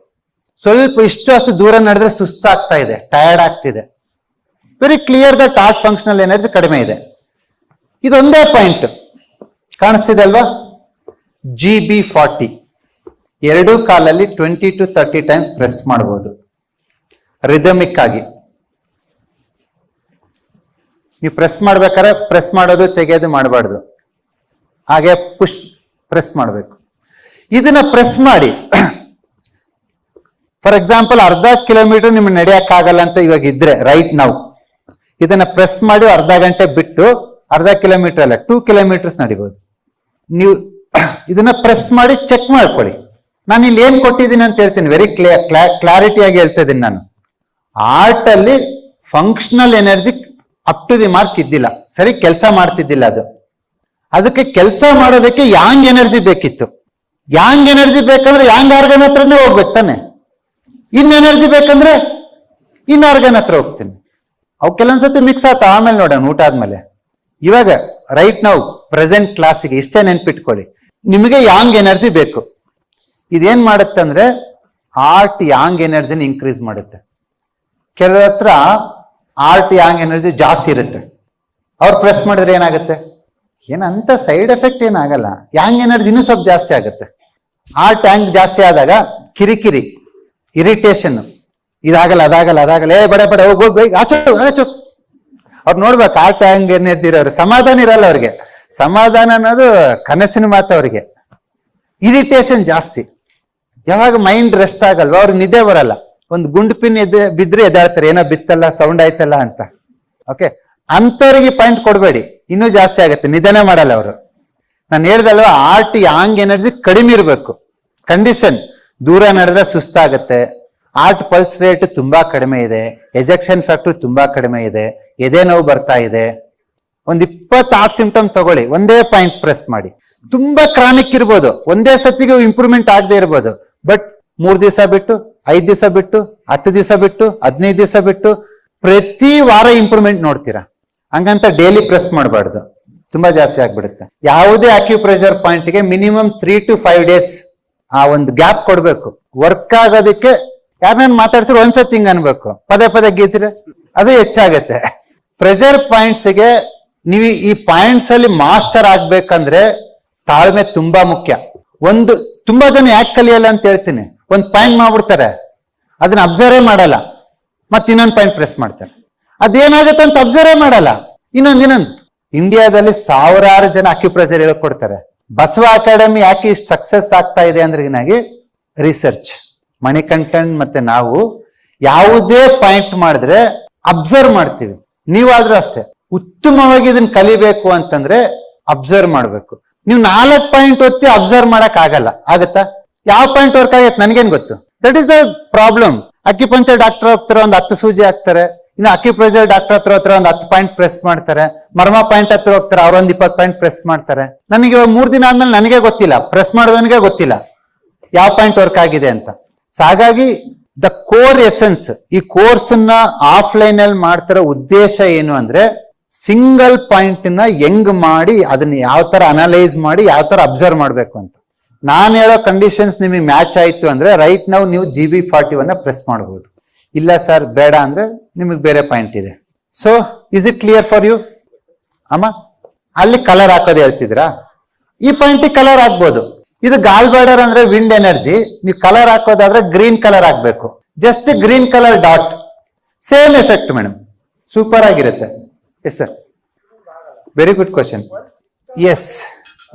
ಸ್ವಲ್ಪ ಅಷ್ಟು ದೂರ ನಡೆದ್ರೆ ಸುಸ್ತಾಗ್ತಾ ಇದೆ, ಟಯರ್ಡ್ ಆಗ್ತಿದೆ. Very clear that heart functional energy ಕಡಿಮೆ ಇದೆ. ಇದೊಂದೇ ಪಾಯಿಂಟ್ ಕಾಣಿಸ್ತಿದೆ ಅಲ್ವಾ? GB40 2 ಕಾಲಲ್ಲಿ 20 to 30 ಟೈಮ್ಸ್ ಪ್ರೆಸ್ ಮಾಡಬಹುದು ರಿದಮಿಕ್ ಆಗಿ. ನೀವು ಪ್ರೆಸ್ ಮಾಡ್ಬೇಕಾದ್ರೆ ಪ್ರೆಸ್ ಮಾಡೋದು ತೆಗೆಯೋದು ಮಾಡಬಾರ್ದು, ಹಾಗೆ ಪ್ರೆಸ್ ಮಾಡಬೇಕು. ಇದನ್ನ ಪ್ರೆಸ್ ಮಾಡಿ, ಫಾರ್ ಎಕ್ಸಾಂಪಲ್ ಅರ್ಧ ಕಿಲೋಮೀಟರ್ ನಿಮ್ಗೆ ನಡೆಯಕ್ಕಾಗಲ್ಲ ಅಂತ ಇವಾಗ ಇದ್ರೆ ರೈಟ್ ನಾವು, ಇದನ್ನ ಪ್ರೆಸ್ ಮಾಡಿ ಅರ್ಧ ಗಂಟೆ ಬಿಟ್ಟು, ಅರ್ಧ ಕಿಲೋಮೀಟರ್ ಅಲ್ಲ 2 ಕಿಲೋಮೀಟರ್ಸ್ ನಡಿಬಹುದು. ನೀವು ಇದನ್ನ ಪ್ರೆಸ್ ಮಾಡಿ ಚೆಕ್ ಮಾಡ್ಕೊಳ್ಳಿ. ನಾನು ಇಲ್ಲಿ ಏನ್ ಕೊಟ್ಟಿದ್ದೀನಿ ಅಂತ ಹೇಳ್ತೀನಿ, ವೆರಿ ಕ್ಲಾರಿಟಿಯಾಗಿ ಹೇಳ್ತಾ ಇದ್ದೀನಿ. ನಾನು ಹಾರ್ಟ್ ಅಲ್ಲಿ functional energy up to the mark ಇದ್ದಿಲ್ಲ, ಸರಿ ಕೆಲಸ ಮಾಡ್ತಿದ್ದಿಲ್ಲ ಅದು. ಅದಕ್ಕೆ ಕೆಲಸ ಮಾಡೋದಕ್ಕೆ ಯಾಂಗ್ ಎನರ್ಜಿ ಬೇಕಿತ್ತು. ಯಾಂಗ್ ಎನರ್ಜಿ ಬೇಕಂದ್ರೆ ಯಾಂಗ್ ಆರ್ಗನ್ ಹತ್ರನೇ ಹೋಗ್ಬೇಕು ತಾನೆ. ಇನ್ ಎನರ್ಜಿ ಬೇಕಂದ್ರೆ ಇನ್ ಆರ್ಗನ್ ಹತ್ರ ಹೋಗ್ತೀನಿ. ಅವು ಕೆಲವೊಂದ್ಸತಿ ಮಿಕ್ಸ್ ಆತ, ಆಮೇಲೆ ನೋಡೋಣ ಊಟ ಆದ್ಮೇಲೆ. ಇವಾಗ ರೈಟ್ ನಾವು ಪ್ರೆಸೆಂಟ್ ಕ್ಲಾಸಿಗೆ ಇಷ್ಟೇ ನೆನ್ಪಿಟ್ಕೊಳ್ಳಿ, ನಿಮಗೆ ಯಾಂಗ್ ಎನರ್ಜಿ ಬೇಕು. ಇದೇನ್ ಮಾಡುತ್ತೆ ಅಂದ್ರೆ ಹಾರ್ಟ್ ಯಾಂಗ್ ಎನರ್ಜಿನ ಇನ್ಕ್ರೀಸ್ ಮಾಡುತ್ತೆ. ಕೆಲವ್ರ ಹತ್ರ ಹಾರ್ಟ್ ಯಾಂಗ್ ಎನರ್ಜಿ ಜಾಸ್ತಿ ಇರುತ್ತೆ, ಅವ್ರು ಪ್ರೆಸ್ ಮಾಡಿದ್ರೆ ಏನಾಗುತ್ತೆ? ಏನಂತ ಸೈಡ್ ಎಫೆಕ್ಟ್ ಏನಾಗಲ್ಲ, ಯಾಂಗ್ ಎನರ್ಜಿ ಇನ್ನೂ ಸ್ವಲ್ಪ ಜಾಸ್ತಿ ಆಗುತ್ತೆ. ಹಾರ್ಟ್ ಯಾಂಗ್ ಜಾಸ್ತಿ ಆದಾಗ ಕಿರಿಕಿರಿ, ಇರಿಟೇಷನ್, ಇದಾಗಲ್ಲ ಅದಾಗಲ್ಲ ಅದಾಗಲ್ಲ, ಬಡ ಹೋಗಿ ಆಚು. ಅವ್ರು ನೋಡ್ಬೇಕು ಹಾರ್ಟ್ ಯಾಂಗ್ ಎನರ್ಜಿ ಇರೋರು ಸಮಾಧಾನ ಇರಲ್ಲ ಅವ್ರಿಗೆ. ಸಮಾಧಾನ ಅನ್ನೋದು ಕನಸಿನ ಮಾತು ಅವ್ರಿಗೆ. ಇರಿಟೇಷನ್ ಜಾಸ್ತಿ. ಯಾವಾಗ ಮೈಂಡ್ ರೆಸ್ಟ್ ಆಗಲ್ವಾ ಅವ್ರಿಗೆ ನಿದ್ದೆ ಬರಲ್ಲ. ಒಂದು ಗುಂಡು ಪಿನ್ ಬಿದ್ರೆ ಎದಾಳ್ತಾರೆ, ಏನೋ ಬಿತ್ತಲ್ಲ, ಸೌಂಡ್ ಆಯ್ತಲ್ಲ ಅಂತ. ಓಕೆ, ಅಂತವ್ರಿಗೆ ಪಾಯಿಂಟ್ ಕೊಡಬೇಡಿ, ಇನ್ನೂ ಜಾಸ್ತಿ ಆಗುತ್ತೆ, ನಿದ್ದೆನೇ ಮಾಡಲ್ಲ ಅವರು. ನಾನು ಹೇಳ್ದಲ್ವಾ, ಆರ್ಟ್ ಯಾಂಗ್ ಎನರ್ಜಿ ಕಡಿಮೆ ಇರಬೇಕು. ಕಂಡೀಷನ್, ದೂರ ನಡೆದ್ರೆ ಸುಸ್ತಾಗತ್ತೆ, ಆರ್ಟ್ ಪಲ್ಸ್ ರೇಟ್ ತುಂಬಾ ಕಡಿಮೆ ಇದೆ, ಎಜೆಕ್ಷನ್ ಫ್ಯಾಕ್ಟರ್ ತುಂಬಾ ಕಡಿಮೆ ಇದೆ, ಎದೆ ನೋವು ಬರ್ತಾ ಇದೆ. ಒಂದ್ 20 ಆರ್ಟ್ ಸಿಂಪ್ಟಮ್ ತಗೊಳ್ಳಿ, ಒಂದೇ ಪಾಯಿಂಟ್ ಪ್ರೆಸ್ ಮಾಡಿ. ತುಂಬಾ ಕ್ರಾನಿಕ್ ಇರ್ಬೋದು, ಒಂದೇ ಸತಿಗೆ ಇಂಪ್ರೂವ್ಮೆಂಟ್ ಆಗದೆ ಇರ್ಬೋದು, ಬಟ್ 3 ದಿವಸ ಬಿಟ್ಟು, 5 ದಿವಸ ಬಿಟ್ಟು, 10 ದಿವಸ ಬಿಟ್ಟು, 15 ದಿವಸ ಬಿಟ್ಟು, ಪ್ರತಿ ವಾರ ಇಂಪ್ರೂವ್ಮೆಂಟ್ ನೋಡ್ತೀರಾ. ಹಂಗಂತ ಡೈಲಿ ಪ್ರೆಸ್ ಮಾಡಬಾರ್ದು, ತುಂಬಾ ಜಾಸ್ತಿ ಆಗ್ಬಿಡುತ್ತೆ. ಯಾವುದೇ ಅಕ್ಯುಪ್ರೆಷರ್ ಪಾಯಿಂಟ್ಗೆ ಮಿನಿಮಮ್ 3 to 5 days ಆ ಒಂದು ಗ್ಯಾಪ್ ಕೊಡ್ಬೇಕು. ವರ್ಕ್ ಆಗೋದಕ್ಕೆ ಯಾರನ್ನ ಮಾತಾಡ್ಸಿದ್ರೆ ಒಂದ್ಸತಿ ಹಿಂಗ್ ಅನ್ಬೇಕು, ಪದೇ ಪದೇ ಗೀತಿರ ಅದು ಹೆಚ್ಚಾಗತ್ತೆ. ಪ್ರೆಷರ್ ಪಾಯಿಂಟ್ಸ್ಗೆ ನೀವು ಈ ಪಾಯಿಂಟ್ಸ್ ಅಲ್ಲಿ ಮಾಸ್ಟರ್ ಆಗ್ಬೇಕಂದ್ರೆ ತಾಳ್ಮೆ ತುಂಬಾ ಮುಖ್ಯ. ತುಂಬಾ ಜನ ಯಾಕೆ ಕಲಿಯಲ್ಲ ಅಂತ ಹೇಳ್ತೀನಿ, ಒಂದ್ ಪಾಯಿಂಟ್ ಮಾಡ್ಬಿಡ್ತಾರೆ, ಅದನ್ನ ಅಬ್ಸರ್ವೇ ಮಾಡಲ್ಲ, ಮತ್ತೆ ಇನ್ನೊಂದು ಪಾಯಿಂಟ್ ಪ್ರೆಸ್ ಮಾಡ್ತಾರೆ. ಅದೇನಾಗುತ್ತೆ ಅಂತ ಅಬ್ಸರ್ವೇ ಮಾಡಲ್ಲ. ಇನ್ನೊಂದು ಇಂಡಿಯಾದಲ್ಲಿ ಸಾವಿರಾರು ಜನ ಅಕ್ಯುಪ್ರೆಷರ್ ಹೇಳ್ಕೊಡ್ತಾರೆ. ಬಸವ ಅಕಾಡೆಮಿ ಯಾಕೆ ಇಷ್ಟು ಸಕ್ಸಸ್ ಆಗ್ತಾ ಇದೆ ಅಂದ್ರೆ ಏನಾಗಿ ರಿಸರ್ಚ್, ಮಣಿಕಂಠನ್ ಮತ್ತೆ ನಾವು ಯಾವುದೇ ಪಾಯಿಂಟ್ ಮಾಡಿದ್ರೆ ಅಬ್ಸರ್ವ್ ಮಾಡ್ತೀವಿ. ನೀವಾದ್ರೂ ಅಷ್ಟೇ, ಉತ್ತಮವಾಗಿ ಇದನ್ನ ಕಲಿಬೇಕು ಅಂತಂದ್ರೆ ಅಬ್ಸರ್ವ್ ಮಾಡ್ಬೇಕು. ನೀವು 4 ಪಾಯಿಂಟ್ ಒತ್ತಿ ಅಬ್ಸರ್ವ್ ಮಾಡಕ್ ಆಗಲ್ಲ, ಆಗತ್ತಾ? ಯಾವ ಪಾಯಿಂಟ್ ವರ್ಕ್ ಆಗತ್ತೆ ನನ್ಗೇನ್ ಗೊತ್ತು? That is the problem. Acupuncture doctor ಹೋಗ್ತಾರೆ, ಒಂದು 10 ಸೂಜಿ ಹಾಕ್ತಾರೆ. ಇನ್ನು ಅಕ್ಯುಪ್ರೆಷರ್ ಡಾಕ್ಟರ್ ಹತ್ರ ಒಂದು 10 ಪಾಯಿಂಟ್ ಪ್ರೆಸ್ ಮಾಡ್ತಾರೆ. ಮರ್ಮ ಪಾಯಿಂಟ್ ಹತ್ರ ಹೋಗ್ತಾರೆ, ಅವ್ರೊಂದು 20 ಪಾಯಿಂಟ್ ಪ್ರೆಸ್ ಮಾಡ್ತಾರೆ. ನನಗೆ 3 ದಿನ ಆದ್ಮೇಲೆ ನನಗೆ ಗೊತ್ತಿಲ್ಲ, ಪ್ರೆಸ್ ಮಾಡೋದನಿಗೆ ಗೊತ್ತಿಲ್ಲ ಯಾವ ಪಾಯಿಂಟ್ ವರ್ಕ್ ಆಗಿದೆ ಅಂತ. ಸೊ ಹಾಗಾಗಿ ದ ಕೋರ್ ಎಸೆನ್ಸ್, ಈ ಕೋರ್ಸ್ ನ ಆಫ್ಲೈನ್ ಅಲ್ಲಿ ಮಾಡ್ತಿರೋ ಉದ್ದೇಶ ಏನು ಅಂದ್ರೆ ಸಿಂಗಲ್ ಪಾಯಿಂಟ್ ನ ಹೆಂಗ್ ಮಾಡಿ ಅದನ್ನ ಯಾವ ತರ ಅನಲೈಸ್ ಮಾಡಿ ಯಾವ ತರ ಅಬ್ಸರ್ವ್ ಮಾಡ್ಬೇಕು ಅಂತ. ನಾನು ಹೇಳೋ ಕಂಡೀಷನ್ಸ್ ನಿಮಗೆ ಮ್ಯಾಚ್ ಆಯ್ತು ಅಂದ್ರೆ ರೈಟ್ ನಾವು ನೀವು GB41 ಪ್ರೆಸ್ ಮಾಡಬಹುದು. ಇಲ್ಲ ಸರ್ ಬೇಡ ಅಂದ್ರೆ ನಿಮಗೆ ಬೇರೆ ಪಾಯಿಂಟ್ ಇದೆ. So is it clear for you ಅಮ್ಮ? ಅಲ್ಲಿ ಕಲರ್ ಹಾಕೋದು ಹೇಳ್ತಿದ್ರಾ, ಈ ಪಾಯಿಂಟ್ ಕಲರ್ ಹಾಕ್ಬೋದು. ಇದು ಗಾಲ್ ಬ್ಯಾಡರ್ ಅಂದ್ರೆ ವಿಂಡ್ ಎನರ್ಜಿ. ನೀವು ಕಲರ್ ಹಾಕೋದಾದ್ರೆ ಗ್ರೀನ್ ಕಲರ್ ಹಾಕ್ಬೇಕು, just green colour dot, same effect madam, super ಆಗಿರುತ್ತೆ. Yes sir, very good question. Yes,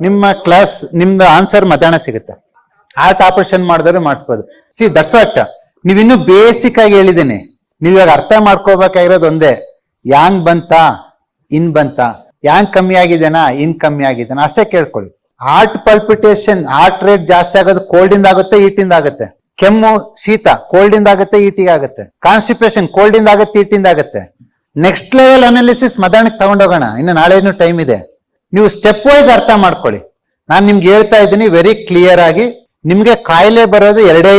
ನಿಮ್ಮ ಕ್ಲಾಸ್ ನಿಮ್ದು ಆನ್ಸರ್ ಮಧ್ಯಾಹ್ನ ಸಿಗುತ್ತೆ. ಆರ್ಟ್ ಆಪರೇಷನ್ ಮಾಡಿದ್ರೆ ಮಾಡಿಸ್ಬೋದು. ಸಿ ದಟ್ಸ್ ವಾಟ್, ನೀವಿನ್ನೂ ಬೇಸಿಕ್ ಆಗಿ ಹೇಳಿದ್ದೀನಿ. ನೀವು ಇವಾಗ ಅರ್ಥ ಮಾಡ್ಕೋಬೇಕಾಗಿರೋದು ಒಂದೇ, ಯಾಂಗ್ ಬಂತಾ ಇನ್ ಬಂತಾ, ಯಾಂಗ್ ಕಮ್ಮಿ ಆಗಿದೆನಾ ಇನ್ ಕಮ್ಮಿ ಆಗಿದೆನಾ ಅಷ್ಟೇ ಕೇಳ್ಕೊಳ್ಳಿ. ಹಾರ್ಟ್ ಪಲ್ಪಿಟೇಷನ್, ಹಾರ್ಟ್ ರೇಟ್ ಜಾಸ್ತಿ ಆಗೋದು ಕೋಲ್ಡ್ ಇಂದ ಆಗುತ್ತೆ, ಹೀಟ್ ಇಂದ ಆಗುತ್ತೆ. ಕೆಮ್ಮು ಶೀತ ಕೋಲ್ಡ್ ಇಂದ ಆಗುತ್ತೆ, ಹೀಟಿಗೆ ಆಗುತ್ತೆ. ಕಾನ್ಸ್ಟಿಪೇಷನ್ ಕೋಲ್ಡ್ ಇಂದ ಆಗುತ್ತೆ, ಹೀಟ್ ಇಂದ ಆಗುತ್ತೆ. ನೆಕ್ಸ್ಟ್ ಲೆವೆಲ್ ಅನಾಲಿಸಿಸ್ ಮಧ್ಯಾಹ್ನಕ್ಕೆ ತಗೊಂಡೋಗೋಣ, ಇನ್ನು ನಾಳೆನೂ ಟೈಮ್ ಇದೆ. ನೀವು ಸ್ಟೆಪ್ ವೈಸ್ ಅರ್ಥ ಮಾಡ್ಕೊಳ್ಳಿ. ನಾನು ನಿಮ್ಗೆ ಹೇಳ್ತಾ ಇದ್ದೀನಿ ವೆರಿ ಕ್ಲಿಯರ್ ಆಗಿ. ನಿಮ್ಗೆ ಕಾಯಿಲೆ ಬರೋದು ಎರಡೇ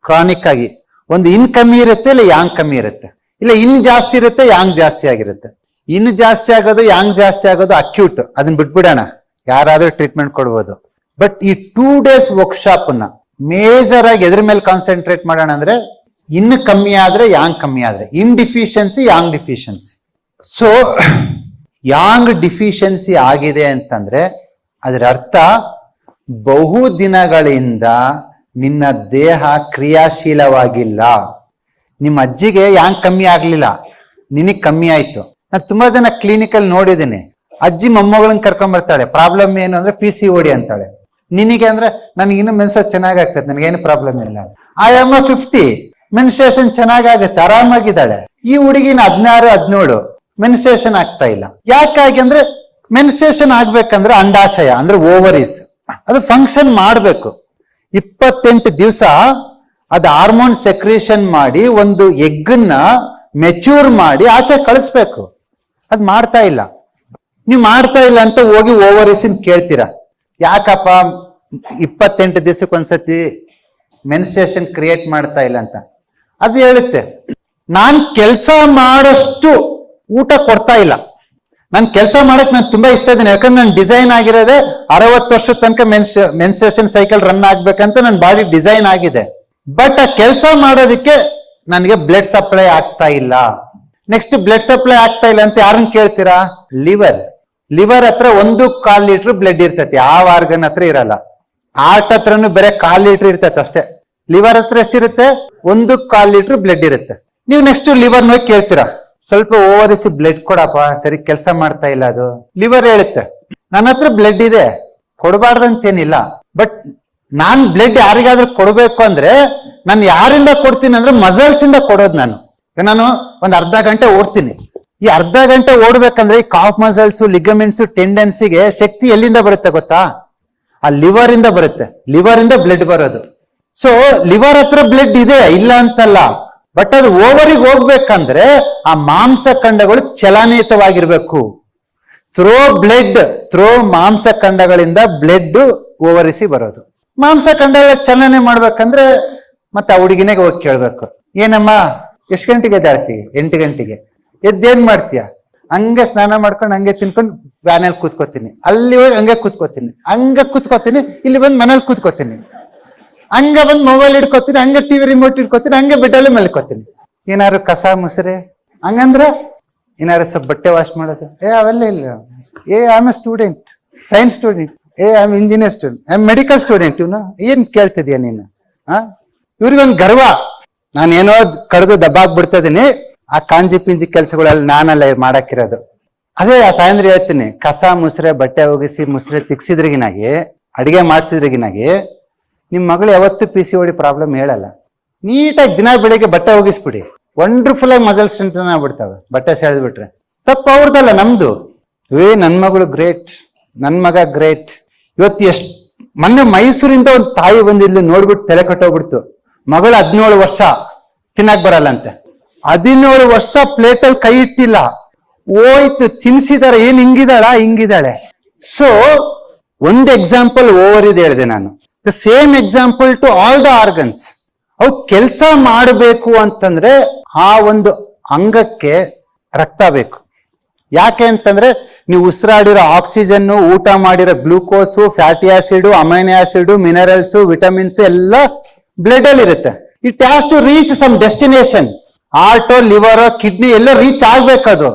ಕ್ರಾನಿಕ್ ಆಗಿ, ಒಂದು ಇನ್ ಕಮ್ಮಿ ಇರುತ್ತೆ, ಇಲ್ಲ ಯಾಂಗ್ ಕಮ್ಮಿ ಇರುತ್ತೆ, ಇಲ್ಲ ಇನ್ ಜಾಸ್ತಿ ಇರುತ್ತೆ, ಯಾಂಗ್ ಜಾಸ್ತಿ ಆಗಿರುತ್ತೆ. ಇನ್ ಜಾಸ್ತಿ ಆಗೋದು ಯಾಂಗ್ ಜಾಸ್ತಿ ಆಗೋದು ಅಕ್ಯೂಟ್, ಅದನ್ನ ಬಿಟ್ಬಿಡೋಣ, ಯಾರಾದ್ರೂ ಟ್ರೀಟ್ಮೆಂಟ್ ಕೊಡ್ಬೋದು. ಬಟ್ ಈ 2 days ವರ್ಕ್ಶಾಪ್ ನ ಮೇಜರ್ ಆಗಿ ಎದ್ರ ಮೇಲೆ ಕಾನ್ಸಂಟ್ರೇಟ್ ಮಾಡೋಣ ಅಂದ್ರೆ ಇನ್ನು ಕಮ್ಮಿ ಆದ್ರೆ ಯಾಂಗ್ ಕಮ್ಮಿ ಆದ್ರೆ, yin deficiency yang deficiency. So yang deficiency ಆಗಿದೆ ಅಂತಂದ್ರೆ ಅದರ ಅರ್ಥ ಬಹು ದಿನಗಳಿಂದ ನಿನ್ನ ದೇಹ ಕ್ರಿಯಾಶೀಲವಾಗಿಲ್ಲ. ನಿಮ್ಮ ಅಜ್ಜಿಗೆ ಯಾಂಗ್ ಕಮ್ಮಿ ಆಗ್ಲಿಲ್ಲ, ನಿನಗ್ ಕಮ್ಮಿ ಆಯ್ತು. ನಾನು ತುಂಬಾ ಜನ ಕ್ಲಿನಿಕಲ್ ನೋಡಿದ್ದೀನಿ, ಅಜ್ಜಿ ಮೊಮ್ಮಗಳನ್ನ ಕರ್ಕೊಂಡ್ ಬರ್ತಾಳೆ, ಪ್ರಾಬ್ಲಮ್ ಏನು ಅಂದ್ರೆ PCOD ಅಂತಾಳೆ. ನಿನಗೆ ಅಂದ್ರೆ ನನಗೆ ಇನ್ನು ಮೆನ್ಸಸ್ ಚೆನ್ನಾಗಾಗ್ತದೆ, ನನಗೇನು ಪ್ರಾಬ್ಲಮ್ ಇಲ್ಲ. ಐ ಆಮ್ 50, ಮೆನ್ಸ್ಟ್ರೇಷನ್ ಚೆನ್ನಾಗಾಗತ್ತೆ, ಆರಾಮಾಗಿದ್ದಾಳೆ. ಈ ಹುಡುಗಿನ 16, 17 ಮೆನ್ಸ್ಟ್ರೇಷನ್ ಆಗ್ತಾ ಇಲ್ಲ. ಯಾಕಾಗಿ ಅಂದ್ರೆ ಮೆನ್ಸ್ಟ್ರೇಷನ್ ಆಗ್ಬೇಕಂದ್ರೆ ಅಂಡಾಶಯ ಅಂದ್ರೆ ಓವರೀಸ್ ಅದು ಫಂಕ್ಷನ್ ಮಾಡ್ಬೇಕು. 28 ದಿವಸ ಅದು ಹಾರ್ಮೋನ್ ಸೆಕ್ರೇಷನ್ ಮಾಡಿ ಒಂದು ಎಗ್ನ ಮೆಚ್ಯೂರ್ ಮಾಡಿ ಆಚೆ ಕಳಿಸ್ಬೇಕು. ಅದ್ ಮಾಡ್ತಾ ಇಲ್ಲ. ನೀವು ಮಾಡ್ತಾ ಇಲ್ಲ ಅಂತ ಹೋಗಿ ಓವರೀಸಿನ್ ಕೇಳ್ತೀರಾ, ಯಾಕಪ್ಪ 28 ದಿವಸಕ್ಕೊಂದ್ಸತಿ ಮೆನ್ಸ್ಟ್ರೇಷನ್ ಕ್ರಿಯೇಟ್ ಮಾಡ್ತಾ ಇಲ್ಲ ಅಂತ. ಅದು ಹೇಳುತ್ತೆ, ನಾನ್ ಕೆಲಸ ಮಾಡಷ್ಟು ಊಟ ಕೊಡ್ತಾ ಇಲ್ಲ. ನನ್ ಕೆಲಸ ಮಾಡಕ್ ನಾನು ತುಂಬಾ ಇಷ್ಟ ಇದ್ದೀನಿ, ಯಾಕಂದ್ರೆ ನನ್ ಡಿಸೈನ್ ಆಗಿರೋದೇ 60 ವರ್ಷದ ತನಕ ಮೆನ್ಸ್ಟ್ರೇಷನ್ ಸೈಕಲ್ ರನ್ ಆಗ್ಬೇಕಂತ ನನ್ನ ಬಾಡಿ ಡಿಸೈನ್ ಆಗಿದೆ. ಬಟ್ ಆ ಕೆಲಸ ಮಾಡೋದಕ್ಕೆ ನನಗೆ ಬ್ಲಡ್ ಸಪ್ಲೈ ಆಗ್ತಾ ಇಲ್ಲ. ನೆಕ್ಸ್ಟ್ ಬ್ಲಡ್ ಸಪ್ಲೈ ಆಗ್ತಾ ಇಲ್ಲ ಅಂತ ಯಾರನ್ನ ಕೇಳ್ತೀರಾ? ಲಿವರ್ ಹತ್ರ 1.25 ಲೀಟರ್ ಬ್ಲಡ್ ಇರ್ತೈತಿ, ಯಾವ ಆರ್ಗನ್ ಹತ್ರ ಇರಲ್ಲ. ಹಾರ್ಟ್ ಹತ್ರನು ಬರೀ 1/4 ಲೀಟರ್ ಇರ್ತೈತೆ ಅಷ್ಟೇ. ಲಿವರ್ ಹತ್ರ ಎಷ್ಟಿರುತ್ತೆ? 1.25 ಲೀಟರ್ ಬ್ಲಡ್ ಇರುತ್ತೆ. ನೀವು ನೆಕ್ಸ್ಟ್ ಲಿವರ್ ನೋಗಿ ಕೇಳ್ತೀರಾ, ಸ್ವಲ್ಪ ಓವರಿಸಿ ಬ್ಲಡ್ ಕೊಡಪ್ಪ, ಸರಿ ಕೆಲಸ ಮಾಡ್ತಾ ಇಲ್ಲ ಅದು. ಲಿವರ್ ಹೇಳುತ್ತೆ, ನನ್ನ ಹತ್ರ ಬ್ಲಡ್ ಇದೆ, ಕೊಡಬಾರ್ದಂತೇನಿಲ್ಲ, ಬಟ್ ನಾನ್ ಬ್ಲಡ್ ಯಾರಿಗಾದ್ರೂ ಕೊಡ್ಬೇಕು ಅಂದ್ರೆ ನಾನು ಯಾರಿಂದ ಕೊಡ್ತೀನಿ ಅಂದ್ರೆ ಮಸಲ್ಸ್ ಇಂದ ಕೊಡೋದು. ನಾನು ಒಂದ್ ಅರ್ಧ ಗಂಟೆ ಓಡ್ತೀನಿ. ಈ ಅರ್ಧ ಗಂಟೆ ಓಡ್ಬೇಕಂದ್ರೆ ಈ ಕಾಫ್ ಮಸಲ್ಸ್, ಲಿಗಮೆಂಟ್ಸ್, ಟೆಂಡೆನ್ಸಿಗೆ ಶಕ್ತಿ ಎಲ್ಲಿಂದ ಬರುತ್ತೆ ಗೊತ್ತಾ? ಆ ಲಿವರ್ ಇಂದ ಬರುತ್ತೆ. ಲಿವರ್ ಇಂದ ಬ್ಲಡ್ ಬರೋದು. ಸೊ ಲಿವರ್ ಹತ್ರ ಬ್ಲಡ್ ಇದೆ, ಇಲ್ಲ ಅಂತಲ್ಲ. ಬಟ್ ಅದು ಓವರಿಗೆ ಹೋಗ್ಬೇಕಂದ್ರೆ ಆ ಮಾಂಸಖಂಡಗಳು ಚಲನಯುತವಾಗಿರ್ಬೇಕು. ಥ್ರೋ ಮಾಂಸಖಂಡಗಳಿಂದ ಬ್ಲಡ್ ಓವರಿಸಿ ಬರೋದು. ಮಾಂಸಖಂಡಗಳ ಚಲನೆ ಮಾಡ್ಬೇಕಂದ್ರೆ ಮತ್ತೆ ಆ ಹುಡುಗಿನಾಗ ಹೋಗಿ ಕೇಳ್ಬೇಕು, ಏನಮ್ಮ ಎಷ್ಟು ಗಂಟೆಗೆ ಎದ್ದಾಡ್ತೀವಿ? 8 ಗಂಟೆಗೆ. ಎದ್ದೇನ್ ಮಾಡ್ತೀಯ? ಹಂಗೆ ಸ್ನಾನ ಮಾಡ್ಕೊಂಡು ಹಂಗೆ ತಿನ್ಕೊಂಡು ವ್ಯಾನಲ್ಲಿ ಕೂತ್ಕೋತೀನಿ, ಅಲ್ಲಿ ಹೋಗಿ ಹಂಗೆ ಕೂತ್ಕೋತೀನಿ, ಇಲ್ಲಿ ಬಂದು ಮನೇಲಿ ಕೂತ್ಕೋತೀನಿ, ಹಂಗ ಬಂದು ಮೊಬೈಲ್ ಇಟ್ಕೋತೀನಿ, ಹಂಗೆ ಟಿವಿ ರಿಮೋಟ್ ಇಟ್ಕೋತೀನಿ, ಹಂಗೆ ಬೆಡ್ಡಲ್ಲಿ ಮಲ್ಕೋತೀನಿ. ಏನಾದ್ರು ಕಸ ಮುಸ್ರೆ ಹಂಗಂದ್ರ ಏನಾದ್ರು ಸ್ವಲ್ಪ ಬಟ್ಟೆ ವಾಶ್ ಮಾಡೋದು, ಅವೆಲ್ಲ ಇಲ್ಲ. I am A student, science student, I am engineer student, I am medical student. ಇವನು ಏನ್ ಕೇಳ್ತಿದ್ಯಾ ನೀನು? ಇವ್ರಿಗೊಂದು ಗರ್ವ, ನಾನೇನೋ ಕಡ್ದು ದಬ್ಬಾಗ್ಬಿಡ್ತಾ ಇದೀನಿ, ಆ ಕಾಂಜಿ ಪಿಂಜಿ ಕೆಲ್ಸಗಳೆಲ್ಲ ನಾನಲ್ಲ ಮಾಡಾಕಿರೋದು. ಅದೇ ಆ ತಾಯಂದ್ರೆ ಹೇಳ್ತೀನಿ, ಕಸ ಮುಸ್ರೆ ಬಟ್ಟೆ ಒಗಿಸಿ ಮುಸ್ರೆ ತಿಕ್ಸಿದ್ರಿಗಿನಾಗಿ, ಅಡಿಗೆ ಮಾಡ್ಸಿದ್ರಿಗಿನಾಗಿ ನಿಮ್ ಮಗಳು ಯಾವತ್ತೂ PCOD ಪ್ರಾಬ್ಲಮ್ ಹೇಳಲ್ಲ. ನೀಟಾಗಿ ದಿನ ಬೆಳಿಗ್ಗೆ ಬಟ್ಟೆ ಒಗಿಸ್ಬಿಡಿ, ವಂಡರ್ಫುಲ್ ಆಗಿ ಮಸಲ್ ಸ್ಟ್ರೆಂಥ್ ಆಗ್ಬಿಡ್ತಾವೆ. ಬಟ್ಟೆ ಸೆಳೆದ್ಬಿಟ್ರೆ ತಪ್ಪು ಅವ್ರದಲ್ಲ, ನಮ್ದು. ನನ್ ಮಗಳು ಗ್ರೇಟ್, ನನ್ ಮಗ ಗ್ರೇಟ್. ಇವತ್ತು ಮೊನ್ನೆ ಮೈಸೂರಿಂದ ಒಂದು ತಾಯಿ ಬಂದಿಲ್ಲಿ ನೋಡ್ಬಿಟ್ಟು ತಲೆ ಕಟ್ಟೋಗ್ಬಿಡ್ತು. ಮಗಳು 17 ವರ್ಷ, ತಿನ್ನಕ್ ಬರಲ್ಲ ಅಂತೆ. 17 ವರ್ಷ ಪ್ಲೇಟಲ್ಲಿ ಕೈ ಇಟ್ಟಿಲ್ಲ, ಹೋಯ್ತು ತಿನ್ಸಿದಾರೆ. ಏನ್ ಹಿಂಗಿದಾಳೆ. ಸೊ ಒಂದು ಎಕ್ಸಾಂಪಲ್ ಓವರ್ ಇದೆ ಹೇಳಿದೆ ನಾನು. The same example to all the organs. ಅವು ಕೆಲಸ ಮಾಡಬೇಕು ಅಂತಂದ್ರೆ ಆ ಒಂದು ಅಂಗಕ್ಕೆ ರಕ್ತ ಬೇಕು. ಯಾಕೆ ಅಂತಂದ್ರೆ ನೀವು ಉಸಿರಾಡಿರೋ ಆಕ್ಸಿಜನ್, ಊಟ ಮಾಡಿರೋ glucose, fatty acid, amino acid, minerals, vitamins ಎಲ್ಲ ಬ್ಲಡ್ ಅಲ್ಲಿ ಇರುತ್ತೆ. It has to reach some destination. Heart, liver, kidney ಎಲ್ಲ ರೀಚ್ ಆಗ್ಬೇಕದು.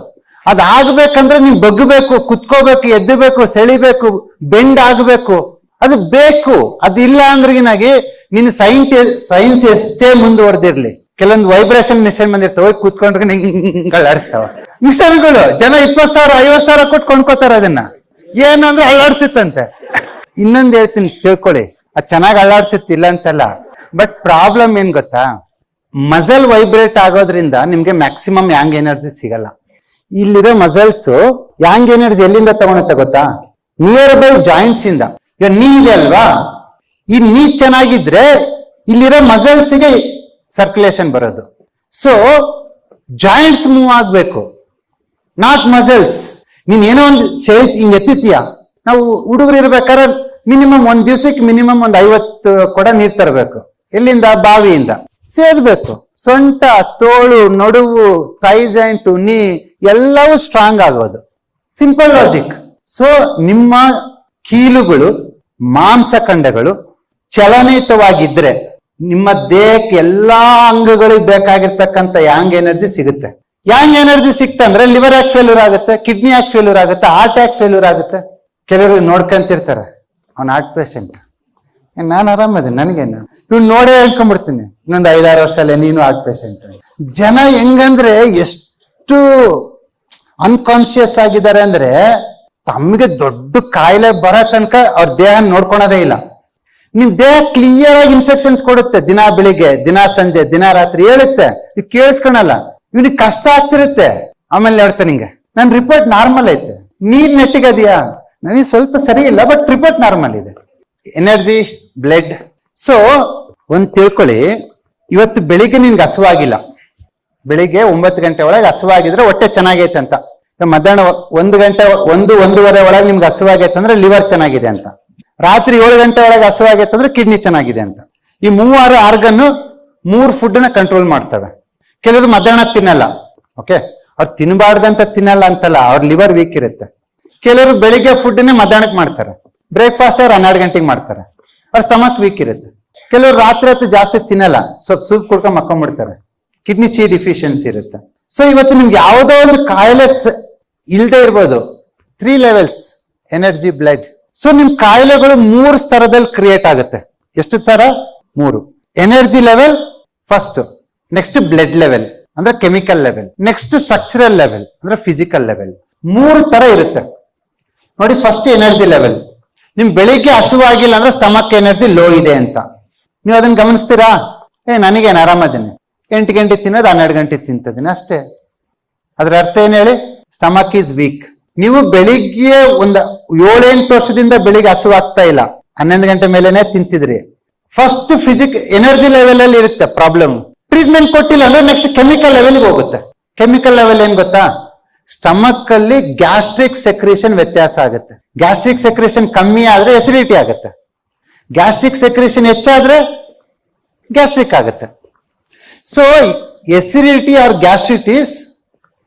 ಅದಾಗ್ಬೇಕಂದ್ರೆ ನೀವು ಬಗ್ಗಬೇಕು, ಕುತ್ಕೋಬೇಕು, ಎದ್ದಬೇಕು, ಸೆಳಿಬೇಕು, ಬೆಂಡ್ ಆಗ್ಬೇಕು. ಅದು ಬೇಕು. ಅದಿಲ್ಲ ಅಂದ್ರಿಗಿನಾಗಿ ನಿನ್ನ ಸೈನ್ಸ್ ಎಷ್ಟೇ ಮುಂದುವರೆದಿರ್ಲಿ, ಕೆಲವೊಂದು ವೈಬ್ರೇಷನ್ ಮಿಷನ್ ಬಂದಿರ್ತಾವ, ಹೋಗಿ ಕೂತ್ಕೊಂಡ್ರೆ ಅಲ್ಲಾಡಿಸ್ತಾವ ಮಿಷನ್ಗಳು. ಜನ 20,000 50,000 ಕೊಟ್ಟು ಕೊಂಡ್ಕೋತಾರ ಅದನ್ನ. ಏನಂದ್ರೆ ಅಲ್ಲಾಡ್ಸಿತ್ತಂತೆ. ಇನ್ನೊಂದು ಹೇಳ್ತೀನಿ ತಿಳ್ಕೊಳ್ಳಿ, ಅದು ಚೆನ್ನಾಗಿ ಅಲ್ಲಾಡ್ಸಿತ್ತಿಲ್ಲ ಅಂತಲ್ಲ. ಬಟ್ ಪ್ರಾಬ್ಲಮ್ ಏನ್ ಗೊತ್ತಾ? ಮಸಲ್ ವೈಬ್ರೇಟ್ ಆಗೋದ್ರಿಂದ ನಿಮ್ಗೆ ಮ್ಯಾಕ್ಸಿಮಮ್ ಯಾಂಗ್ ಎನರ್ಜಿ ಸಿಗಲ್ಲ. ಇಲ್ಲಿರೋ ಮಸಲ್ಸ್ ಯಾಂಗ್ ಎನರ್ಜಿ ಎಲ್ಲಿಂದ ತಗೊಳುತ್ತೆ ಗೊತ್ತಾ? ನಿಯರ್ ಬೈ ಜಾಯಿಂಟ್ಸ್ ಇಂದ. ಈಗ ನೀ ಇದೆ ಅಲ್ವಾ, ಈ ನೀ ಚೆನ್ನಾಗಿದ್ರೆ ಇಲ್ಲಿರೋ ಮಸಲ್ಸ್ಗೆ ಸರ್ಕ್ಯುಲೇಷನ್ ಬರೋದು. ಸೊ ಜಾಯಿಂಟ್ಸ್ ಮೂವ್ ಆಗ್ಬೇಕು, ನಾಟ್ ಮಸಲ್ಸ್. ನೀನ್ ಏನೋ ಒಂದು ಹಿಂಗ್ ಎತ್ತಿತೀಯ. ನಾವು ಹುಡುಗರು ಇರ್ಬೇಕಾದ್ರೆ ಮಿನಿಮಮ್ ಒಂದ್ ದಿವ್ಸಕ್ಕೆ ಮಿನಿಮಮ್ ಒಂದು 50 ಕೊಡ ನೀರ್ ತರಬೇಕು. ಎಲ್ಲಿಂದ? ಬಾವಿಯಿಂದ. ಸೇದ್ಬೇಕು. ಸೊಂಟ, ತೋಳು, ನಡುವು, ಥೈ ಜಾಯಿಂಟ್, ನೀ ಎಲ್ಲವೂ ಸ್ಟ್ರಾಂಗ್ ಆಗೋದು. Simple logic. ಸೊ ನಿಮ್ಮ ಕೀಲುಗಳು, ಮಾಂಸಖಂಡಗಳು ಚಲನಯುತವಾಗಿದ್ರೆ ನಿಮ್ಮ ದೇಹಕ್ಕೆ ಎಲ್ಲಾ ಅಂಗಗಳಿಗೆ ಬೇಕಾಗಿರ್ತಕ್ಕಂಥ ಯಾಂಗ್ ಎನರ್ಜಿ ಸಿಗುತ್ತೆ. ಯಾಂಗ್ ಎನರ್ಜಿ ಸಿಕ್ತಂದ್ರೆ ಲಿವರ್ ಯಾಕೆ ಫೇಲ್ಯೂರ್ ಆಗುತ್ತೆ, ಕಿಡ್ನಿ ಯಾಕೆ ಫೇಲ್ಯೂರ್ ಆಗುತ್ತೆ, ಹಾರ್ಟ್ ಯಾಕೆ ಫೇಲ್ಯೂರ್ ಆಗುತ್ತೆ? ಕೆಲವರು ನೋಡ್ಕೊಂತಿರ್ತಾರೆ, ಅವ್ನ ಹಾರ್ಟ್ ಪೇಷಂಟ್, ನಾನು ಆರಾಮದೇನೆ, ನನಗೇನು, ಇವ್ನು ನೋಡೇ ಹೇಳ್ಕೊಂಡ್ಬಿಡ್ತೀನಿ, ಇನ್ನೊಂದು 5-6 ವರ್ಷ ಅಲ್ಲೇ ನೀನು ಹಾರ್ಟ್ ಪೇಷಂಟ್. ಜನ ಹೆಂಗಂದ್ರೆ ಎಷ್ಟು ಅನ್ಕಾನ್ಶಿಯಸ್ ಆಗಿದ್ದಾರೆ ಅಂದ್ರೆ ತಮ್ಗೆ ದೊಡ್ಡ ಕಾಯಿಲೆ ಬರೋ ತನಕ ಅವ್ರ ದೇಹ ನೋಡ್ಕೊಳೋದೇ ಇಲ್ಲ. ನಿಮ್ ದೇಹ ಕ್ಲಿಯರ್ ಆಗಿ ಇನ್ಸ್ಟ್ರಕ್ಷನ್ಸ್ ಕೊಡುತ್ತೆ. ದಿನ ಬೆಳಿಗ್ಗೆ, ದಿನ ಸಂಜೆ, ದಿನ ರಾತ್ರಿ ಹೇಳುತ್ತೆ. ನೀವು ಕೇಳಿಸ್ಕೊಳಲ್ಲ. ಇವ್ನಿಗೆ ಕಷ್ಟ ಆಗ್ತಿರುತ್ತೆ. ಆಮೇಲೆ ಹೇಳ್ತಾನೆ ನಿಂಗೆ ನನ್ ರಿಪೋರ್ಟ್ ನಾರ್ಮಲ್ ಐತೆ, ನೀನ್ ನೆಟ್ಟಿಗದಿಯಾ? ನನಗೆ ಸ್ವಲ್ಪ ಸರಿ ಇಲ್ಲ, ಬಟ್ ರಿಪೋರ್ಟ್ ನಾರ್ಮಲ್ ಇದೆ. Energy, blood. ಸೊ ಒಂದ್ ತಿಳ್ಕೊಳ್ಳಿ, ಇವತ್ತು ಬೆಳಿಗ್ಗೆ ನಿನ್ಗೆ ಹಸುವಾಗಿಲ್ಲ, ಬೆಳಿಗ್ಗೆ 9 ಗಂಟೆ ಒಳಗೆ ಹಸುವಾಗಿದ್ರೆ ಹೊಟ್ಟೆ ಚೆನ್ನಾಗೈತೆ ಅಂತ. ಮಧ್ಯಾಹ್ನ 1 ಗಂಟೆ 1-1:30 ಒಳಗೆ ನಿಮ್ಗೆ ಹಸುವಾಗೈತೆ ಅಂದ್ರೆ ಲಿವರ್ ಚೆನ್ನಾಗಿದೆ ಅಂತ. ರಾತ್ರಿ 7 ಗಂಟೆ ಒಳಗೆ ಹಸುವಾಗೈತೆ ಅಂದ್ರೆ ಕಿಡ್ನಿ ಚೆನ್ನಾಗಿದೆ ಅಂತ. ಈ 3 ಆರ್ಗನ್ 3 ಫುಡ್ ನ ಕಂಟ್ರೋಲ್ ಮಾಡ್ತವೆ. ಕೆಲವರು ಮಧ್ಯಾಹ್ನ ತಿನ್ನಲ್ಲ. ಓಕೆ, ಅವ್ರು ತಿನ್ನಬಾರ್ದಂತ ತಿನ್ನಲ್ಲ ಅಂತಲ್ಲ, ಅವ್ರ ಲಿವರ್ ವೀಕ್ ಇರುತ್ತೆ. ಕೆಲವರು ಬೆಳಿಗ್ಗೆ ಫುಡ್ ನೇ ಮಧ್ಯಾಹ್ನಕ್ಕೆ ಮಾಡ್ತಾರೆ. ಬ್ರೇಕ್ಫಾಸ್ಟ್ ಅವ್ರು 12 ಗಂಟೆಗೆ ಮಾಡ್ತಾರೆ, ಅವ್ರ ಸ್ಟಮಕ್ ವೀಕ್ ಇರುತ್ತೆ. ಕೆಲವರು ರಾತ್ರಿ ಹೊತ್ತು ಜಾಸ್ತಿ ತಿನ್ನಲ್ಲ, ಸ್ವಲ್ಪ ಸೂಪ್ ಕುಡ್ಕೊಂಡು ಮಕ್ಕೊಂಡ್ಬಿಡ್ತಾರೆ, ಕಿಡ್ನಿ ಚಿ ಡಿಫಿಷಿಯನ್ಸಿ ಇರುತ್ತೆ. ಸೊ ಇವತ್ತು ನಿಮ್ಗೆ ಯಾವುದೋ ಒಂದು ಕಾಯಿಲೆ ಇಲ್ದೇ ಇರ್ಬೋದು. 3 ಲೆವೆಲ್ಸ್: ಎನರ್ಜಿ, ಬ್ಲಡ್. ಸೊ ನಿಮ್ ಕಾಯಿಲೆಗಳು 3 ಸ್ತರದಲ್ಲಿ ಕ್ರಿಯೇಟ್ ಆಗುತ್ತೆ. ಎಷ್ಟು ತರ? 3. Energy level first, next blood level ಅಂದ್ರೆ chemical level, next structural level ಅಂದ್ರೆ ಫಿಸಿಕಲ್ ಲೆವೆಲ್. 3 ತರ ಇರುತ್ತೆ ನೋಡಿ. First energy level. ನಿಮ್ ಬೆಳಿಗ್ಗೆ ಹಸುವಾಗಿಲ್ಲ ಅಂದ್ರೆ ಸ್ಟಮಕ್ ಎನರ್ಜಿ ಲೋ ಇದೆ ಅಂತ. ನೀವು ಅದನ್ನ ಗಮನಿಸ್ತೀರಾ? ನನಗೇನು ಆರಾಮದೇನೆ, 8 ಗಂಟೆ ತಿನ್ನೋದು 12 ಗಂಟೆ ತಿಂತದೀನಿ ಅಷ್ಟೇ. ಅದ್ರ ಅರ್ಥ ಏನ್ ಹೇಳಿ? Stomach is weak. ನೀವು ಬೆಳಿಗ್ಗೆ ಒಂದು 7-8 ವರ್ಷದಿಂದ ಬೆಳಿಗ್ಗೆ ಹಸುವಾಗ್ತಾ ಇಲ್ಲ, 11 ಗಂಟೆ ಮೇಲೆನೆ ತಿಂತಿದ್ರಿ. ಫಸ್ಟ್ ಎನರ್ಜಿ ಲೆವೆಲ್ ಅಲ್ಲಿ ಇರುತ್ತೆ ಪ್ರಾಬ್ಲಮ್. ಟ್ರೀಟ್ಮೆಂಟ್ ಕೊಟ್ಟಿಲ್ಲ ಅಂದ್ರೆ ನೆಕ್ಸ್ಟ್ ಕೆಮಿಕಲ್ ಲೆವೆಲ್ಗೆ ಹೋಗುತ್ತೆ. ಕೆಮಿಕಲ್ ಲೆವೆಲ್ ಏನ್ ಗೊತ್ತಾ? ಸ್ಟಮಕ್ ಅಲ್ಲಿ ಗ್ಯಾಸ್ಟ್ರಿಕ್ ಸೆಕ್ರೇಷನ್ ವ್ಯತ್ಯಾಸ ಆಗುತ್ತೆ. ಗ್ಯಾಸ್ಟ್ರಿಕ್ ಸೆಕ್ರೇಷನ್ ಕಮ್ಮಿ ಆದ್ರೆ ಎಸಿಡಿಟಿ ಆಗುತ್ತೆ, ಗ್ಯಾಸ್ಟ್ರಿಕ್ ಸೆಕ್ರೇಷನ್ ಹೆಚ್ಚಾದ್ರೆ ಗ್ಯಾಸ್ಟ್ರಿಕ್ ಆಗುತ್ತೆ. So acidity or gastritis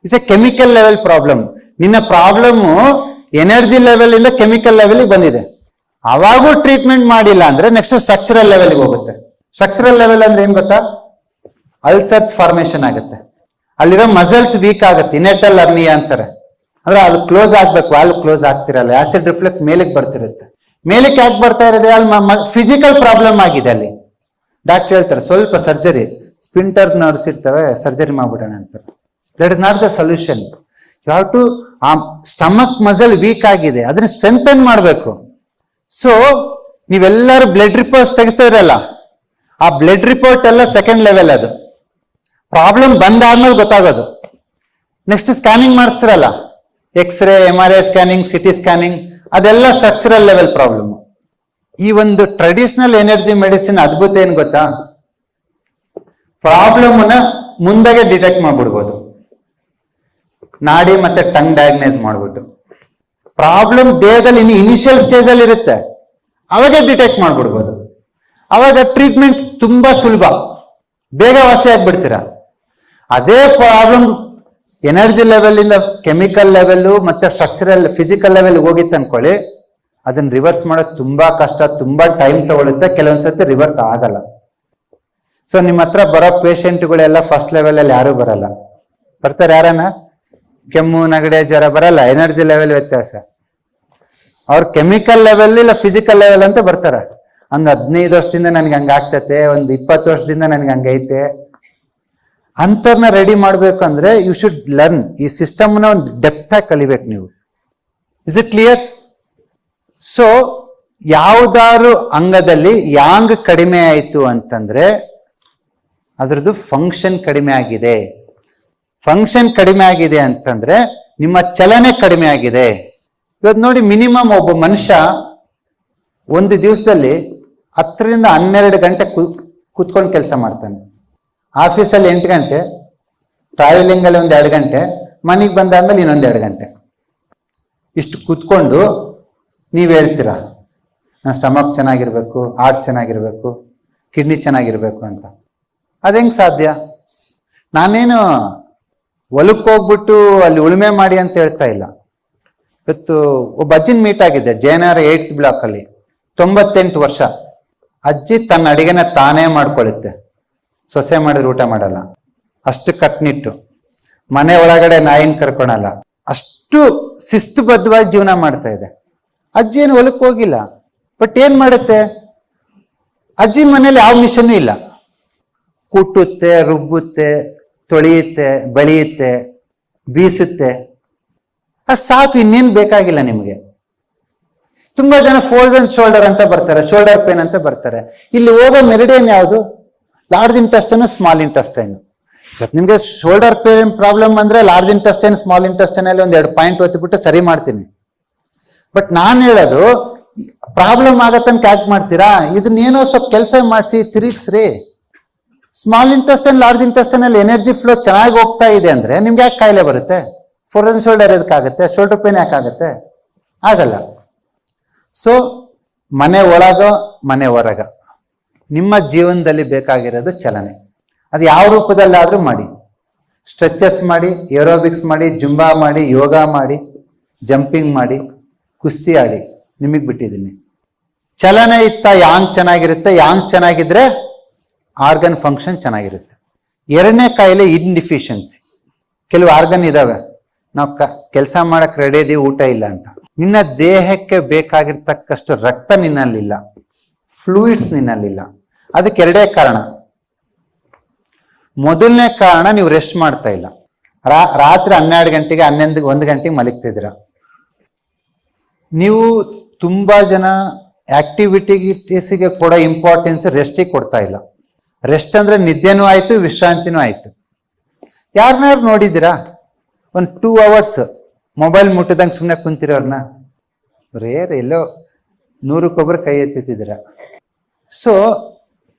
is a chemical level problem. ನಿನ್ನ ಪ್ರಾಬ್ಲಮ್ ಎನರ್ಜಿ ಲೆವೆಲ್ ಇಂದ ಕೆಮಿಕಲ್ ಲೆವೆಲ್ ಬಂದಿದೆ. ಅವಾಗೂ ಟ್ರೀಟ್ಮೆಂಟ್ ಮಾಡಿಲ್ಲ ಅಂದ್ರೆ ನೆಕ್ಸ್ಟ್ ಸ್ಟ್ರಕ್ಚರಲ್ ಲೆವೆಲ್ಗೆ ಹೋಗುತ್ತೆ. ಸ್ಟ್ರಕ್ಚರಲ್ ಲೆವೆಲ್ ಅಂದ್ರೆ ಏನ್ ಗೊತ್ತಾ? ಅಲ್ಸರ್ಸ್ ಫಾರ್ಮೇಶನ್ ಆಗುತ್ತೆ, ಅಲ್ಲಿರೋ ಮಸಲ್ಸ್ ವೀಕ್ ಆಗುತ್ತೆ, ಇನೆಟಲ್ ಅರ್ನಿಯಾ ಅಂತಾರೆ. ಅಂದ್ರೆ ಅದು ಕ್ಲೋಸ್ ಆಗ್ಬೇಕು, ಅಲ್ಲಿ ಕ್ಲೋಸ್ ಆಗ್ತಿರಲ್ಲ, ಆಸಿಡ್ ರಿಫ್ಲೆಕ್ಸ್ ಮೇಲಕ್ಕೆ ಬರ್ತಿರುತ್ತೆ. ಮೇಲಕ್ಕೆ ಯಾಕೆ ಬರ್ತಾ ಇರೋದು? ಅಲ್ಲಿ ಫಿಸಿಕಲ್ ಪ್ರಾಬ್ಲಮ್ ಆಗಿದೆ. ಅಲ್ಲಿ ಡಾಕ್ಟರ್ ಹೇಳ್ತಾರೆ ಸ್ವಲ್ಪ ಸರ್ಜರಿ, ಸ್ಪಿಂಟರ್ ನರ್ವ್ಸ್ ಇರ್ತವೆ, ಸರ್ಜರಿ ಮಾಡ್ಬಿಡೋಣ ಅಂತಾರೆ. That is not the solution. You have to, ಆ ಸ್ಟಮಕ್ ಮಸಲ್ ವೀಕ್ ಆಗಿದೆ, ಅದನ್ನ ಸ್ಟ್ರೆಂಥನ್ ಮಾಡಬೇಕು. ಸೊ ನೀವೆಲ್ಲರೂ ಬ್ಲಡ್ ರಿಪೋರ್ಟ್ಸ್ ತೆಗಿಸ್ತಾ ಇರಲ್ಲ, ಆ ಬ್ಲಡ್ ರಿಪೋರ್ಟ್ ಎಲ್ಲ ಸೆಕೆಂಡ್ ಲೆವೆಲ್. ಅದು ಪ್ರಾಬ್ಲಮ್ ಬಂದಾದ್ಮೇಲೆ ಗೊತ್ತಾಗೋದು. ನೆಕ್ಸ್ಟ್ ಸ್ಕ್ಯಾನಿಂಗ್ ಮಾಡಿಸ್ತಿರಲ್ಲ, x-ray, MRI scanning, CT scanning, ಅದೆಲ್ಲ ಸ್ಟ್ರಕ್ಚರಲ್ ಲೆವೆಲ್ ಪ್ರಾಬ್ಲಮ್. ಈ ಒಂದು ಟ್ರೆಡಿಷನಲ್ ಎನರ್ಜಿ ಮೆಡಿಸಿನ್ ಅದ್ಭುತ ಏನ್ ಗೊತ್ತಾ? ಪ್ರಾಬ್ಲಮ್ ನ ಮುಂದಾಗೆ ಡಿಟೆಕ್ಟ್ ಮಾಡ್ಬಿಡ್ಬೋದು. ನಾಡಿ ಮತ್ತೆ ಟಂಗ್ ಡಯಾಗ್ನೈಸ್ ಮಾಡ್ಬಿಟ್ಟು, ಪ್ರಾಬ್ಲಮ್ ದೇಹದಲ್ಲಿ ಇನ್ನು ಇನಿಷಿಯಲ್ ಸ್ಟೇಜ್ ಅಲ್ಲಿ ಇರುತ್ತೆ, ಅವಾಗೆ ಡಿಟೆಕ್ಟ್ ಮಾಡ್ಬಿಡ್ಬೋದು. ಅವಾಗ ಟ್ರೀಟ್ಮೆಂಟ್ ತುಂಬಾ ಸುಲಭ, ಬೇಗ ವಾಸಿ ಆಗ್ಬಿಡ್ತೀರಾ. ಅದೇ ಪ್ರಾಬ್ಲಮ್ ಎನರ್ಜಿ ಲೆವೆಲ್ ಇಂದ ಕೆಮಿಕಲ್ ಲೆವೆಲ್ ಮತ್ತೆ ಸ್ಟ್ರಕ್ಚರಲ್ ಫಿಸಿಕಲ್ ಲೆವೆಲ್ ಹೋಗಿತ್ತು ಅನ್ಕೊಳ್ಳಿ, ಅದನ್ನ ರಿವರ್ಸ್ ಮಾಡೋದು ತುಂಬಾ ಕಷ್ಟ, ತುಂಬಾ ಟೈಮ್ ತಗೊಳುತ್ತೆ, ಕೆಲವೊಂದ್ಸತಿ ರಿವರ್ಸ್ ಆಗಲ್ಲ. ಸೊ ನಿಮ್ಮ ಹತ್ರ ಬರೋ ಪೇಷಂಟ್ಗಳೆಲ್ಲ ಫಸ್ಟ್ ಲೆವೆಲ್ ಅಲ್ಲಿ ಯಾರು ಬರಲ್ಲ. ಬರ್ತಾರೆ ಯಾರನ್ನ? ಕೆಮ್ಮು, ನೆಗಡಿ, ಜ್ವರ ಬರಲ್ಲ, ಎನರ್ಜಿ ಲೆವೆಲ್ ವ್ಯತ್ಯಾಸ. ಅವ್ರ ಕೆಮಿಕಲ್ ಲೆವೆಲ್ ಇಲ್ಲ ಫಿಸಿಕಲ್ ಲೆವೆಲ್ ಅಂತ ಬರ್ತಾರೆ. ಒಂದು 15 ವರ್ಷದಿಂದ ನನ್ಗೆ ಹಂಗಾಗ್ತತೆ, ಒಂದು 20 ವರ್ಷದಿಂದ ನನ್ಗೆ ಹಂಗೈತೆ ಅಂತವ್ರನ್ನ ರೆಡಿ ಮಾಡ್ಬೇಕು ಅಂದ್ರೆ ಯು ಶುಡ್ ಲರ್ನ್. ಈ ಸಿಸ್ಟಮ್ನ ಒಂದು ಡೆಪ್ತ್ ಆಗಿ ಕಲಿಬೇಕು ನೀವು. Is it clear? ಸೊ ಯಾವ್ದಾರು ಅಂಗದಲ್ಲಿ ಯಾಂಗ್ ಕಡಿಮೆ ಆಯ್ತು ಅಂತಂದ್ರೆ ಅದ್ರದ್ದು ಫಂಕ್ಷನ್ ಕಡಿಮೆ ಆಗಿದೆ. ಫಂಕ್ಷನ್ ಕಡಿಮೆ ಆಗಿದೆ ಅಂತಂದ್ರೆ ನಿಮ್ಮ ಚಲನೆ ಕಡಿಮೆ ಆಗಿದೆ. ಇವತ್ತು ನೋಡಿ, ಮಿನಿಮಮ್ ಒಬ್ಬ ಮನುಷ್ಯ ಒಂದು ದಿವಸದಲ್ಲಿ 10 ರಿಂದ 12 ಗಂಟೆ ಕೂತ್ಕೊಂಡು ಕೆಲಸ ಮಾಡ್ತಾನೆ. ಆಫೀಸಲ್ಲಿ 8 ಗಂಟೆ, ಟ್ರಾವೆಲಿಂಗ್ ಅಲ್ಲಿ 1 ಗಂಟೆ, ಮನೆಗೆ ಬಂದಾದ್ಮೇಲೆ ಇನ್ನೊಂದು 2 ಗಂಟೆ. ಇಷ್ಟು ಕೂತ್ಕೊಂಡು ನೀವು ಹೇಳ್ತೀರಾ ನನ್ನ ಸ್ಟಮಕ್ ಚೆನ್ನಾಗಿರ್ಬೇಕು, ಹಾರ್ಟ್ ಚೆನ್ನಾಗಿರ್ಬೇಕು, ಕಿಡ್ನಿ ಚೆನ್ನಾಗಿರ್ಬೇಕು ಅಂತ. ಅದೆಂಗ್ ಸಾಧ್ಯ? ನಾನೇನು ಹೊಲಕ್ಕೆ ಹೋಗ್ಬಿಟ್ಟು ಅಲ್ಲಿ ಉಳುಮೆ ಮಾಡಿ ಅಂತ ಹೇಳ್ತಾ ಇಲ್ಲ. ಇವತ್ತು ಒಬ್ಬ ಅಜ್ಜಿನ ಮೀಟ್ ಆಗಿದ್ದೆ, ಜಯನಗರ 8th ಬ್ಲಾಕ್ ಅಲ್ಲಿ, 98 ವರ್ಷ ಅಜ್ಜಿ. ತನ್ನ ಅಡಿಗೆನ ತಾನೇ ಮಾಡ್ಕೊಳ್ಳುತ್ತೆ, ಸೊಸೆ ಮಾಡಿದ್ರೆ ಊಟ ಮಾಡಲ್ಲ, ಅಷ್ಟು ಕಟ್ನಿಟ್ಟು. ಮನೆ ಒಳಗಡೆ ನಾಯಿನ ಕರ್ಕೊಳಲ್ಲ, ಅಷ್ಟು ಶಿಸ್ತುಬದ್ಧವಾಗಿ ಜೀವನ ಮಾಡ್ತಾ ಇದೆ. ಅಜ್ಜಿ ಏನು ಹೊಲಕ್ಕೆ ಹೋಗಿಲ್ಲ, ಬಟ್ ಏನ್ ಮಾಡುತ್ತೆ? ಅಜ್ಜಿ ಮನೇಲಿ ಯಾವ ಮಿಷನ್ ಇಲ್ಲ. ಕುಟ್ಟುತ್ತೆ, ರುಬ್ಬುತ್ತೆ, ತೊಳೆಯುತ್ತೆ, ಬೆಳೆಯುತ್ತೆ, ಬೀಸುತ್ತೆ, ಅದು ಸಾಕು, ಇನ್ನೇನು ಬೇಕಾಗಿಲ್ಲ ನಿಮಗೆ. ತುಂಬಾ ಜನ ಫೋಲ್ಡ್ ಅಂಡ್ ಶೋಲ್ಡರ್ ಅಂತ ಬರ್ತಾರೆ, ಶೋಲ್ಡರ್ ಪೇನ್ ಅಂತ ಬರ್ತಾರೆ. ಇಲ್ಲಿ ಹೋಗೋ ಮೆರಿಡಿಯನ್ ಯಾವುದು? Large intestine, small intestine. ನಿಮ್ಗೆ ಶೋಲ್ಡರ್ ಪೇನ್ ಪ್ರಾಬ್ಲಮ್ ಅಂದ್ರೆ ಲಾರ್ಜ್ ಇಂಟೆಸ್ಟೈನ್, ಸ್ಮಾಲ್ ಇಂಟೆಸ್ಟೈನ್ ಅಲ್ಲಿ 1-2 ಪಾಯಿಂಟ್ ಒತ್ತಿಬಿಟ್ಟು ಸರಿ ಮಾಡ್ತೀನಿ. ಬಟ್ ನಾನು ಹೇಳೋದು, ಪ್ರಾಬ್ಲಮ್ ಆಗತ್ತಂತ ಯಾಕೆ ಮಾಡ್ತೀರಾ? ಇದನ್ನೇನೋ ಸ್ವಲ್ಪ ಕೆಲಸ ಮಾಡಿಸಿ ತಿರುಗಿಸ್ರಿ. ಸ್ಮಾಲ್ ಇಂಟೆಸ್ಟೈನ್, ಲಾರ್ಜ್ ಇಂಟೆಸ್ಟೈನ್ ಅಲ್ಲಿ ಎನರ್ಜಿ ಫ್ಲೋ ಚೆನ್ನಾಗಿ ಹೋಗ್ತಾ ಇದೆ ಅಂದ್ರೆ ನಿಮ್ಗೆ ಯಾಕೆ ಕಾಯಿಲೆ ಬರುತ್ತೆ? ಫೋಲ್ಡ್ ಅಂಡ್ ಶೋಲ್ಡರ್ ಎದಕ್ಕಾಗುತ್ತೆ? ಶೋಲ್ಡರ್ ಪೇನ್ ಯಾಕಾಗುತ್ತೆ? ಆಗಲ್ಲ. ಸೊ ಮನೆ ಒಳಗ ಮನೆ ಹೊರಗ ನಿಮ್ಮ ಜೀವನದಲ್ಲಿ ಬೇಕಾಗಿರೋದು ಚಲನೆ. ಅದು ಯಾವ ರೂಪದಲ್ಲಾದ್ರೂ ಮಾಡಿ. ಸ್ಟ್ರೆಚಸ್ ಮಾಡಿ, ಏರೋಬಿಕ್ಸ್ ಮಾಡಿ, ಜುಂಬಾ ಮಾಡಿ, ಯೋಗ ಮಾಡಿ, ಜಂಪಿಂಗ್ ಮಾಡಿ, ಕುಸ್ತಿ ಆಡಿ, ನಿಮಗೆ ಬಿಟ್ಟಿದ್ದೀನಿ. ಚಲನೆ ಇತ್ತ ಯಾಂಗ್ ಚೆನ್ನಾಗಿರುತ್ತೆ. ಯಾಂಗ್ ಚೆನ್ನಾಗಿದ್ರೆ ಆರ್ಗನ್ ಫಂಕ್ಷನ್ ಚೆನ್ನಾಗಿರುತ್ತೆ. 2ನೇ ಕಾಯಿಲೆ ಇನ್ಡಿಫಿಷಿಯನ್ಸಿ. ಕೆಲವು ಆರ್ಗನ್ ಇದಾವೆ, ನಾವು ಕೆಲಸ ಮಾಡಕ್ ರೆಡಿ ಇದೀವಿ, ಊಟ ಇಲ್ಲ ಅಂತ. ನಿನ್ನ ದೇಹಕ್ಕೆ ಬೇಕಾಗಿರ್ತಕ್ಕಷ್ಟು ರಕ್ತ ನಿನ್ನಲ್ಲಿಲ್ಲ, ಫ್ಲೂಯಿಡ್ಸ್ ನಿನ್ನಲ್ಲಿಲ್ಲ. ಅದಕ್ಕೆ 2 ಕಾರಣ. ಮೊದಲನೇ ಕಾರಣ, ನೀವು ರೆಸ್ಟ್ ಮಾಡ್ತಾ ಇಲ್ಲ. ರಾತ್ರಿ 12 ಗಂಟೆಗೆ 1 ಗಂಟೆಗೆ ಮಲಗ್ತಿದ್ದೀರ. ನೀವು ತುಂಬಾ ಜನ ಆಕ್ಟಿವಿಟೀಸ್ಗೆ ಕೊಡೋ ಇಂಪಾರ್ಟೆನ್ಸ್ ರೆಸ್ಟಿಗೆ ಕೊಡ್ತಾ ಇಲ್ಲ. ರೆಸ್ಟ್ ಅಂದ್ರೆ ನಿದ್ದೆನೂ ಆಯ್ತು, ವಿಶ್ರಾಂತಿನೂ ಆಯ್ತು. ಯಾರನ್ನಾರು ನೋಡಿದ್ದೀರಾ ಒಂದು 2 hours ಮೊಬೈಲ್ ಮುಟ್ಟದಂಗೆ ಸುಮ್ಮನೆ ಕುಂತಿರೋರ್ನ? ರೇರ್, ಎಲ್ಲೋ 100 ಕೈ ಎತ್ತಿದ್ದೀರಾ. ಸೊ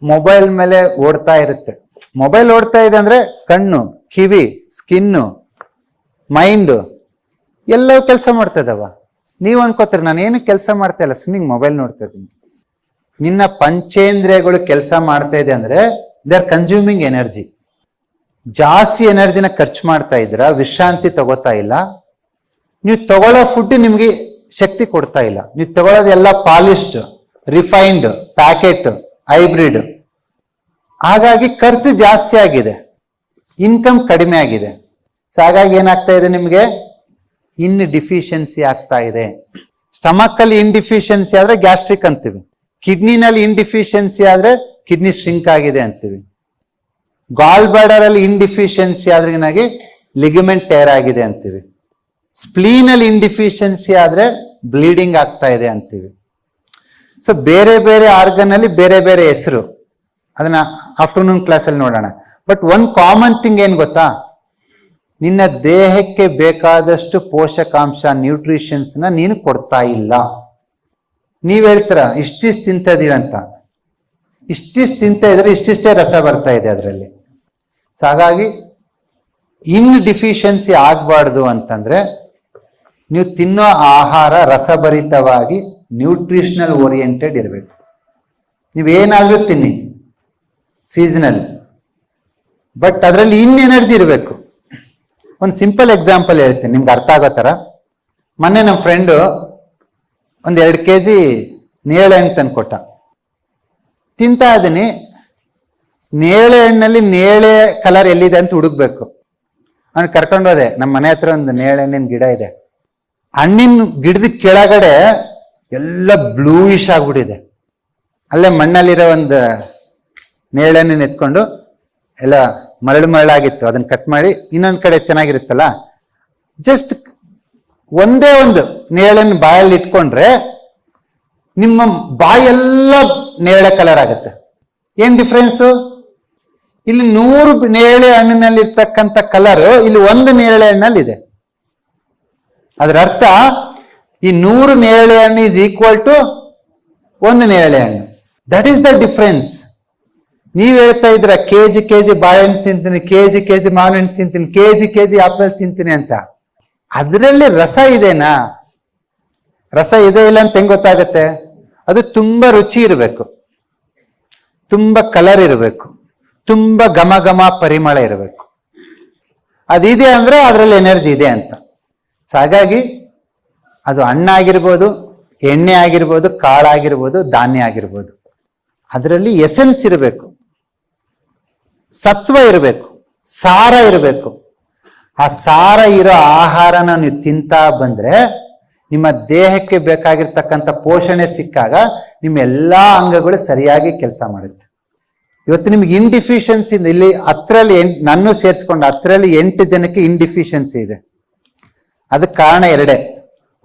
ಮೊಬೈಲ್ ಮೇಲೆ ಓಡ್ತಾ ಇರುತ್ತೆ. ಮೊಬೈಲ್ ಓಡ್ತಾ ಇದೆ ಅಂದ್ರೆ ಕಣ್ಣು, ಕಿವಿ, ಸ್ಕಿನ್ನು, ಮೈಂಡ್ ಎಲ್ಲವೂ ಕೆಲಸ ಮಾಡ್ತಾ ಇದಾವ. ನೀವು ಅನ್ಕೋತೀರಿ ನಾನು ಏನು ಕೆಲಸ ಮಾಡ್ತಾ ಇಲ್ಲ, ಸುಮ್ಮನೆ ಮೊಬೈಲ್ ನೋಡ್ತಾ ಇದ್ದೀನಿ. ನಿನ್ನ ಪಂಚೇಂದ್ರಿಯಗಳು ಕೆಲಸ ಮಾಡ್ತಾ ಇದೆ ಅಂದ್ರೆ ದೇ ಆರ್ ಕನ್ಸ್ಯೂಮಿಂಗ್ ಎನರ್ಜಿ. ಜಾಸ್ತಿ ಎನರ್ಜಿನ ಖರ್ಚು ಮಾಡ್ತಾ ಇದ್ರ, ವಿಶ್ರಾಂತಿ ತಗೋತಾ ಇಲ್ಲ. ನೀವು ತಗೊಳ್ಳೋ ಫುಡ್ ನಿಮ್ಗೆ ಶಕ್ತಿ ಕೊಡ್ತಾ ಇಲ್ಲ. ನೀವು ತಗೊಳ್ಳೋದೆಲ್ಲ ಪಾಲಿಶ್ಡ್, ರಿಫೈನ್ಡ್, ಪ್ಯಾಕೆಟ್, ಹೈಬ್ರಿಡ್. ಹಾಗಾಗಿ ಖರ್ಚು ಜಾಸ್ತಿ ಆಗಿದೆ, ಇನ್ಕಮ್ ಕಡಿಮೆ ಆಗಿದೆ. ಸೊ ಹಾಗಾಗಿ ಏನಾಗ್ತಾ ಇದೆ ನಿಮ್ಗೆ? ಇನ್ ಡಿಫಿಷಿಯನ್ಸಿ ಆಗ್ತಾ ಇದೆ. ಸ್ಟಮಕ್ ಅಲ್ಲಿ ಇನ್ಡಿಫಿಷಿಯನ್ಸಿ ಆದ್ರೆ ಗ್ಯಾಸ್ಟ್ರಿಕ್ ಅಂತೀವಿ. ಕಿಡ್ನಿನಲ್ಲಿ ಇನ್ಡಿಫಿಷಿಯನ್ಸಿ ಆದ್ರೆ ಕಿಡ್ನಿ ಶ್ರಿಂಕ್ ಆಗಿದೆ ಅಂತೀವಿ. ಗಾಲ್ ಬ್ಲಾಡರ್ ಅಲ್ಲಿ ಇನ್ಡಿಫಿಷಿಯನ್ಸಿ ಆದ್ರೆ ಏನಾಗಿ ಲಿಗಮೆಂಟ್ ಟೇರ್ ಆಗಿದೆ ಅಂತೀವಿ. ಸ್ಪ್ಲೀನ್ ಅಲ್ಲಿ ಇನ್ಡಿಫಿಷಿಯನ್ಸಿ ಆದ್ರೆ ಬ್ಲೀಡಿಂಗ್ ಆಗ್ತಾ ಇದೆ ಅಂತೀವಿ. ಸೊ ಬೇರೆ ಬೇರೆ ಆರ್ಗನ್ ಅಲ್ಲಿ ಬೇರೆ ಬೇರೆ ಹೆಸರು, ಅದನ್ನ ಆಫ್ಟರ್ನೂನ್ ಕ್ಲಾಸಲ್ಲಿ ನೋಡೋಣ. ಬಟ್ ಒನ್ ಕಾಮನ್ ಥಿಂಗ್ ಏನ್ ಗೊತ್ತಾ? ನಿನ್ನ ದೇಹಕ್ಕೆ ಬೇಕಾದಷ್ಟು ಪೋಷಕಾಂಶ, ನ್ಯೂಟ್ರಿಷನ್ಸ್ ನ ನೀನು ಕೊಡ್ತಾ ಇಲ್ಲ. ನೀವ್ ಹೇಳ್ತೀರ ಇಷ್ಟಿಷ್ಟು ತಿಂತ ಇದೀವಿ ಅಂತ. ಇಷ್ಟಿಷ್ಟು ತಿಂತ ಇದ್ರೆ ಇಷ್ಟಿಷ್ಟೇ ರಸ ಬರ್ತಾ ಇದೆ ಅದರಲ್ಲಿ. ಸೊ ಹಾಗಾಗಿ ಇನ್ ಡಿಫಿಷಿಯನ್ಸಿ ಆಗ್ಬಾರ್ದು ಅಂತಂದ್ರೆ ನೀವು ತಿನ್ನೋ ಆಹಾರ ರಸಭರಿತವಾಗಿ ನ್ಯೂಟ್ರಿಷನಲ್ ಓರಿಯೆಂಟೆಡ್ ಇರಬೇಕು. ನೀವೇನಾದ್ರೂ ತಿನ್ನಿ ಸೀಸನಲ್, ಬಟ್ ಅದರಲ್ಲಿ ಇನ್ ಎನರ್ಜಿ ಇರಬೇಕು. ಒಂದು ಸಿಂಪಲ್ ಎಕ್ಸಾಂಪಲ್ ಹೇಳ್ತೀನಿ ನಿಮ್ಗೆ ಅರ್ಥ ಆಗೋ ಥರ. ಮೊನ್ನೆ ನಮ್ಮ ಫ್ರೆಂಡು ಒಂದು 2 kg ನೇರಳೆ ಹಣ್ಣು ತಂದು ಕೊಟ್ಟ. ತಿಂತಾ ಇದೀನಿ, ನೇರಳೆ ಹಣ್ಣಲ್ಲಿ ನೇರಳೆ ಕಲರ್ ಎಲ್ಲಿದೆ ಅಂತ ಹುಡುಕ್ಬೇಕು. ಅವ್ನು ಕರ್ಕೊಂಡೋದೆ. ನಮ್ಮ ಮನೆ ಹತ್ರ ಒಂದು ನೇರಳೆ ಹಣ್ಣಿನ ಗಿಡ ಇದೆ. ಹಣ್ಣಿನ ಗಿಡದ ಕೆಳಗಡೆ ಎಲ್ಲ ಬ್ಲೂಯಿಶ್ ಆಗ್ಬಿಟ್ಟಿದೆ. ಅಲ್ಲೇ ಮಣ್ಣಲ್ಲಿರೋ ಒಂದು ನೇರಳೆ ಹಣ್ಣನ್ನು ಎತ್ಕೊಂಡು ಎಲ್ಲ ಮರಳು ಮರಳಾಗಿತ್ತು, ಅದನ್ನ ಕಟ್ ಮಾಡಿ ಇನ್ನೊಂದ್ ಕಡೆ ಚೆನ್ನಾಗಿರುತ್ತಲ್ಲ, ಜಸ್ಟ್ ಒಂದೇ ಒಂದು ನೇರಳೆನ ಬಾಯಲ್ಲಿ ಇಟ್ಕೊಂಡ್ರೆ ನಿಮ್ಮ ಬಾಯೆಲ್ಲ ನೇರಳೆ ಕಲರ್ ಆಗುತ್ತೆ. ಏನ್ ಡಿಫ್ರೆನ್ಸು? ಇಲ್ಲಿ 100 ನೇರಳೆ ಹಣ್ಣಿನಲ್ಲಿ ಇರ್ತಕ್ಕಂಥ ಕಲರ್ ಇಲ್ಲಿ ಒಂದು ನೇರಳೆ ಹಣ್ಣಲ್ಲಿ ಇದೆ. ಅದರ ಅರ್ಥ ಈ 100 ನೇರಳೆ ಹಣ್ಣು ಈಸ್ ಈಕ್ವಲ್ ಟು ಒಂದು ನೇರಳೆ ಹಣ್ಣು. That is the difference. ನೀವ್ ಹೇಳ್ತಾ ಇದ್ರ ಕೆಜಿ ಬಾಳೆಹಣ್ಣು ತಿಂತೀನಿ, ಕೆಜಿ ಮಾವಿನ ಹಣ್ಣು ತಿಂತೀನಿ, ಕೆಜಿ ಆಪಲ್ ತಿಂತೀನಿ ಅಂತ. ಅದರಲ್ಲಿ ರಸ ಇದೆನಾ? ರಸ ಇದೆ ಇಲ್ಲ ಅಂತ ಹೆಂಗ್ ಗೊತ್ತಾಗತ್ತೆ? ಅದು ತುಂಬಾ ರುಚಿ ಇರಬೇಕು, ತುಂಬಾ ಕಲರ್ ಇರಬೇಕು, ತುಂಬಾ ಘಮ ಘಮ ಪರಿಮಳ ಇರಬೇಕು. ಅದಿದೆ ಅಂದ್ರೆ ಅದರಲ್ಲಿ ಎನರ್ಜಿ ಇದೆ ಅಂತ. ಸೊ ಹಾಗಾಗಿ ಅದು ಹಣ್ಣಾಗಿರ್ಬೋದು, ಎಣ್ಣೆ ಆಗಿರ್ಬೋದು, ಕಾಳಾಗಿರ್ಬೋದು, ಧಾನ್ಯ ಆಗಿರ್ಬೋದು, ಅದರಲ್ಲಿ ಎಸೆನ್ಸ್ ಇರಬೇಕು, ಸತ್ವ ಇರಬೇಕು, ಸಾರ ಇರಬೇಕು. ಆ ಸಾರ ಇರೋ ಆಹಾರನ ನೀವು ತಿಂತಾ ಬಂದ್ರೆ ನಿಮ್ಮ ದೇಹಕ್ಕೆ ಬೇಕಾಗಿರ್ತಕ್ಕಂಥ ಪೋಷಣೆ ಸಿಕ್ಕಾಗ ನಿಮ್ಮ ಎಲ್ಲಾ ಅಂಗಗಳು ಸರಿಯಾಗಿ ಕೆಲಸ ಮಾಡುತ್ತೆ. ಇವತ್ತು ನಿಮ್ಗೆ ಇನ್ಡಿಫಿಷಿಯನ್ಸಿ ಇದೆ. ಇಲ್ಲಿ 10ರಲ್ಲಿ ನನ್ನೂ ಸೇರಿಸ್ಕೊಂಡು 10ರಲ್ಲಿ 8 ಜನಕ್ಕೆ ಇನ್ಡಿಫಿಷಿಯನ್ಸಿ ಇದೆ. ಅದಕ್ಕೆ ಕಾರಣ ಎರಡೇ.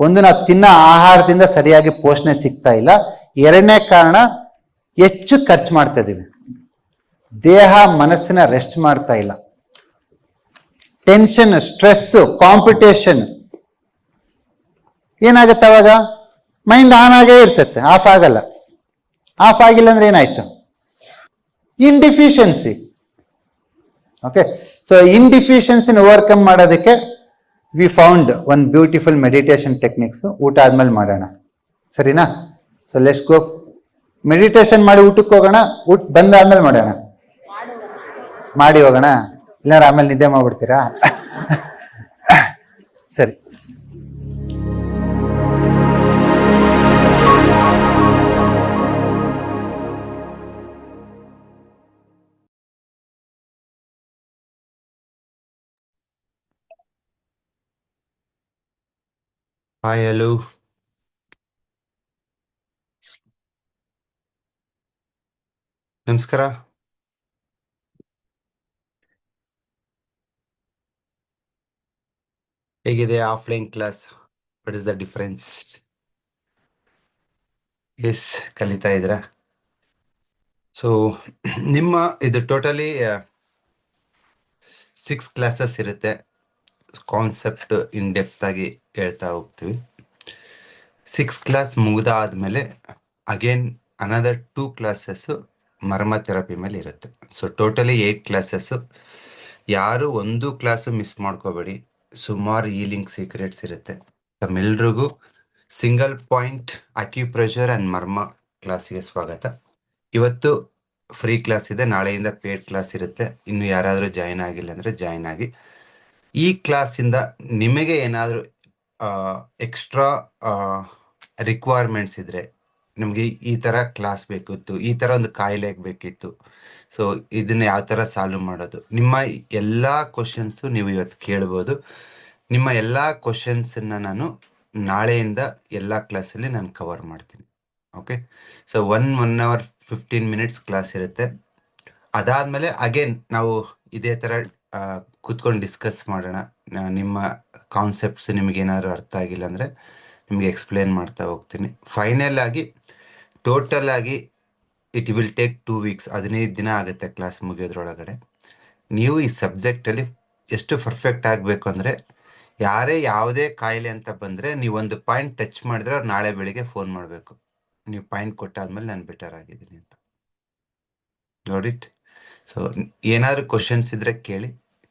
ಒಂದು, ನಾವು ತಿನ್ನೋ ಆಹಾರದಿಂದ ಸರಿಯಾಗಿ ಪೋಷಣೆ ಸಿಗ್ತಾ ಇಲ್ಲ. ಎರಡನೇ ಕಾರಣ, ಹೆಚ್ಚು ಖರ್ಚು ಮಾಡ್ತಾ ಇದೀವಿ. ದೇಹ ಮನಸ್ಸಿನ ರೆಸ್ಟ್ ಮಾಡ್ತಾ ಇಲ್ಲ. ಟೆನ್ಷನ್, ಸ್ಟ್ರೆಸ್, ಕಾಂಪಿಟೇಷನ್ ಏನಾಗುತ್ತೆ ಅವಾಗ? ಮೈಂಡ್ ಆನ್ ಆಗೇ ಇರ್ತೈತೆ, ಆಫ್ ಆಗಲ್ಲ. ಆಫ್ ಆಗಿಲ್ಲ ಅಂದ್ರೆ ಏನಾಯ್ತು? ಇನ್ಡಿಫಿಷಿಯನ್ಸಿ. ಓಕೆ, ಸೊ ಇನ್ಡಿಫಿಷಿಯನ್ಸಿನ ಓವರ್ಕಮ್ ಮಾಡೋದಕ್ಕೆ we found one beautiful meditation techniques. ಊಟ ಆದ್ಮೇಲೆ ಮಾಡೋಣ, ಸರಿನಾ? So let's go. ಮೆಡಿಟೇಷನ್ ಮಾಡಿ ಊಟಕ್ಕೆ ಹೋಗೋಣ. ಊಟ ಬಂದಾದ್ಮೇಲೆ ಮಾಡೋಣ. ಮಾಡಿ ಹೋಗೋಣ, ಇಲ್ಲಾರ ಆಮೇಲೆ ನಿದ್ದೆ ಮಾಡ್ಬಿಡ್ತೀರಾ? ಸರಿ. Hi, hello. ನಮಸ್ಕಾರ. ಹೇಗಿದೆ offline class? What is the difference? Yes, ಕಲಿತಾ ಇದ್ದೀರಾ? ಸೊ ನಿಮ್ಮ ಇದು ಟೋಟಲಿ 6 ಕ್ಲಾಸಸ್ ಇರುತ್ತೆ. ಕಾನ್ಸೆಪ್ಟ್ ಇನ್ ಡೆಪ್ತ್ ಆಗಿ ಹೇಳ್ತಾ ಹೋಗ್ತೀವಿ. 6 ಕ್ಲಾಸ್ ಮುಗ್ದಾದ್ಮೇಲೆ again another 2 classes marma therapy ಮೇಲೆ ಇರುತ್ತೆ. So totally 8 classes. ಯಾರು ಒಂದು ಕ್ಲಾಸು ಮಿಸ್ ಮಾಡ್ಕೋಬೇಡಿ. ಸುಮಾರು ಹೀಲಿಂಗ್ ಸೀಕ್ರೆಟ್ಸ್ ಇರುತ್ತೆ. ತಮ್ಮೆಲ್ರಿಗೂ single point acupressure and marma ಕ್ಲಾಸಿಗೆ ಸ್ವಾಗತ. ಇವತ್ತು ಫ್ರೀ ಕ್ಲಾಸ್ ಇದೆ, ನಾಳೆಯಿಂದ ಪೇಡ್ ಕ್ಲಾಸ್ ಇರುತ್ತೆ. ಇನ್ನು ಯಾರಾದರೂ ಜಾಯಿನ್ ಆಗಿಲ್ಲ ಅಂದರೆ ಜಾಯಿನ್ ಆಗಿ. ಈ ಕ್ಲಾಸಿಂದ ನಿಮಗೆ ಏನಾದರೂ ಎಕ್ಸ್ಟ್ರಾ ರಿಕ್ವೈರ್ಮೆಂಟ್ಸ್ ಇದ್ದರೆ, ನಿಮಗೆ ಈ ಥರ ಕ್ಲಾಸ್ ಬೇಕಿತ್ತು, ಈ ಥರ ಒಂದು ಕಾಯಿಲೆಗೆ ಬೇಕಿತ್ತು, ಸೊ ಇದನ್ನ ಯಾವ ಥರ ಸಾಲ್ವ್ ಮಾಡೋದು, ನಿಮ್ಮ ಎಲ್ಲ ಕ್ವಶನ್ಸು ನೀವು ಇವತ್ತು ಕೇಳ್ಬೋದು. ನಿಮ್ಮ ಎಲ್ಲ ಕ್ವಶನ್ಸನ್ನು ನಾನು ನಾಳೆಯಿಂದ ಎಲ್ಲ ಕ್ಲಾಸಲ್ಲಿ ನಾನು ಕವರ್ ಮಾಡ್ತೀನಿ. Okay, so 1 hour 15 minutes class ಇರುತ್ತೆ. ಅದಾದಮೇಲೆ ಅಗೇನ್ ನಾವು ಇದೇ ಥರ ಕೂತ್ಕೊಂಡು ಡಿಸ್ಕಸ್ ಮಾಡೋಣ. ನಿಮ್ಮ ಕಾನ್ಸೆಪ್ಟ್ಸ್ ನಿಮಗೇನಾದ್ರು ಅರ್ಥ ಆಗಿಲ್ಲ ಅಂದರೆ ನಿಮಗೆ ಎಕ್ಸ್ಪ್ಲೇನ್ ಮಾಡ್ತಾ ಹೋಗ್ತೀನಿ. ಫೈನಲ್ ಆಗಿ ಟೋಟಲ್ ಆಗಿ ಇಟ್ ವಿಲ್ ಟೇಕ್ 2 ವೀಕ್ಸ್, 15 ದಿನ ಆಗುತ್ತೆ ಕ್ಲಾಸ್ ಮುಗಿಯೋದ್ರೊಳಗಡೆ. ನೀವು ಈ ಸಬ್ಜೆಕ್ಟಲ್ಲಿ ಎಷ್ಟು ಪರ್ಫೆಕ್ಟ್ ಆಗಬೇಕು ಅಂದರೆ, ಯಾರೇ ಯಾವುದೇ ಕಾಯಿಲೆ ಅಂತ ಬಂದರೆ ನೀವೊಂದು ಪಾಯಿಂಟ್ ಟಚ್ ಮಾಡಿದ್ರೆ ಅವ್ರು ನಾಳೆ ಬೆಳಿಗ್ಗೆ ಫೋನ್ ಮಾಡಬೇಕು, ನೀವು ಪಾಯಿಂಟ್ ಕೊಟ್ಟಾದ್ಮೇಲೆ ನಾನು ಬೆಟರ್ ಆಗಿದ್ದೀನಿ ಅಂತ. ನೋಡಿಟ್. ಸೊ ಏನಾದ್ರು ಕ್ವಶನ್ಸ್ ಇದ್ರೆ ಕೇಳಿ.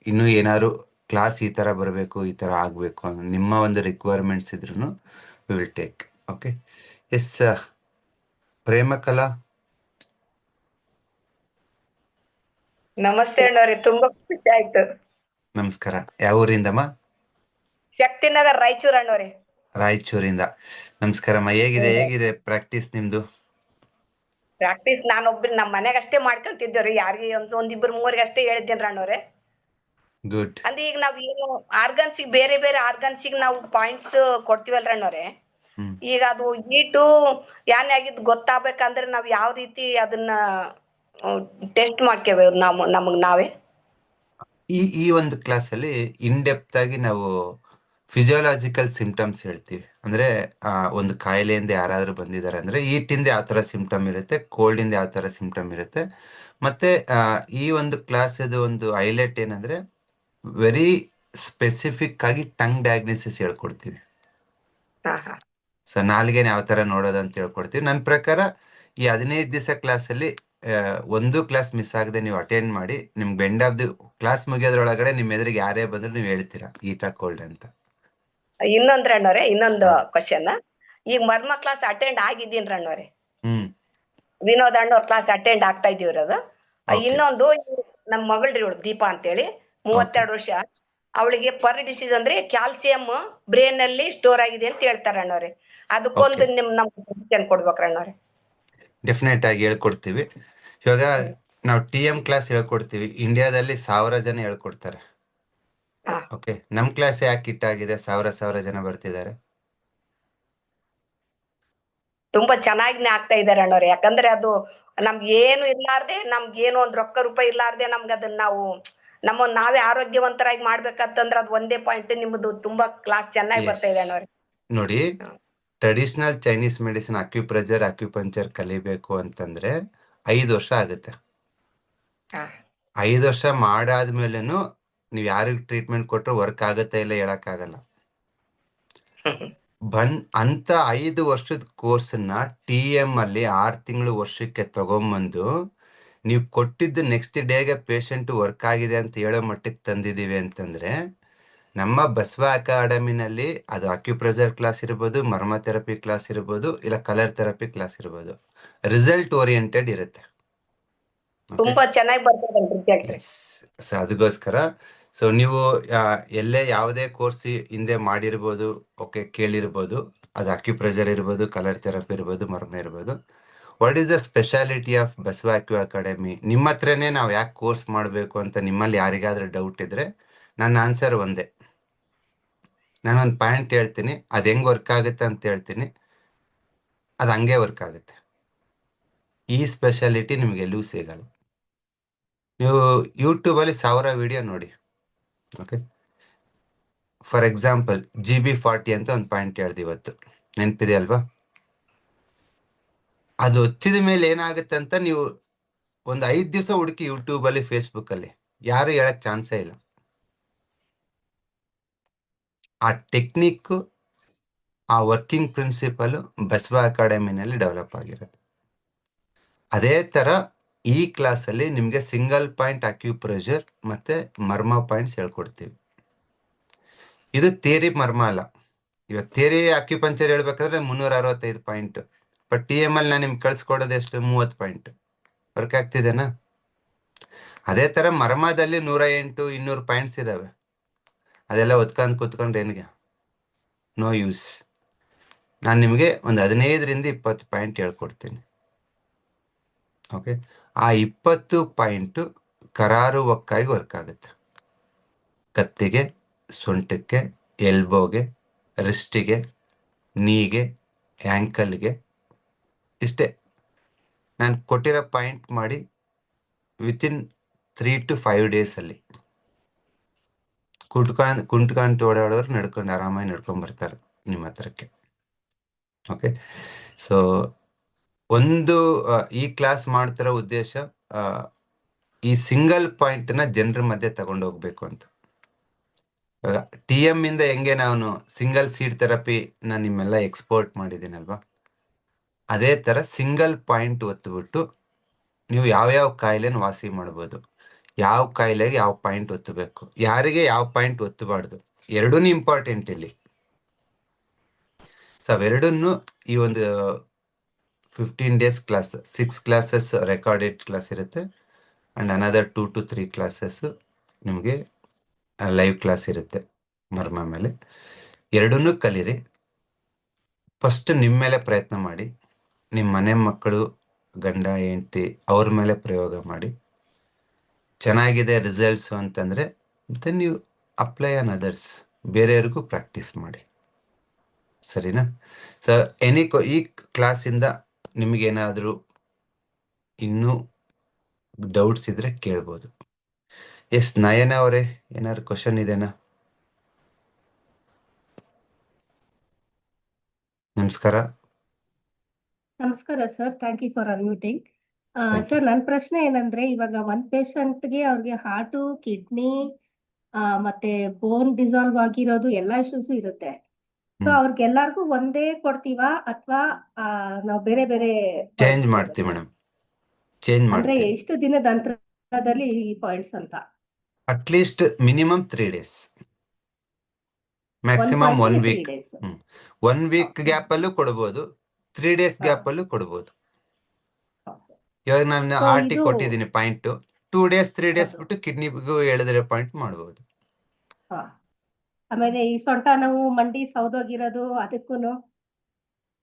ಇನ್ನೂ ಏನಾದ್ರು ಕ್ಲಾಸ್ ಈ ಥರ ಬರಬೇಕು, ಈ ಥರ ಆಗಬೇಕು ಅನ್ನೋ ನಿಮ್ಮ ಒಂದು ರಿಕ್ವೈರ್ಮೆಂಟ್ಸ್ ಇದ್ರೂ we will take. Okay, yes. Premakala, ನಮಸ್ತೆ ಅಣ್ಣವ್ರೆ, ತುಂಬಾ ಖುಷಿ ಆಯ್ತು. ನಮಸ್ಕಾರ. ಯಾವ ಊರಿಂದಮ್ಮ? ಶಕ್ತಿನಗರ್, ರಾಯಚೂರ್ ಅಣ್ಣವ್ರೆ. ರಾಯಚೂರಿಂದ. ನಮಸ್ಕಾರಮ್ಮ. ಹೇಗಿದೆ ಪ್ರಾಕ್ಟೀಸ್ ನಿಮ್ದು? ಪ್ರಾಕ್ಟೀಸ್ ನಾನೊಬ್ರು ನಮ್ಮ ಮನೆಗೆ ಅಷ್ಟೇ ಮಾಡ್ಕೊಂತಿದ್ದೇವ್ರಿ, ಯಾರಿಗೆ ಒಂದಿಬ್ರು ಮೂವರಿಗೆ ಅಷ್ಟೇ ಹೇಳಿದ್ದೇನ್ರಿ ಅಣ್ಣವ್ರೆ. ಗುಡ್. ಅಂದ್ರೆ ಈಗ ನಾವ್ ಏನು ಆರ್ಗನ್ಸಿಗೆ, ಬೇರೆ ಬೇರೆ ಆರ್ಗನ್ಸಿಗೆ ನಾವು ಪಾಯಿಂಟ್ಸ್ ಕೊಡ್ತೀವಲ್ರಿ ಅಣ್ಣವ್ರೆ, ಈಗ ಅದು ಹೀಟು ಯಾನ್ ಆಗಿದ್ ಗೊತ್ತಾಗ್ಬೇಕಂದ್ರೆ ನಾವ್ ಯಾವ ರೀತಿ ಅದನ್ನ ಟೆಸ್ಟ್ ಮಾಡ್ಕೋಬೇಕು ನಮಗ್ ನಾವೇ? ಈ ಒಂದು ಕ್ಲಾಸಲ್ಲಿ ಇನ್ ಡೆಪ್ತ್ ಆಗಿ ನಾವು ಫಿಸಿಯೋಲಾಜಿಕಲ್ ಸಿಂಪ್ಟಮ್ಸ್ ಹೇಳ್ತೀವಿ. ಅಂದ್ರೆ ಒಂದು ಕಾಯಿಲೆಯಿಂದ ಯಾರಾದ್ರೂ ಬಂದಿದ್ದಾರೆ ಅಂದ್ರೆ ಈಟಿಂದ ಯಾವ ತರ ಸಿಂಪ್ಟಮ್ ಇರುತ್ತೆ, ಕೋಲ್ಡ್ ಇಂದ ಯಾವ ತರ ಸಿಂಪ್ಟಮ್ ಇರುತ್ತೆ. ಮತ್ತೆ ಈ ಒಂದು ಕ್ಲಾಸ್ ಒಂದು ಹೈಲೈಟ್ ಏನಂದ್ರೆ ವೆರಿ ಸ್ಪೆಸಿಫಿಕ್ ಆಗಿ ಟಂಗ್ ಡಯಾಗ್ನೋಸಿಸ್ ಹೇಳ್ಕೊಡ್ತೀವಿ. ಸೊ ನಾಲ್ಗೆನ ಯಾವ ತರ ನೋಡೋದು ಅಂತ ಹೇಳ್ಕೊಡ್ತೀವಿ. ನನ್ನ ಪ್ರಕಾರ ಈ 15 ದಿವಸ ಕ್ಲಾಸಲ್ಲಿ ಒಂದು ಕ್ಲಾಸ್ ಮಿಸ್ ಆಗದೆ ನೀವು ಅಟೆಂಡ್ ಮಾಡಿ. ನಿಮ್ಗೆ ಎಂಡ್ ಆಫ್ ದಿ ಕ್ಲಾಸ್ ಮುಗಿಯೋದ್ರೊಳಗಡೆ ನಿಮ್ಮ ಎದುರಿಗೆ ಯಾರೇ ಬಂದ್ರು ನೀವು ಹೇಳ್ತೀರಾ ಈಟಾ ಕೋಲ್ಡ್ ಅಂತ. ಇನ್ನೊಂದ್ರ ಅಣ್ಣವ್ರೆ, ಇನ್ನೊಂದು ಕ್ವಶನ್. ಈಗ ಮರ್ಮ ಕ್ಲಾಸ್ ಅಟೆಂಡ್ ಆಗಿದ್ದೀನ್ರಿ ಅಣ್ಣವ್ರೆ. ವಿನೋದ್ ಅಣ್ಣವ್ರ ಕ್ಲಾಸ್ ಅಟೆಂಡ್ ಆಗ್ತಾ ಇದೀವ್ರಿ ಅದು. ಇನ್ನೊಂದು ನಮ್ ಮಗಳ್ರಿ ಇವಳು ದೀಪಾ ಅಂತೇಳಿ, 32 ವರ್ಷ. ಅವಳಿಗೆ ಪರ್ ಡಿಸೀಸ್ ಅಂದ್ರೆ ಕ್ಯಾಲ್ಸಿಯಂ ಬ್ರೇನ್ ಅಲ್ಲಿ ಸ್ಟೋರ್ ಆಗಿದೆ ಅಂತ ಹೇಳ್ತಾರ ಅಣ್ಣವ್ರೆ. ಅದಕ್ಕೊಂದು ನಮ್ ಸಜೆಷನ್ ಕೊಡ್ಬೇಕ್ರ ಅಣ್ಣವ್ರೆ? ಡೆಫಿನೆಟ್ ಆಗಿ ಹೇಳ್ಕೊಡ್ತೀವಿ. ಇವಾಗ ನಾವು TM ಕ್ಲಾಸ್ ಹೇಳ್ಕೊಡ್ತೀವಿ, ಇಂಡಿಯಾದಲ್ಲಿ 1000 ಜನ ಹೇಳ್ಕೊಡ್ತಾರೆ. ಓಕೆ, ನಮ್ ಕ್ಲಾಸ್ ಯಾಕೆ ಹಿಟ್ ಆಗಿದೆ, 1000 ಜನ ಬರ್ತಿದ್ದಾರೆ. ತುಂಬಾ ಚೆನ್ನಾಗಿ ಆಗ್ತಾ ಇದಾರೆ ಅಣ್ಣವ್ರೆ. ಯಾಕಂದ್ರೆ ಅದು ನಮ್ಗೆ ಏನು ಇರ್ಲಾರ್ದೆ, ನಮ್ಗೇನು ಒಂದ್ ರೊಕ್ಕ ರೂಪಾಯಿ ಇರ್ಲಾರ್ದೆ ನಮ್ಗೆ ಅದನ್ನ ನಾವು ನಾವೇ ಆರೋಗ್ಯವಂತರಾಗಿ ಮಾಡ್ಬೇಕಂತಂದ್ರೆ ಅದು ಒಂದೇ ಪಾಯಿಂಟ್. ನಿಮ್ದು ತುಂಬಾ ಕ್ಲಾಸ್ ಚೆನ್ನಾಗಿ ಬರ್ತಾ ಇದೆ ಅಣ್ಣವ್ರೆ. ನೋಡಿ, traditional Chinese medicine acupressure, acupuncture ಕಲಿಬೇಕು ಅಂತಂದ್ರೆ 5 ವರ್ಷ ಆಗುತ್ತೆ. 5 ವರ್ಷ ಮಾಡಾದ್ಮೇಲೆನು ನೀವು ಯಾರಿಗೆ ಟ್ರೀಟ್ಮೆಂಟ್ ಕೊಟ್ಟರು ವರ್ಕ್ ಆಗುತ್ತೆ ಇಲ್ಲ ಹೇಳಕ್ಕಾಗಲ್ಲ. ಅಂತ 5 ವರ್ಷದ ಕೋರ್ಸ್ನ TM ಅಲ್ಲಿ 6 ತಿಂಗಳು ವರ್ಷಕ್ಕೆ ತಗೊಂಬಂದು ನೀವು ಕೊಟ್ಟಿದ್ದು ನೆಕ್ಸ್ಟ್ ಡೇಗೆ ಪೇಷಂಟ್ ವರ್ಕ್ ಆಗಿದೆ ಅಂತ ಹೇಳೋ ಮಟ್ಟಿಗೆ ತಂದಿದ್ದೀವಿ ಅಂತಂದ್ರೆ, ನಮ್ಮ ಬಸವ ಅಕಾಡೆಮಿನಲ್ಲಿ ಅದು ಅಕ್ಯುಪ್ರೆಷರ್ ಕ್ಲಾಸ್ ಇರ್ಬೋದು, ಮರ್ಮ ಥೆರಪಿ ಕ್ಲಾಸ್ ಇರ್ಬೋದು, ಇಲ್ಲ ಕಲರ್ ಥೆರಪಿ ಕ್ಲಾಸ್ ಇರ್ಬೋದು, ರಿಸಲ್ಟ್ ಓರಿಯೆಂಟೆಡ್ ಇರುತ್ತೆ. ತುಂಬಾ ಚೆನ್ನಾಗಿ ಬರ್ತದೆ. ಸೊ ಅದಕ್ಕೋಸ್ಕರ ಸೊ ನೀವು ಎಲ್ಲೇ ಯಾವುದೇ ಕೋರ್ಸ್ ಹಿಂದೆ ಮಾಡಿರ್ಬೋದು, ಓಕೆ, ಕೇಳಿರ್ಬೋದು. ಅದು ಅಕ್ಯುಪ್ರೆಷರ್ ಇರ್ಬೋದು, ಕಲರ್ ಥೆರಪಿ ಇರ್ಬೋದು, ಮರ್ಮ ಇರ್ಬೋದು. What is the speciality of Basava acu academy? ನಿಮ್ಮ ಹತ್ರನೇ ನಾವು ಯಾಕೆ ಕೋರ್ಸ್ ಮಾಡಬೇಕು ಅಂತ ನಿಮ್ಮಲ್ಲಿ ಯಾರಿಗಾದ್ರೂ ಡೌಟ್ ಇದ್ರೆ ನನ್ನ ಆನ್ಸರ್ ಒಂದೇ. ನಾನೊಂದು ಪಾಯಿಂಟ್ ಹೇಳ್ತೀನಿ, ಅದು ಹೆಂಗ್ ವರ್ಕ್ ಆಗುತ್ತೆ ಅಂತ ಹೇಳ್ತೀನಿ, ಅದು ಹಂಗೆ ವರ್ಕ್ ಆಗುತ್ತೆ. ಈ ಸ್ಪೆಷಾಲಿಟಿ ನಿಮ್ಗೆ ಎಲ್ಲೂ ಸಿಗಲ್ಲ. ನೀವು ಯೂಟ್ಯೂಬಲ್ಲಿ 1000 ವಿಡಿಯೋ ನೋಡಿ. ಓಕೆ, ಫಾರ್ ಎಕ್ಸಾಂಪಲ್ GB40 ಅಂತ ಒಂದು ಪಾಯಿಂಟ್ ಹೇಳ್ದು ಇವತ್ತು, ನೆನಪಿದೆ ಅಲ್ವಾ? ಅದು ಹಚ್ಚಿದ ಮೇಲೆ ಏನಾಗುತ್ತೆ ಅಂತ ನೀವು ಒಂದು 5 ದಿವಸ ಹುಡುಕಿ ಯೂಟ್ಯೂಬ್ ಅಲ್ಲಿ ಫೇಸ್ಬುಕ್ ಅಲ್ಲಿ, ಯಾರು ಹೇಳಕ್ ಚಾನ್ಸೇ ಇಲ್ಲ. ಆ ಟೆಕ್ನಿಕ್, ಆ ವರ್ಕಿಂಗ್ ಪ್ರಿನ್ಸಿಪಲ್ ಬಸವ ಅಕಾಡೆಮಿನಲ್ಲಿ ಡೆವಲಪ್ ಆಗಿರೋದು. ಅದೇ ತರ ಈ ಕ್ಲಾಸ್ ಅಲ್ಲಿ ನಿಮ್ಗೆ ಸಿಂಗಲ್ ಪಾಯಿಂಟ್ ಅಕ್ಯುಪ್ರೆಷರ್ ಮತ್ತೆ ಮರ್ಮ ಪಾಯಿಂಟ್ಸ್ ಹೇಳ್ಕೊಡ್ತೀವಿ. ಇದು ಥಿಯರಿ ಮರ್ಮ ಅಲ್ಲ. ಇವತ್ತು ಥಿಯರಿ ಅಕ್ಯುಪಂಚರ್ ಹೇಳ್ಬೇಕಾದ್ರೆ 365 ಪಾಯಿಂಟ್, ಬಟ್ TML ನಾನು ನಿಮ್ಗೆ ಕಳ್ಸಿಕೊಡೋದು ಎಷ್ಟು? 30 ಪಾಯಿಂಟ್. ವರ್ಕ್ ಆಗ್ತಿದೆನಾ? ಅದೇ ತರ ಮರ್ಮದಲ್ಲಿ 108 200 ಪಾಯಿಂಟ್ಸ್ ಇದಾವೆ. ಅದೆಲ್ಲ ಒತ್ಕೊಂಡ್ ಕೂತ್ಕೊಂಡ್ರೆ ಏನಿಗೆ? No use. ನಾನು ನಿಮಗೆ ಒಂದು 15ರಿಂದ 20 ಪಾಯಿಂಟ್ ಹೇಳ್ಕೊಡ್ತೀನಿ. ಓಕೆ, ಆ 20 ಪಾಯಿಂಟ್ ಕರಾರುವಕ್ಕಾಗಿ ವರ್ಕ್ ಆಗುತ್ತೆ. ಕತ್ತಿಗೆ, ಸೊಂಟಕ್ಕೆ, ಎಲ್ಬೋಗೆ, ರಿಸ್ಟಿಗೆ, ನೀಗೆ, ಆ್ಯಂಕಲ್ಗೆ. ಇಷ್ಟೇ ನಾನು ಕೊಟ್ಟಿರೋ ಪಾಯಿಂಟ್ ಮಾಡಿ ವಿತಿನ್ 3 to 5 days ಅಲ್ಲಿ ಕುಂಟ್ಕೊಂಡು ಓಡಾಡೋರು ನಡ್ಕೊಂಡು ಆರಾಮಾಗಿ ನಡ್ಕೊಂಡ್ ಬರ್ತಾರೆ ನಿಮ್ಮ ಹತ್ರಕ್ಕೆ. ಓಕೆ, ಸೊ ಒಂದು ಈ ಕ್ಲಾಸ್ ಮಾಡ್ತಿರೋ ಉದ್ದೇಶ ಈ ಸಿಂಗಲ್ ಪಾಯಿಂಟ್ ನ ಜನರ ಮಧ್ಯೆ ತಗೊಂಡು ಹೋಗ್ಬೇಕು ಅಂತ. TM ಇಂದ ಹೆಂಗೆ ನಾನು ಸಿಂಗಲ್ ಸೀಡ್ ಥೆರಪಿ ನಾನು ನಿಮ್ಮೆಲ್ಲ ಎಕ್ಸ್ಪೋರ್ಟ್ ಮಾಡಿದ್ದೀನಲ್ವಾ, ಅದೇ ತರ ಸಿಂಗಲ್ ಪಾಯಿಂಟ್ ಒತ್ತುಬಿಟ್ಟು ನೀವು ಯಾವ್ಯಾವ ಕಾಯಿಲೆನ ವಾಸಿ ಮಾಡ್ಬೋದು, ಯಾವ ಕಾಯಿಲೆಗೆ ಯಾವ ಪಾಯಿಂಟ್ ಒತ್ತಬೇಕು, ಯಾರಿಗೆ ಯಾವ ಪಾಯಿಂಟ್ ಒತ್ತಬಾರ್ದು, ಎರಡೂ ಇಂಪಾರ್ಟೆಂಟ್ ಇಲ್ಲಿ. ಸೊ ಅವೆರಡನ್ನು ಈ ಒಂದು 15 days class, 6 classes recorded class ಇರುತ್ತೆ ಅಂಡ್ ಅನದರ್ 2 to 3 classes ನಿಮಗೆ ಲೈವ್ ಕ್ಲಾಸ್ ಇರುತ್ತೆ ಮರ್ಮ ಮೇಲೆ. ಎರಡನ್ನೂ ಕಲೀರಿ. ಫಸ್ಟ್ ನಿಮ್ಮ ಮೇಲೆ ಪ್ರಯತ್ನ ಮಾಡಿ, ನಿಮ್ಮ ಮನೆ ಮಕ್ಕಳು, ಗಂಡ ಹೆಂಡತಿ ಅವ್ರ ಮೇಲೆ ಪ್ರಯೋಗ ಮಾಡಿ. ಚೆನ್ನಾಗಿದೆ ರಿಸಲ್ಟ್ಸು ಅಂತಂದರೆ ದೆನ್ ನೀವು ಅಪ್ಲೈ ಆನ್ ಅದರ್ಸ್, ಬೇರೆಯವ್ರಿಗೂ ಪ್ರಾಕ್ಟೀಸ್ ಮಾಡಿ. ಸರಿನಾ? ಸೊ ಈ ಕ್ಲಾಸಿಂದ ನಿಮಗೇನಾದರೂ ಇನ್ನೂ ಡೌಟ್ಸ್ ಇದ್ರೆ ಕೇಳ್ಬೋದು. ಎಸ್ ನಯನ ಅವರೇ, ಏನಾದ್ರು ಕ್ವಶನ್ ಇದೆನಾ? ನಮಸ್ಕಾರ. ನಮಸ್ಕಾರ sir, thank you for unmuting. Thank you. Sir, ನನ್ನ ಪ್ರಶ್ನೆ ಏನಂದ್ರೆ, ಇವಾಗ ಒಂದ್ ಪೇಷಂಟ್ಗೆ ಅವ್ರಿಗೆ ಹಾರ್ಟು, ಕಿಡ್ನಿ ಮತ್ತೆ ಬೋನ್ ಡಿಸಾಲ್ವ್ ಆಗಿರೋದು ಎಲ್ಲಾ ಇಶ್ಯೂಸ್ ಇರುತ್ತೆ. ಸೊ ಅವ್ರಿಗೆಲ್ಲರಿಗೂ ಒಂದೇ ಕೊಡ್ತೀವಾ ಅಥವಾ ನಾವು ಬೇರೆ ಬೇರೆ ಚೇಂಜ್ ಮಾಡ್ತೀವಿ ಮೇಡಮ್, ಚೇಂಜ್ ಅಂದ್ರೆ ಮಾಡ್ತೀವಿ. ಎಷ್ಟು ದಿನದ ಅಂತರದಲ್ಲಿ ಈ ಪಾಯಿಂಟ್ಸ್ ಅಂತ? At least minimum 3 days, maximum 1 week. 1 week gap ಅಲ್ಲೂ ಕೊಡ್ಬೋದು, 3 days ಗ್ಯಾಪ್ ಅಲ್ಲೂ ಕೊಡ್ಬೋದು. ಇವಾಗ ನಾನು ಹಾರ್ಟಿ ಕೊಟ್ಟಿದ್ದೀನಿ ಪಾಯಿಂಟ್, 2 days 3 days ಬಿಟ್ಟು ಕಿಡ್ನಿಗೂ ಹೇಳಿದ್ರೆ ಪಾಯಿಂಟ್ ಮಾಡ್ಬೋದು. ಆಮೇಲೆ ಈ ಸೊಂಟ ನೋವು, ಮಂಡಿ ಸೌದೋಗಿರೋದು ಅದಕ್ಕೂನು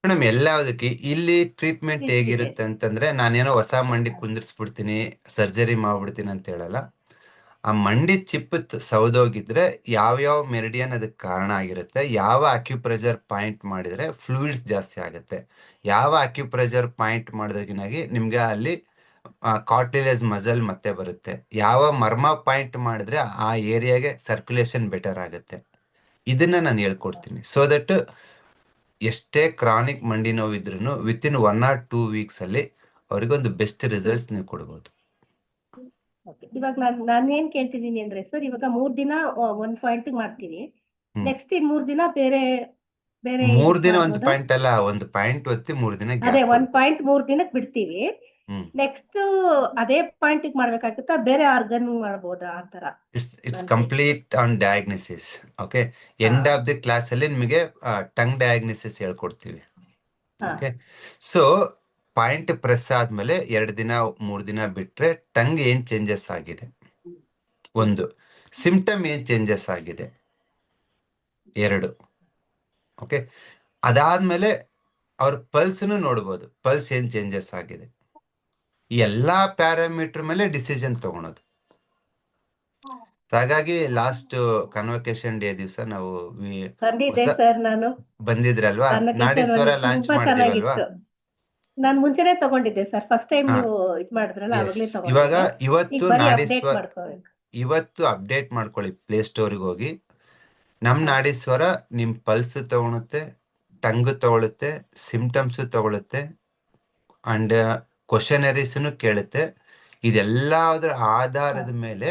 ಮೇಡಮ್ ಎಲ್ಲದಕ್ಕೆ ಇಲ್ಲಿ ಟ್ರೀಟ್ಮೆಂಟ್ ಹೇಗಿರುತ್ತೆ ಅಂತಂದ್ರೆ, ನಾನೇನೋ ಹೊಸ ಮಂಡಿ ಕುಂದಿರ್ಸ್ಬಿಡ್ತೀನಿ, ಸರ್ಜರಿ ಮಾಡ್ಬಿಡ್ತೀನಿ ಅಂತ ಹೇಳಲ್ಲ. ಆ ಮಂಡಿ ಚಿಪ್ ಸೌದೋಗಿದ್ರೆ ಯಾವ್ಯಾವ ಮೆರಿಡಿಯನ್ ಅದಕ್ಕೆ ಕಾರಣ ಆಗಿರುತ್ತೆ, ಯಾವ ಅಕ್ಯುಪ್ರೆಷರ್ ಪಾಯಿಂಟ್ ಮಾಡಿದ್ರೆ ಫ್ಲೂಯಿಡ್ಸ್ ಜಾಸ್ತಿ ಆಗುತ್ತೆ, ಯಾವ ಅಕ್ಯುಪ್ರೆಷರ್ ಪಾಯಿಂಟ್ ಮಾಡಿದ್ರಿಗಿನಾಗಿ ನಿಮ್ಗೆ ಅಲ್ಲಿ ಕಾರ್ಟಿಲೇಜ್ ಮಸಲ್ ಮತ್ತೆ ಬರುತ್ತೆ, ಯಾವ ಮರ್ಮ ಪಾಯಿಂಟ್ ಮಾಡಿದ್ರೆ ಆ ಏರಿಯಾಗೆ ಸರ್ಕ್ಯುಲೇಷನ್ ಬೆಟರ್ ಆಗುತ್ತೆ, ಇದನ್ನ ನಾನು ಹೇಳ್ಕೊಡ್ತೀನಿ. ಸೊ ದಟ್ ಎಷ್ಟೇ ಕ್ರಾನಿಕ್ ಮಂಡಿ ನೋವಿದ್ರು ವಿತಿನ್ 1 or 2 weeks ಅಲ್ಲಿ ಅವ್ರಿಗೊಂದು ಬೆಸ್ಟ್ ರಿಸಲ್ಟ್ಸ್ ನೀವು ಕೊಡ್ಬೋದು. ಇವಾಗ ನಾನು ಏನ್ ಕೇಳ್ತಿದ್ದೀನಿ ಅಂದ್ರೆ ಸರ್, ಇವಾಗ 3 ದಿನ ಒಂದ್ ಪಾಯಿಂಟ್ ಮಾಡ್ತೀವಿ, ನೆಕ್ಸ್ಟ್ ಇನ್ 3 ದಿನ ಬೇರೆ ಬೇರೆ 3 ದಿನ ಒಂದು ಪಾಯಿಂಟ್ ಅಲ್ಲ, ಒಂದು ಪಾಯಿಂಟ್ ಒತ್ತಿ 3 ದಿನ ಅದೇ 1 ಪಾಯಿಂಟ್ 3 ದಿನಕ್ಕೆ ಬಿಡ್ತೀವಿ. ನೆಕ್ಸ್ಟ್ ಅದೇ ಪಾಯಿಂಟ್ ಮಾಡ್ಬೇಕಾಗುತ್ತಾ, ಬೇರೆ ಆರ್ಗನ್ ಮಾಡ್ಬೋದಾ ಆತರ? It's complete on diagnosis. Okay, end of the class ಅಲ್ಲಿ ನಿಮಗೆ ಟಂಗ್ ಡಯಾಗ್ನೋಸಿಸ್ ಹೇಳ್ಕೊಡ್ತೀವಿ. ಓಕೆ, ಸೊ ಪಾಯಿಂಟ್ ಪ್ರೆಸ್ ಆದ್ಮೇಲೆ 2 ದಿನ 3 ದಿನ ಬಿಟ್ರೆ ಟಂಗ್ ಏನ್ ಚೇಂಜಸ್ ಆಗಿದೆ, ಒಂದು ಸಿಂಪ್ಟಮ್ ಏನ್ ಚೇಂಜಸ್ ಆಗಿದೆ, 2. ಓಕೆ, ಅದಾದ್ಮೇಲೆ ಅವ್ರ ಪಲ್ಸ್ನು ನೋಡ್ಬೋದು, ಪಲ್ಸ್ ಏನ್ ಚೇಂಜಸ್ ಆಗಿದೆ. ಈ ಎಲ್ಲಾ ಪ್ಯಾರಾಮೀಟರ್ ಮೇಲೆ ಡಿಸಿಷನ್ ತಗೊಳೋದು. ಹಾಗಾಗಿ ಲಾಸ್ಟ್ ಕನ್ವೊಕೇಶನ್ ಡೇ ದಿವಸ ನಾವು ಬಂದಿದ್ರಲ್ವಾ, ನಾಡೀಶ್ವರ ಲಾಂಚ್ ಮಾಡಿದೀವಲ್ವಾ. ನಾನು ಮುಂಚೆನೆ ತಗೊಂಡಿದ್ದೆ ಸರ್, ಫಸ್ಟ್ ಟೈಮ್ ನೀವು ಇದು ಮಾಡಿದ್ರಲ್ಲ ಅವಾಗಲೇ ತಗೊಂಡಿದ್ದೆ. ಇವಾಗ ಇವತ್ತು ನಾಡೀಶ್ವರ ಇವತ್ತು ಅಪ್ಡೇಟ್ ಮಾಡ್ಕೊಳ್ಳಿ, ಪ್ಲೇ ಸ್ಟೋರ್ಗೆ ಹೋಗಿ. ನಮ್ ನಾಡೀಶ್ವರ ನಿಮ್ ಪಲ್ಸ್ ತಗೊಳುತ್ತೆ, ಟಂಗ್ ತಗೊಳುತ್ತೆ, ಸಿಂಪ್ಟಮ್ಸ್ ತಗೊಳುತ್ತೆ, ಅಂಡ್ ಕ್ವಶನರೀಸ್ನು ಕೇಳುತ್ತೆ. ಇದೆಲ್ಲದರ ಆಧಾರದ ಮೇಲೆ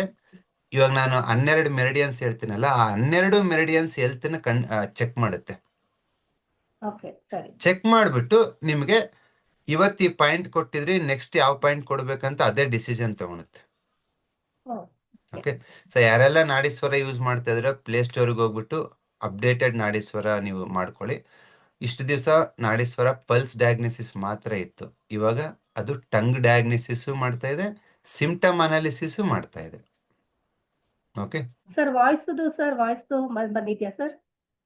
ಇವಾಗ ನಾನು 12 ಮೆರಿಡಿಯನ್ಸ್ ಹೇಳ್ತೀನಲ್ಲ, ಆ 12 ಮೆರಿಡಿಯನ್ಸ್ ಹೆಲ್ತ್ನ ಚೆಕ್ ಮಾಡುತ್ತೆ. ಓಕೆ ಸರಿ. ಚೆಕ್ ಮಾಡಿಬಿಟ್ಟು ನಿಮಗೆ ಇವತ್ತು ಈ ಪಾಯಿಂಟ್ ಕೊಟ್ಟಿದ್ರಿ, ನೆಕ್ಸ್ಟ್ ಯಾವ ಪಾಯಿಂಟ್ ಕೊಡ್ಬೇಕಂತ ಅದೇ ಡಿಸಿಷನ್ ತಗೊಳುತ್ತೆ. ಓಕೆ, ಸೊ ಯಾರೆಲ್ಲ ನಾಡೀಶ್ವರ ಯೂಸ್ ಮಾಡ್ತಾ ಇದ್ರೆ ಪ್ಲೇ ಸ್ಟೋರ್ಗೆ ಹೋಗ್ಬಿಟ್ಟು ಅಪ್ಡೇಟೆಡ್ ನಾಡೀಶ್ವರ ನೀವು ಮಾಡ್ಕೊಳ್ಳಿ. ಇಷ್ಟು ದಿವಸ ನಾಡೀಶ್ವರ ಪಲ್ಸ್ ಡಯಾಗ್ನೋಸಿಸ್ ಮಾತ್ರ ಇತ್ತು, ಇವಾಗ ಅದು ಟಂಗ್ ಡಯಾಗ್ನೋಸಿಸ್ ಮಾಡ್ತಾ ಇದೆ, ಸಿಂಪ್ಟಮ್ ಅನಾಲಿಸಿಸ್ ಮಾಡ್ತಾ ಇದೆ. ಓಕೆ ಸರ್, ವಾಯ್ಸ್ ಬಂದಿದ್ಯಾ ಸರ್?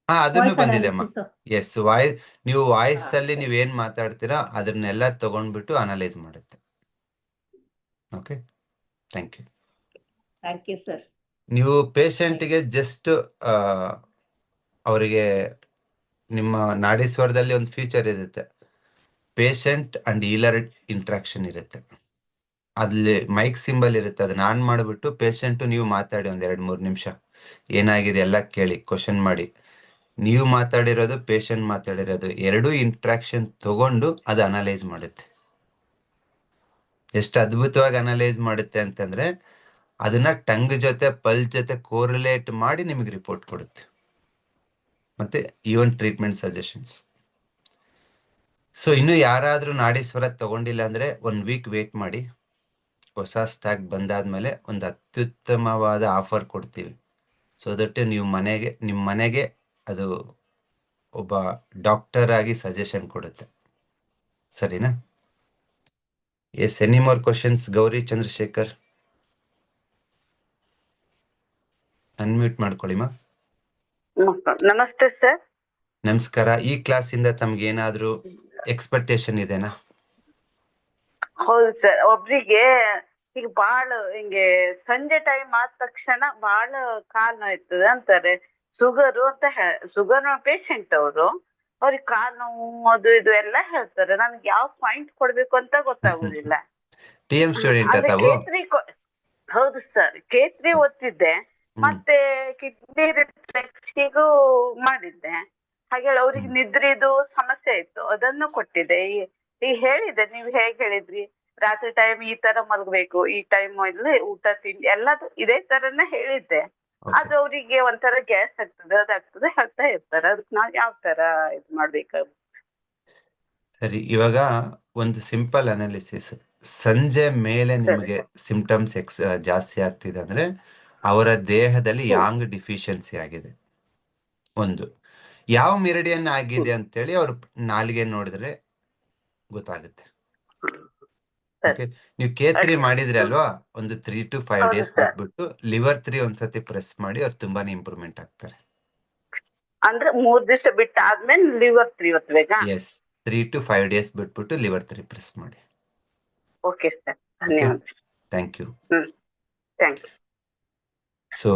ಹಾ, ಅದನ್ನು ವಾಯ್ಸ್ ಬಂದಿದೆ ಅಮ್ಮ. ಅನಾಲಿಸಿಸ್. ಎಸ್, ನೀವು ವಾಯ್ಸ್ ಅಲ್ಲಿ ನೀವು ಏನ್ ಮಾತಾಡ್ತೀರಾ ಅದನ್ನೆಲ್ಲ ತಗೊಂಡ್ಬಿಟ್ಟು ಅನಲೈಸ್ ಮಾಡುತ್ತೆ. Okay, thank you. Thank you sir. ನೀವು ಪೇಷಂಟ್ಗೆ ಜಸ್ಟ್ ಅವರಿಗೆ ನಿಮ್ಮ ನಾಡೀಶ್ವರದಲ್ಲಿ ಒಂದು ಫೀಚರ್ ಇರುತ್ತೆ, ಪೇಷಂಟ್ ಅಂಡ್ ಹೀಲರ್ ಇಂಟ್ರಾಕ್ಷನ್ ಇರುತ್ತೆ. ಅಲ್ಲಿ ಮೈಕ್ ಸಿಂಬಲ್ ಇರುತ್ತೆ, ಅದನ್ನ ಆನ್ ಮಾಡಿಬಿಟ್ಟು ಪೇಷಂಟು ನೀವು ಮಾತಾಡಿ ಒಂದ್ 2-3 ನಿಮಿಷ ಏನಾಗಿದೆ ಎಲ್ಲ ಕೇಳಿ, ಕ್ವಶನ್ ಮಾಡಿ. ನೀವು ಮಾತಾಡಿರೋದು ಪೇಷಂಟ್ ಮಾತಾಡಿರೋದು ಎರಡೂ ಇಂಟ್ರಾಕ್ಷನ್ ತಗೊಂಡು ಅದು ಅನಲೈಸ್ ಮಾಡುತ್ತೆ. ಎಷ್ಟು ಅದ್ಭುತವಾಗಿ ಅನಲೈಸ್ ಮಾಡುತ್ತೆ ಅಂತಂದ್ರೆ ಅದನ್ನ ಟಂಗ್ ಜೊತೆ ಪಲ್ಸ್ ಜೊತೆ ಕೋರಿಲೇಟ್ ಮಾಡಿ ನಿಮಗೆ ರಿಪೋರ್ಟ್ ಕೊಡುತ್ತೆ, ಮತ್ತೆ ಈವನ್ ಟ್ರೀಟ್ಮೆಂಟ್ ಸಜೆಷನ್ಸ್. ಸೊ ಇನ್ನು ಯಾರಾದ್ರೂ ನಾಡೀಶ್ವರ ತಗೊಂಡಿಲ್ಲ ಅಂದ್ರೆ 1 ವೀಕ್ ವೇಟ್ ಮಾಡಿ, ಹೊಸ ಸ್ಟಾಕ್ ಬಂದಾದ್ಮೇಲೆ ಒಂದು ಅತ್ಯುತ್ತಮವಾದ ಆಫರ್ ಕೊಡ್ತೀವಿ. ಸೊ ದಟ್ ನಿಮ್ಮ ಮನೆಗೆ ಅದು ಒಬ್ಬ ಡಾಕ್ಟರ್ ಆಗಿ ಸಜೆಷನ್ ಕೊಡುತ್ತೆ. ಸರಿನಾ? Yes, any more questions? Gauri Chandrashekar, unmute ಮಾಡ್ಕೊಳ್ಳಿಮ್ಮ. ನಮಸ್ತೆ ಸರ್. ನಮಸ್ಕಾರ. ಈ ಕ್ಲಾಸಿಂದ ತಮ್ಗೆ ಏನಾದ್ರೂ ಎಕ್ಸ್ಪೆಕ್ಟೇಷನ್ ಇದೆನಾ? ಹೌದು ಸರ್, ಒಬ್ರಿಗೆ ಈಗ ಬಾಳ ಹಿಂಗೆ ಸಂಜೆ ಟೈಮ್ ಆದ ತಕ್ಷಣ ಬಾಳ ಕಾಲ್ ನೋಯ್ತದೆ ಅಂತಾರೆ. ಶುಗರು ಅಂತ ಶುಗರ್ ಪೇಷಂಟ್ ಅವ್ರಿಗೆ ಕಾಲ್ ನೋವು ಅದು ಇದು ಎಲ್ಲ ಹೇಳ್ತಾರೆ. ನನ್ಗೆ ಯಾವ ಪಾಯಿಂಟ್ ಕೊಡ್ಬೇಕು ಅಂತ ಗೊತ್ತಾಗುದಿಲ್ಲ. TM ಸ್ಟೂಡೆಂಟ್ ಅಂದ್ರೆ ತಾವು? ಹೌದು ಸರ್, K3 ಓದ್ತಿದ್ದೆ, ಮತ್ತೆ ಕಿಡ್ನಿ ರಿಫ್ಲೆಕ್ಸಿಗೂ ಮಾಡಿದ್ದೆ. ಹಾಗೆ ಅವ್ರಿಗೆ ನಿದ್ರಿದು ಸಮಸ್ಯೆ ಇತ್ತು, ಅದನ್ನು ಕೊಟ್ಟಿದೆ. ಈಗ ಹೇಳಿದೆ, ನೀವು ಹೇಗೆ ಹೇಳಿದ್ರಿ, ರಾತ್ರಿ ಟೈಮ್ ಈ ತರ ಮಲಗಬೇಕು, ಈ ಟೈಮ್ ಇಲ್ಲಿ ಊಟ ತಿಂಡಿ ಎಲ್ಲದು ಇದೇ ತರನೇ ಹೇಳಿದ್ದೆ. ಅದು ಅವರಿಗೆ ಒಂಥರ ಗ್ಯಾಸ್ ಆಗ್ತದೆ, ಅದಾಗ್ತದೆ ಹೇಳ್ತಾ ಇರ್ತಾರೆ. ಅದಕ್ಕೆ ನಾವ್ ಯಾವ ತರ ಇದು ಮಾಡ್ಬೇಕಾಗುತ್ತೆ? ಸರಿ, ಇವಾಗ ಒಂದು ಸಿಂಪಲ್ ಅನಾಲಿಸಿಸ್. ಸಂಜೆ ಮೇಲೆ ನಿಮಗೆ ಸಿಂಪ್ಟಮ್ಸ್ ಜಾಸ್ತಿ ಆಗ್ತಿದೆ ಅಂದ್ರೆ ಅವರ ದೇಹದಲ್ಲಿ ಯಾಂಗ್ ಡಿಫಿಷಿಯನ್ಸಿ ಆಗಿದೆ. ಒಂದು ಯಾವ ಮೆರಿಡಿಯನ್ ಆಗಿದೆ ಅಂತೇಳಿ ಅವ್ರ ನಾಲಿಗೆ ನೋಡಿದ್ರೆ ಗೊತ್ತಾಗುತ್ತೆ. ಓಕೆ, ನೀವು K3 ಮಾಡಿದ್ರಿ ಅಲ್ವಾ, ಒಂದು 3 to 5 ಡೇಸ್ ಬಿಟ್ಬಿಟ್ಟು ಲಿವರ್ 3 ಒಂದ್ಸತಿ ಪ್ರೆಸ್ ಮಾಡಿ, ಅವ್ರು ತುಂಬಾನೇ ಇಂಪ್ರೂವ್ಮೆಂಟ್ ಆಗ್ತಾರೆ. ಅಂದ್ರೆ 3 ದಿವಸ ಬಿಟ್ಟಾದ್ಮೇಲೆ ಲಿವರ್ 3 ಒತ್ತಬೇಕಾ? ಎಸ್, 3 to 5 ಡೇಸ್ ಬಿಟ್ಬಿಟ್ಟು ಲಿವರ್ 3 ಪ್ರೆಸ್ ಮಾಡಿ. ಓಕೆ ಸರ್, ಧನ್ಯವಾದ. Thank you. Thank you. So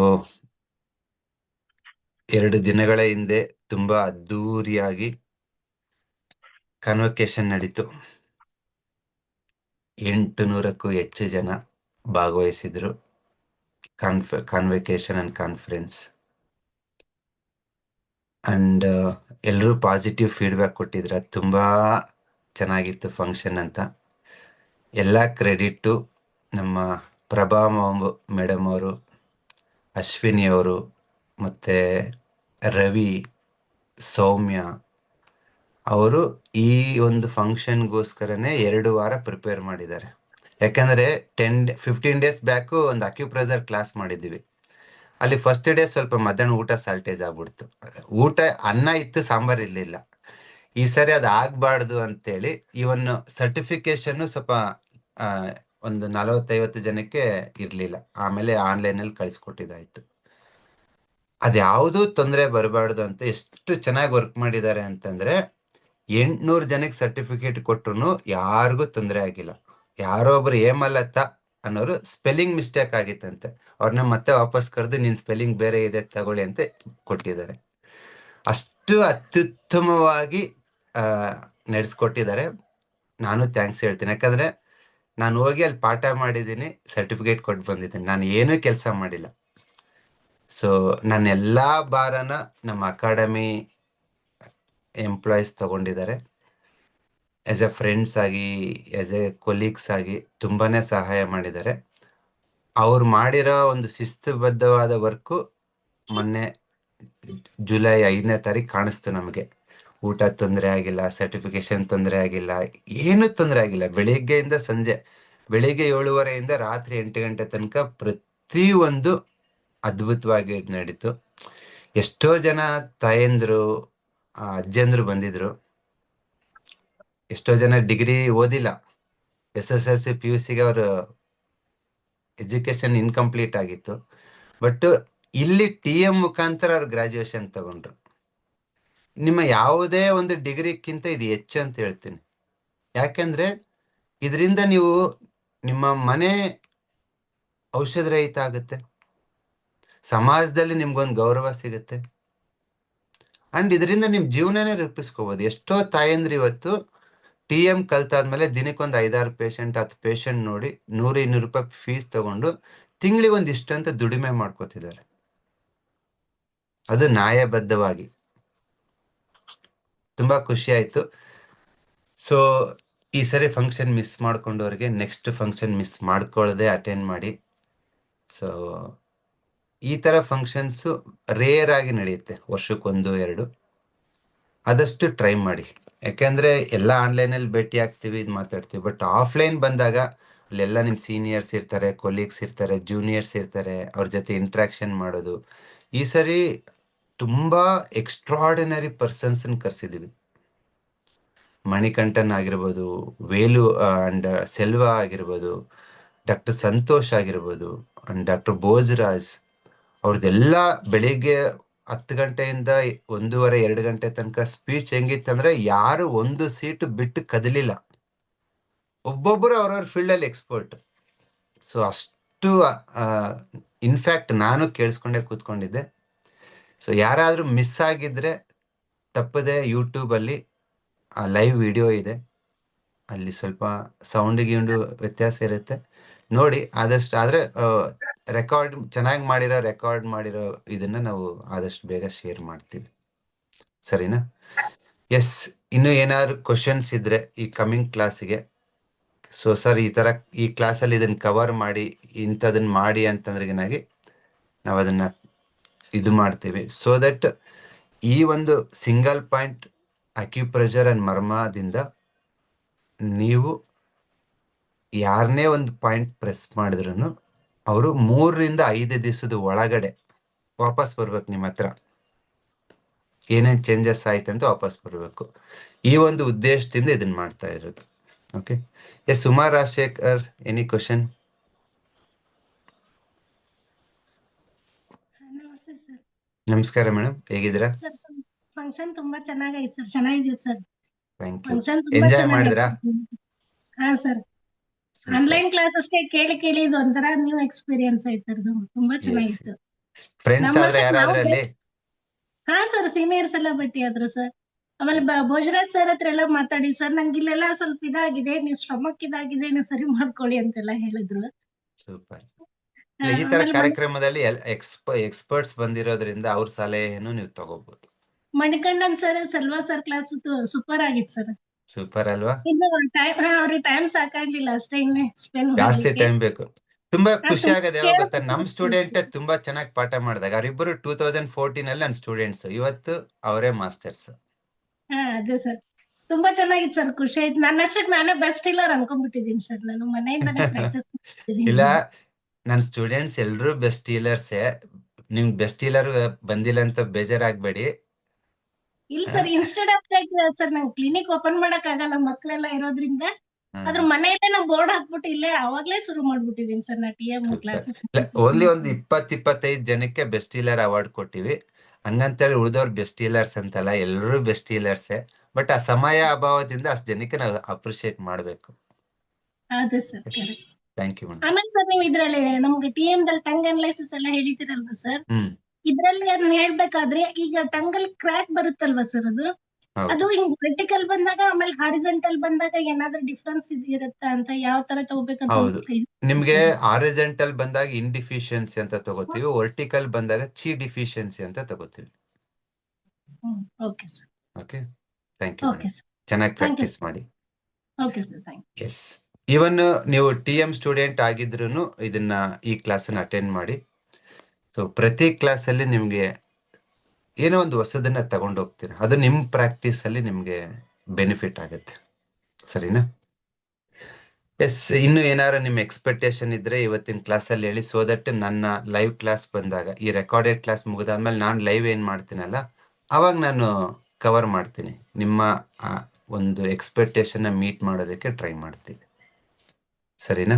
2 ದಿನಗಳ ಹಿಂದೆ ತುಂಬಾ ಅದ್ದೂರಿಯಾಗಿ ಕನ್ವೊಕೇಶನ್ ನಡೀತು. 800ಕ್ಕೂ ಹೆಚ್ಚು ಜನ ಭಾಗವಹಿಸಿದ್ರು ಕಾನ್ವೆಕೇಶನ್ ಅಂಡ್ ಕಾನ್ಫರೆನ್ಸ್. ಅಂಡ್ ಎಲ್ಲರೂ ಪಾಸಿಟಿವ್ ಫೀಡ್ಬ್ಯಾಕ್ ಕೊಟ್ಟಿದ್ರ, ತುಂಬಾ ಚೆನ್ನಾಗಿತ್ತು ಫಂಕ್ಷನ್ ಅಂತ. ಎಲ್ಲ ಕ್ರೆಡಿಟ್ಟು ನಮ್ಮ ಪ್ರಭಾ ಮೇಡಮ್ ಅವರು, ಅಶ್ವಿನಿ ಅವರು, ಮತ್ತೆ ರವಿ, ಸೌಮ್ಯ ಅವರು ಈ ಒಂದು ಫಂಕ್ಷನ್ಗೋಸ್ಕರನೇ 2 ವಾರ ಪ್ರಿಪೇರ್ ಮಾಡಿದ್ದಾರೆ. ಯಾಕಂದ್ರೆ 15 ಡೇಸ್ ಬ್ಯಾಕು ಒಂದು ಅಕ್ಯುಪ್ರೆಷರ್ ಕ್ಲಾಸ್ ಮಾಡಿದ್ವಿ. ಅಲ್ಲಿ ಫಸ್ಟ್ ಡೇ ಸ್ವಲ್ಪ ಮಧ್ಯಾಹ್ನ ಊಟ ಸಾಲ್ಟೇಜ್ ಆಗ್ಬಿಡ್ತು. ಊಟ ಅನ್ನ ಇತ್ತು, ಸಾಂಬಾರ್ ಇರ್ಲಿಲ್ಲ. ಈ ಸರಿ ಅದು ಆಗ್ಬಾರ್ದು ಅಂತೇಳಿ ಇವನ್ ಸರ್ಟಿಫಿಕೇಶನ್ ಸ್ವಲ್ಪ ಒಂದು 40-50 ಜನಕ್ಕೆ ಇರ್ಲಿಲ್ಲ. ಆಮೇಲೆ ಆನ್ಲೈನ್ ಅಲ್ಲಿ ಕಳಿಸ್ಕೊಟ್ಟಿದ್ದಾಯ್ತು. ಅದ್ಯಾವುದೂ ತೊಂದರೆ ಬರಬಾರ್ದು ಅಂತ ಎಷ್ಟು ಚೆನ್ನಾಗಿ ವರ್ಕ್ ಮಾಡಿದ್ದಾರೆ ಅಂತಂದ್ರೆ 800 ಜನಕ್ಕೆ ಸರ್ಟಿಫಿಕೇಟ್ ಕೊಟ್ರು ಯಾರಿಗೂ ತೊಂದರೆ ಆಗಿಲ್ಲ. ಯಾರೋ ಒಬ್ರು ಹೇಮಲತಾ ಅನ್ನೋರು ಸ್ಪೆಲ್ಲಿಂಗ್ ಮಿಸ್ಟೇಕ್ ಆಗಿತ್ತಂತೆ, ಅವ್ರನ್ನ ಮತ್ತೆ ವಾಪಸ್ ಕರೆದು ನಿನ್ ಸ್ಪೆಲ್ಲಿಂಗ್ ಬೇರೆ ಇದೆ ತಗೊಳ್ಳಿ ಅಂತ ಕೊಟ್ಟಿದ್ದಾರೆ. ಅಷ್ಟು ಅತ್ಯುತ್ತಮವಾಗಿ ನಡೆಸ್ಕೊಟ್ಟಿದ್ದಾರೆ. ನಾನು ಥ್ಯಾಂಕ್ಸ್ ಹೇಳ್ತೀನಿ. ಯಾಕಂದ್ರೆ ನಾನು ಹೋಗಿ ಅಲ್ಲಿ ಪಾಠ ಮಾಡಿದ್ದೀನಿ, ಸರ್ಟಿಫಿಕೇಟ್ ಕೊಟ್ಟು ಬಂದಿದ್ದೀನಿ, ನಾನು ಏನೂ ಕೆಲಸ ಮಾಡಿಲ್ಲ. ಸೊ ನನ್ನ ಎಲ್ಲಾ ಭಾರನ ನಮ್ಮ ಅಕಾಡೆಮಿ ಎಂಪ್ಲಾಯೀಸ್ ತಗೊಂಡಿದ್ದಾರೆ. ಆಸ್ ಎ ಫ್ರೆಂಡ್ಸ್ ಆಗಿ, ಆಸ್ ಎ ಕೊಲೀಗ್ಸ್ ಆಗಿ ತುಂಬಾನೇ ಸಹಾಯ ಮಾಡಿದ್ದಾರೆ. ಅವ್ರು ಮಾಡಿರೋ ಒಂದು ಶಿಸ್ತುಬದ್ಧವಾದ ವರ್ಕು ಮೊನ್ನೆ ಜುಲೈ 5ನೇ ತಾರೀಕು ಕಾಣಿಸ್ತು ನಮಗೆ. ಊಟ ತೊಂದರೆ ಆಗಿಲ್ಲ, ಸರ್ಟಿಫಿಕೇಶನ್ ತೊಂದರೆ ಆಗಿಲ್ಲ, ಏನೂ ತೊಂದರೆ ಆಗಿಲ್ಲ. ಬೆಳಿಗ್ಗೆಯಿಂದ ಸಂಜೆ, ಬೆಳಿಗ್ಗೆ 7:30 ರಾತ್ರಿ 8 ಗಂಟೆ ತನಕ ಪ್ರತಿಯೊಂದು ಅದ್ಭುತವಾಗಿ ನಡೀತು. ಎಷ್ಟೋ ಜನ ತಾಯಂದ್ರು, ಅಜ್ಜಂದ್ರು ಬಂದಿದ್ರು. ಎಷ್ಟೋ ಜನ ಡಿಗ್ರಿ ಓದಿಲ್ಲ, SSLC PUC ಗೆ ಅವ್ರ ಎಜುಕೇಶನ್ ಇನ್ಕಂಪ್ಲೀಟ್ ಆಗಿತ್ತು. ಬಟ್ ಇಲ್ಲಿ TM ಮುಖಾಂತರ ಅವ್ರು ಗ್ರಾಜುಯೇಷನ್ ತಗೊಂಡ್ರು. ನಿಮ್ಮ ಯಾವುದೇ ಒಂದು ಡಿಗ್ರಿಕ್ಕಿಂತ ಇದು ಹೆಚ್ಚು ಅಂತ ಹೇಳ್ತೀನಿ. ಯಾಕೆಂದ್ರೆ ಇದರಿಂದ ನೀವು ನಿಮ್ಮ ಮನೆ ಔಷಧ ರಹಿತ ಆಗುತ್ತೆ, ಸಮಾಜದಲ್ಲಿ ನಿಮ್ಗೊಂದು ಗೌರವ ಸಿಗುತ್ತೆ, ಅಂಡ್ ಇದರಿಂದ ನಿಮ್ ಜೀವನನೇ ರೂಪಿಸ್ಕೋಬಹುದು. ಎಷ್ಟೋ ತಾಯಂದ್ರು ಇವತ್ತು TM ಕಲ್ತಾದ್ಮೇಲೆ ದಿನಕ್ಕೊಂದು 5-6 ಪೇಷಂಟ್ 10 ಪೇಷಂಟ್ ನೋಡಿ 100-200 ರೂಪಾಯಿ ಫೀಸ್ ತಗೊಂಡು ತಿಂಗಳಿಗೊಂದು ಇಷ್ಟು ಅಂತ ದುಡಿಮೆ ಮಾಡ್ಕೋತಿದ್ದಾರೆ, ಅದು ನ್ಯಾಯಬದ್ಧವಾಗಿ. ತುಂಬಾ ಖುಷಿ ಆಯ್ತು. ಸೊ ಈ ಸರಿ ಫಂಕ್ಷನ್ ಮಿಸ್ ಮಾಡ್ಕೊಂಡವ್ರಿಗೆ ನೆಕ್ಸ್ಟ್ ಫಂಕ್ಷನ್ ಮಿಸ್ ಮಾಡ್ಕೊಳ್ಳದೆ ಅಟೆಂಡ್ ಮಾಡಿ. ಸೊ ಈ ತರ ಫಂಕ್ಷನ್ಸ್ ರೇರ್ ಆಗಿ ನಡೆಯುತ್ತೆ, ವರ್ಷಕ್ಕೊಂದು 2. ಆದಷ್ಟು ಟ್ರೈ ಮಾಡಿ. ಯಾಕೆಂದ್ರೆ ಎಲ್ಲ ಆನ್ಲೈನಲ್ಲಿ ಭೇಟಿ ಆಗ್ತೀವಿ, ಇದು ಮಾತಾಡ್ತೀವಿ. ಬಟ್ ಆಫ್ಲೈನ್ ಬಂದಾಗ ಅಲ್ಲೆಲ್ಲ ನಿಮ್ ಸೀನಿಯರ್ಸ್ ಇರ್ತಾರೆ, ಕೊಲೀಗ್ಸ್ ಇರ್ತಾರೆ, ಜೂನಿಯರ್ಸ್ ಇರ್ತಾರೆ, ಅವ್ರ ಜೊತೆ ಇಂಟ್ರಾಕ್ಷನ್ ಮಾಡೋದು. ಈ ಸರಿ ತುಂಬಾ ಎಕ್ಸ್ಟ್ರಾರ್ಡಿನರಿ ಪರ್ಸನ್ಸ್ ಕರ್ಸಿದೀವಿ. ಮಣಿಕಂಠನ್ ಆಗಿರ್ಬೋದು, ವೇಲು ಅಂಡ್ ಸೆಲ್ವಾ ಆಗಿರ್ಬೋದು, ಡಾಕ್ಟರ್ ಸಂತೋಷ್ ಆಗಿರ್ಬೋದು, ಅಂಡ್ ಡಾಕ್ಟರ್ ಭೋಜರಾಜ್. ಅವ್ರದ್ದೆಲ್ಲ ಬೆಳಿಗ್ಗೆ 10 ಗಂಟೆಯಿಂದ 1:30-2 ಗಂಟೆ ತನಕ ಸ್ಪೀಚ್ ಹೆಂಗಿತ್ತಂದ್ರೆ ಯಾರು ಒಂದು ಸೀಟ್ ಬಿಟ್ಟು ಕದಲಿಲ್ಲ. ಒಬ್ಬೊಬ್ಬರು ಅವ್ರವ್ರ ಫೀಲ್ಡ್ ಅಲ್ಲಿ ಎಕ್ಸ್ಪರ್ಟ್. ಸೊ ಅಷ್ಟು ಇನ್ಫ್ಯಾಕ್ಟ್ ನಾನು ಕೇಳಿಸ್ಕೊಂಡೇ ಕೂತ್ಕೊಂಡಿದ್ದೆ. ಸೊ ಯಾರಾದ್ರೂ ಮಿಸ್ ಆಗಿದ್ರೆ ತಪ್ಪದೆ ಯೂಟ್ಯೂಬ್ ಅಲ್ಲಿ ಲೈವ್ ವಿಡಿಯೋ ಇದೆ, ಅಲ್ಲಿ ಸ್ವಲ್ಪ ಸೌಂಡ್ ಗೀಂಡು ವ್ಯತ್ಯಾಸ ಇರುತ್ತೆ, ನೋಡಿ. ಆದಷ್ಟು ಆದ್ರೆ ಚೆನ್ನಾಗಿ ರೆಕಾರ್ಡ್ ಮಾಡಿರೋ ಇದನ್ನ ನಾವು ಆದಷ್ಟು ಬೇಗ ಶೇರ್ ಮಾಡ್ತೀವಿ, ಸರಿನಾ? ಎಸ್, ಇನ್ನು ಏನಾದ್ರು ಕ್ವಶನ್ಸ್ ಇದ್ರೆ ಈ ಕಮಿಂಗ್ ಕ್ಲಾಸಿಗೆ, ಸೊ ಸರ್ ಈ ತರ ಈ ಕ್ಲಾಸಲ್ಲಿ ಇದನ್ನ ಕವರ್ ಮಾಡಿ, ಇಂಥದನ್ನ ಮಾಡಿ ಅಂತಂದ್ರೆನಾಗಿ ನಾವು ಅದನ್ನ ಇದು ಮಾಡ್ತೀವಿ. ಸೊ ದಟ್ ಈ ಒಂದು ಸಿಂಗಲ್ ಪಾಯಿಂಟ್ ಅಕ್ಯುಪ್ರೆಷರ್ ಅಂಡ್ ಮರ್ಮದಿಂದ ನೀವು ಯಾರನ್ನೇ ಒಂದು ಪಾಯಿಂಟ್ ಪ್ರೆಸ್ ಮಾಡಿದ್ರು ಅವರು 3-5 ದಿವಸದ ಒಳಗಡೆ ವಾಪಸ್ ಬರ್ಬೇಕು ನಿಮ್ಮ ಹತ್ರ. ಏನೇನ್ ಚೇಂಜಸ್ ಆಯ್ತಂತ ವಾಪಸ್ ಬರ್ಬೇಕು. ಈ ಒಂದು ಉದ್ದೇಶದಿಂದ ಇದನ್ನ ಮಾಡ್ತಾ ಇರೋದು. Okay, yes Suma Rajashekar, any question? ನಮಸ್ತೆ ಸರ್. ನಮಸ್ಕಾರ ಮೇಡಮ್, ಹೇಗಿದ್ದೀರಾ? ಫಂಕ್ಷನ್ ತುಂಬಾ ಚೆನ್ನಾಗೈತೆ ಸರ್. ಚೆನ್ನಾಗಿದೆ ಸರ್. Thank you. ಫಂಕ್ಷನ್ ತುಂಬಾ ಎಂಜಾಯ್ ಮಾಡಿದ್ರಾ? ಹಾ ಸರ್. ಆನ್ಲೈನ್ ಕ್ಲಾಸ್ ಅಷ್ಟೇ ಕೇಳಿ ಇದು ಒಂಥರ ನ್ಯೂ ಎಕ್ಸ್ಪೀರಿಯನ್ಸ್ ಆಯ್ತು. ತುಂಬಾ ಚೆನ್ನಾಗಿತ್ತು. ಫ್ರೆಂಡ್ಸ್ ಆದ್ರೆ ಯಾರಾದ್ರೆ ಅಲ್ಲಿ? ಹಾ ಸರ್, ಸೀನಿಯರ್ಸ್ ಎಲ್ಲ ಭೇಟಿ ಆದ್ರು ಸರ್. ಆಮೇಲೆ ಭೋಜರಾಜ್ ಸರ್ ಹತ್ರ ಎಲ್ಲ ಮಾತಾಡಿ, ಸರ್ ನಂಗೆ ಇಲ್ಲೆಲ್ಲ ಸ್ವಲ್ಪ ಇದಾಗಿದೆ, ನೀವು ಸ್ಟಮಕ್ ಇದಾಗಿದೆ, ನೀವು ಸರಿ ಮಾಡ್ಕೊಳ್ಳಿ ಅಂತೆಲ್ಲ ಹೇಳಿದ್ರು. ಸೂಪರ್. ಈ ತರ ಕಾರ್ಯಕ್ರಮದಲ್ಲಿ ಎಕ್ಸ್ಪರ್ಟ್ಸ್ ಬಂದಿರೋದ್ರಿಂದ ಅವ್ರ ಸಲಹೆಯನ್ನು ನೀವು ತಗೋಬಹುದು. Manikantan sir, Selva sir class super ಆಗಿತ್ತು ಸರ್. ಸೂಪರ್ ಅಲ್ವಾ? ಇನ್ನು ಅವ್ರಿಗೆ ಟೈಮ್ ಸಾಕಾಗ್ಲಿಲ್ಲ ಅಷ್ಟೇ, ಇನ್ನು ಎಕ್ಸ್ಪ್ಲೇನ್ ಜಾಸ್ತಿ ಟೈಮ್ ಬೇಕು. ತುಂಬಾ ಖುಷಿ ಆಗದೆ ಯಾವಾಗ ಗೊತ್ತಾ, ನಮ್ ಸ್ಟೂಡೆಂಟ್ ತುಂಬಾ ಚೆನ್ನಾಗಿ ಪಾಠ ಮಾಡಿದಾಗ. ಅವರಿಬ್ಬರು 2014 ಅಲ್ಲಿ ನನ್ನ ಸ್ಟೂಡೆಂಟ್ಸ್, ಇವತ್ತು ಅವರೇ ಮಾಸ್ಟರ್ಸ್. ಅದೇ ಸರ್, ತುಂಬಾ ಚೆನ್ನಾಗಿತ್ತು ಸರ್. ಖುಷಿ ಆಯ್ತು. ನನ್ನಷ್ಟಕ್ಕೆ ನಾನೇ ಬೆಸ್ಟ್ ಇಲ್ಲರ್ ಅನ್ಕೊಂಡ್ಬಿಟ್ಟಿದೀನಿ ಸರ್. ನಾನು ಮನೆಯಿಂದಾನೇ ಪ್ರಾಕ್ಟೀಸ್ ಮಾಡ್ತಿದ್ದೀನಿ. ಇಲ್ಲ, ನನ್ನ ಸ್ಟೂಡೆಂಟ್ಸ್ ಎಲ್ರು ಬೆಸ್ಟ್ ಡೀಲರ್ಸೇ. ನಿಮ್ ಬೆಸ್ಟ್ ಡೀಲರ್ ಬಂದಿಲ್ಲ ಅಂತ ಬೇಜಾರಾಗ್ಬೇಡಿ. ಇಲ್ಲ sir, instead of that sir, ನಂಗೆ ಕ್ಲಿನಿಕ್ ಓಪನ್ ಮಾಡಕ್ ಆಗಲ್ಲ, ಮಕ್ಳೆಲ್ಲ ಇರೋದ್ರಿಂದ. ಅದ್ರ ಮನೆಯಲ್ಲೇ ನಾವು ಬೋರ್ಡ್ ಹಾಕ್ಬಿಟ್ಟು ಇಲ್ಲೇ ಅವಾಗ್ಲೇ ಶುರು ಮಾಡ್ಬಿಟ್ಟಿದೀನಿ ಸರ್ ನಾ TM ಕ್ಲಾಸಸ್. ಓನ್ಲಿ ಒಂದು 20-25 ಜನಕ್ಕೆ ಬೆಸ್ಟ್ ಡೀಲರ್ ಅವಾರ್ಡ್ ಕೊಟ್ಟಿವಿ. ಹಂಗಂತೇಳಿ ಉಳಿದವ್ರು ಬೆಸ್ಟ್ ಡೀಲರ್ಸ್ ಅಂತಲ್ಲ, ಎಲ್ಲರೂ ಬೆಸ್ಟ್ ಡೀಲರ್ಸೇ. ಬಟ್ ಆ ಸಮಯ ಅಭಾವದಿಂದ ಅಷ್ಟು ಜನಕ್ಕೆ ನಾವು ಅಪ್ರಿಶಿಯೇಟ್ ಮಾಡ್ಬೇಕು. ಅದೇ sir, correct. Thank you madam. ಆಮೇಲೆ ಸರ್, ನೀವು ಇದ್ರಲ್ಲಿ ನಮ್ಗೆ TM ದಲ್ಲಿ ಟಂಗ್ ಅನಲೈಸಿಸ್ ಎಲ್ಲ ಹೇಳಿದಿರಲ್ವಾ ಸರ್? ಇದ್ರಲ್ಲಿ ಅದನ್ನ ಹೇಳ್ಬೇಕಾದ್ರೆ ಈಗ ಟಂಗ್ ಅಲ್ಲಿ ಕ್ರ್ಯಾಕ್ ಬರುತ್ತಲ್ವಾ ಸರ್, ಅದು ಹಿಂಗ್ ವರ್ಟಿಕಲ್ ಬಂದಾಗ ಆಮೇಲೆ ಹಾರಿಜೆಂಟಲ್ ಬಂದಾಗ ಏನಾದ್ರೂ ಡಿಫ್ರೆನ್ಸ್ ಇರುತ್ತಾ ಅಂತ, ಯಾವ ತರ ತಗೋಬೇಕಂತ? ಹೌದು, ನಿಮ್ಗೆ ಹಾರಿಜೆಂಟಲ್ ಬಂದಾಗ ಇನ್ಡಿಫಿಷಿಯನ್ಸಿ ಅಂತ ತಗೋತೀವಿ, ವರ್ಟಿಕಲ್ ಬಂದಾಗ ಚಿ ಡಿಫಿಷಿಯನ್ಸಿ ಅಂತ ತಗೋತೀವಿ. Okay sir. Okay, thank you. ಚೆನ್ನಾಗಿ ಪ್ರಾಕ್ಟೀಸ್ ಮಾಡಿ. Okay sir, thanks. Even ನೀವು TM ಸ್ಟೂಡೆಂಟ್ ಆಗಿದ್ರು ಇದನ್ನ ಈ ಕ್ಲಾಸನ್ನ ಅಟೆಂಡ್ ಮಾಡಿ. ಸೊ ಪ್ರತಿ ಕ್ಲಾಸಲ್ಲಿ ನಿಮ್ಗೆ ಏನೋ ಒಂದು ಹೊಸದನ್ನ ತಗೊಂಡು ಹೋಗ್ತೀರ, ಅದು ನಿಮ್ ಪ್ರಾಕ್ಟೀಸ್ ಅಲ್ಲಿ ನಿಮ್ಗೆ ಬೆನಿಫಿಟ್ ಆಗುತ್ತೆ. ಸರಿನಾ? ಎಸ್. ಇನ್ನು ಏನಾರ ನಿಮ್ ಎಕ್ಸ್ಪೆಕ್ಟೇಷನ್ ಇದ್ರೆ ಇವತ್ತಿನ ಕ್ಲಾಸಲ್ಲಿ ಹೇಳಿ, ಸೋ ದಟ್ ನನ್ನ ಲೈವ್ ಕ್ಲಾಸ್ ಬಂದಾಗ, ಈ ರೆಕಾರ್ಡೆಡ್ ಕ್ಲಾಸ್ ಮುಗಿದಾದ್ಮೇಲೆ ನಾನು ಲೈವ್ ಏನ್ ಮಾಡ್ತೀನಲ್ಲ ಅವಾಗ ನಾನು ಕವರ್ ಮಾಡ್ತೀನಿ. ನಿಮ್ಮ ಒಂದು ಎಕ್ಸ್ಪೆಕ್ಟೇಷನ್ ಮೀಟ್ ಮಾಡೋದಕ್ಕೆ ಟ್ರೈ ಮಾಡ್ತೀನಿ. ಸರಿನಾ?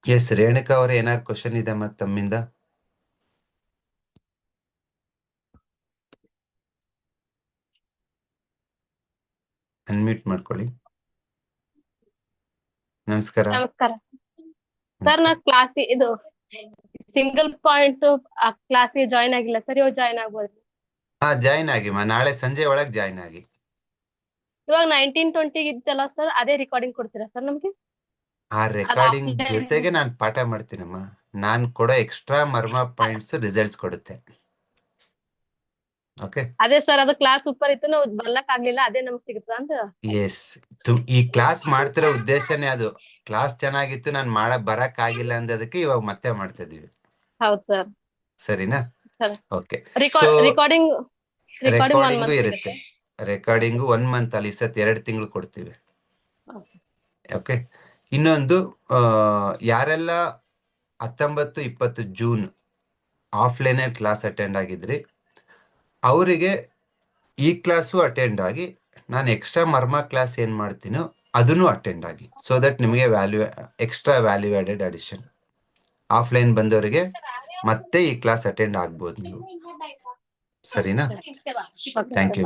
ಎಸ್. ರೇಣುಕಾ ಅವರೇ, ಏನಾದ್ರು ಕ್ವಶನ್ ಇದೆ ಮತ್ತೆ ತಮ್ಮಿಂದ? ಅನ್ಮ್ಯೂಟ್ ಮಾಡ್ಕೊಳ್ಳಿ. ನಮಸ್ಕಾರ. ನಮಸ್ಕಾರ ಸರ್. ನಾ ಕ್ಲಾಸ್ ಇದು ಸಿಂಗಲ್ ಪಾಯಿಂಟ್ ಕ್ಲಾಸಿಗೆ ಜಾಯ್ನ್ ಆಗಿಲ್ಲ ಸರ್. ಇವಾಗ ಜಾಯ್ನ್ ಆಗ್ಬೋದು? ಜಾಯ್ನ್ ಆಗಿ ನಾಳೆ ಸಂಜೆ ಒಳಗೆ ಜಾಯ್ನ್ ಆಗಿ. ಇವಾಗ 19-20 ಇತ್ತಲ್ಲ ಸರ್, ಅದೇ ರೆಕಾರ್ಡಿಂಗ್ ಕೊಡ್ತೀರಾ ಸರ್ ನಮ್ಗೆ? ಆ ರೆಕಾರ್ಡಿಂಗ್ ಜೊತೆಗೆ ನಾನು ಪಾಠ ಮಾಡ್ತೀನಮ್ಮ. ನಾನು ಕೊಡೋ ಎಕ್ಸ್ಟ್ರಾ ಮರ್ಮ ಪಾಯಿಂಟ್ಸ್ ರಿಸಲ್ಟ್ಸ್ ಕೊಡುತ್ತೆ. ಓಕೆ. ಅದೇ ಸರ್, ಅದು ಕ್ಲಾಸ್ ಸೂಪರ್ ಇತ್ತು, ನಾವು ಬರ್ಲಕ್ ಆಗ್ಲಿಲ್ಲ, ಅದೇ ನಮ್ಗೆ ಸಿಗುತ್ತ ಅಂತ. ಎಸ್. ಈ ಕ್ಲಾಸ್ ಮಾಡ್ತಿರೋ ಉದ್ದೇಶನೇ ಅದು. ಕ್ಲಾಸ್ ಚೆನ್ನಾಗಿತ್ತು, ನಾನು ಬರಕ್ ಆಗಿಲ್ಲ ಅಂದದಕ್ಕೆ ಇವಾಗ ಮತ್ತೆ ಮಾಡ್ತಾ ಇದೀವಿ. ಹೌದು ಸರ್. ಸರಿನಾ? ಓಕೆ. ರೆಕಾರ್ಡಿಂಗು ಇರುತ್ತೆ. ರೆಕಾರ್ಡಿಂಗು 1 ಮಂತ್ ಅಲ್ಲಿ, ಈ ಸತಿ 2 ತಿಂಗಳು ಕೊಡ್ತೀವಿ. ಓಕೆ. ಇನ್ನೊಂದು, ಯಾರೆಲ್ಲ 19-20 ಜೂನ್ ಆಫ್ಲೈನ್ ಕ್ಲಾಸ್ ಅಟೆಂಡ್ ಆಗಿದ್ರಿ ಅವರಿಗೆ ಈ ಕ್ಲಾಸು ಅಟೆಂಡ್ ಆಗಿ, ನಾನು ಎಕ್ಸ್ಟ್ರಾ ಮರ್ಮ ಕ್ಲಾಸ್ ಏನ್ ಮಾಡ್ತೀನೋ ಅದನ್ನು ಅಟೆಂಡ್ ಆಗಿ, ಸೊ ದಟ್ ನಿಮಗೆ extra value added addition. Offline ಬಂದವರಿಗೆ ಮತ್ತೆ ಈ ಕ್ಲಾಸ್ ಅಟೆಂಡ್ ಆಗ್ಬೋದು ನೀವು. ಸರಿನಾ? Thank you.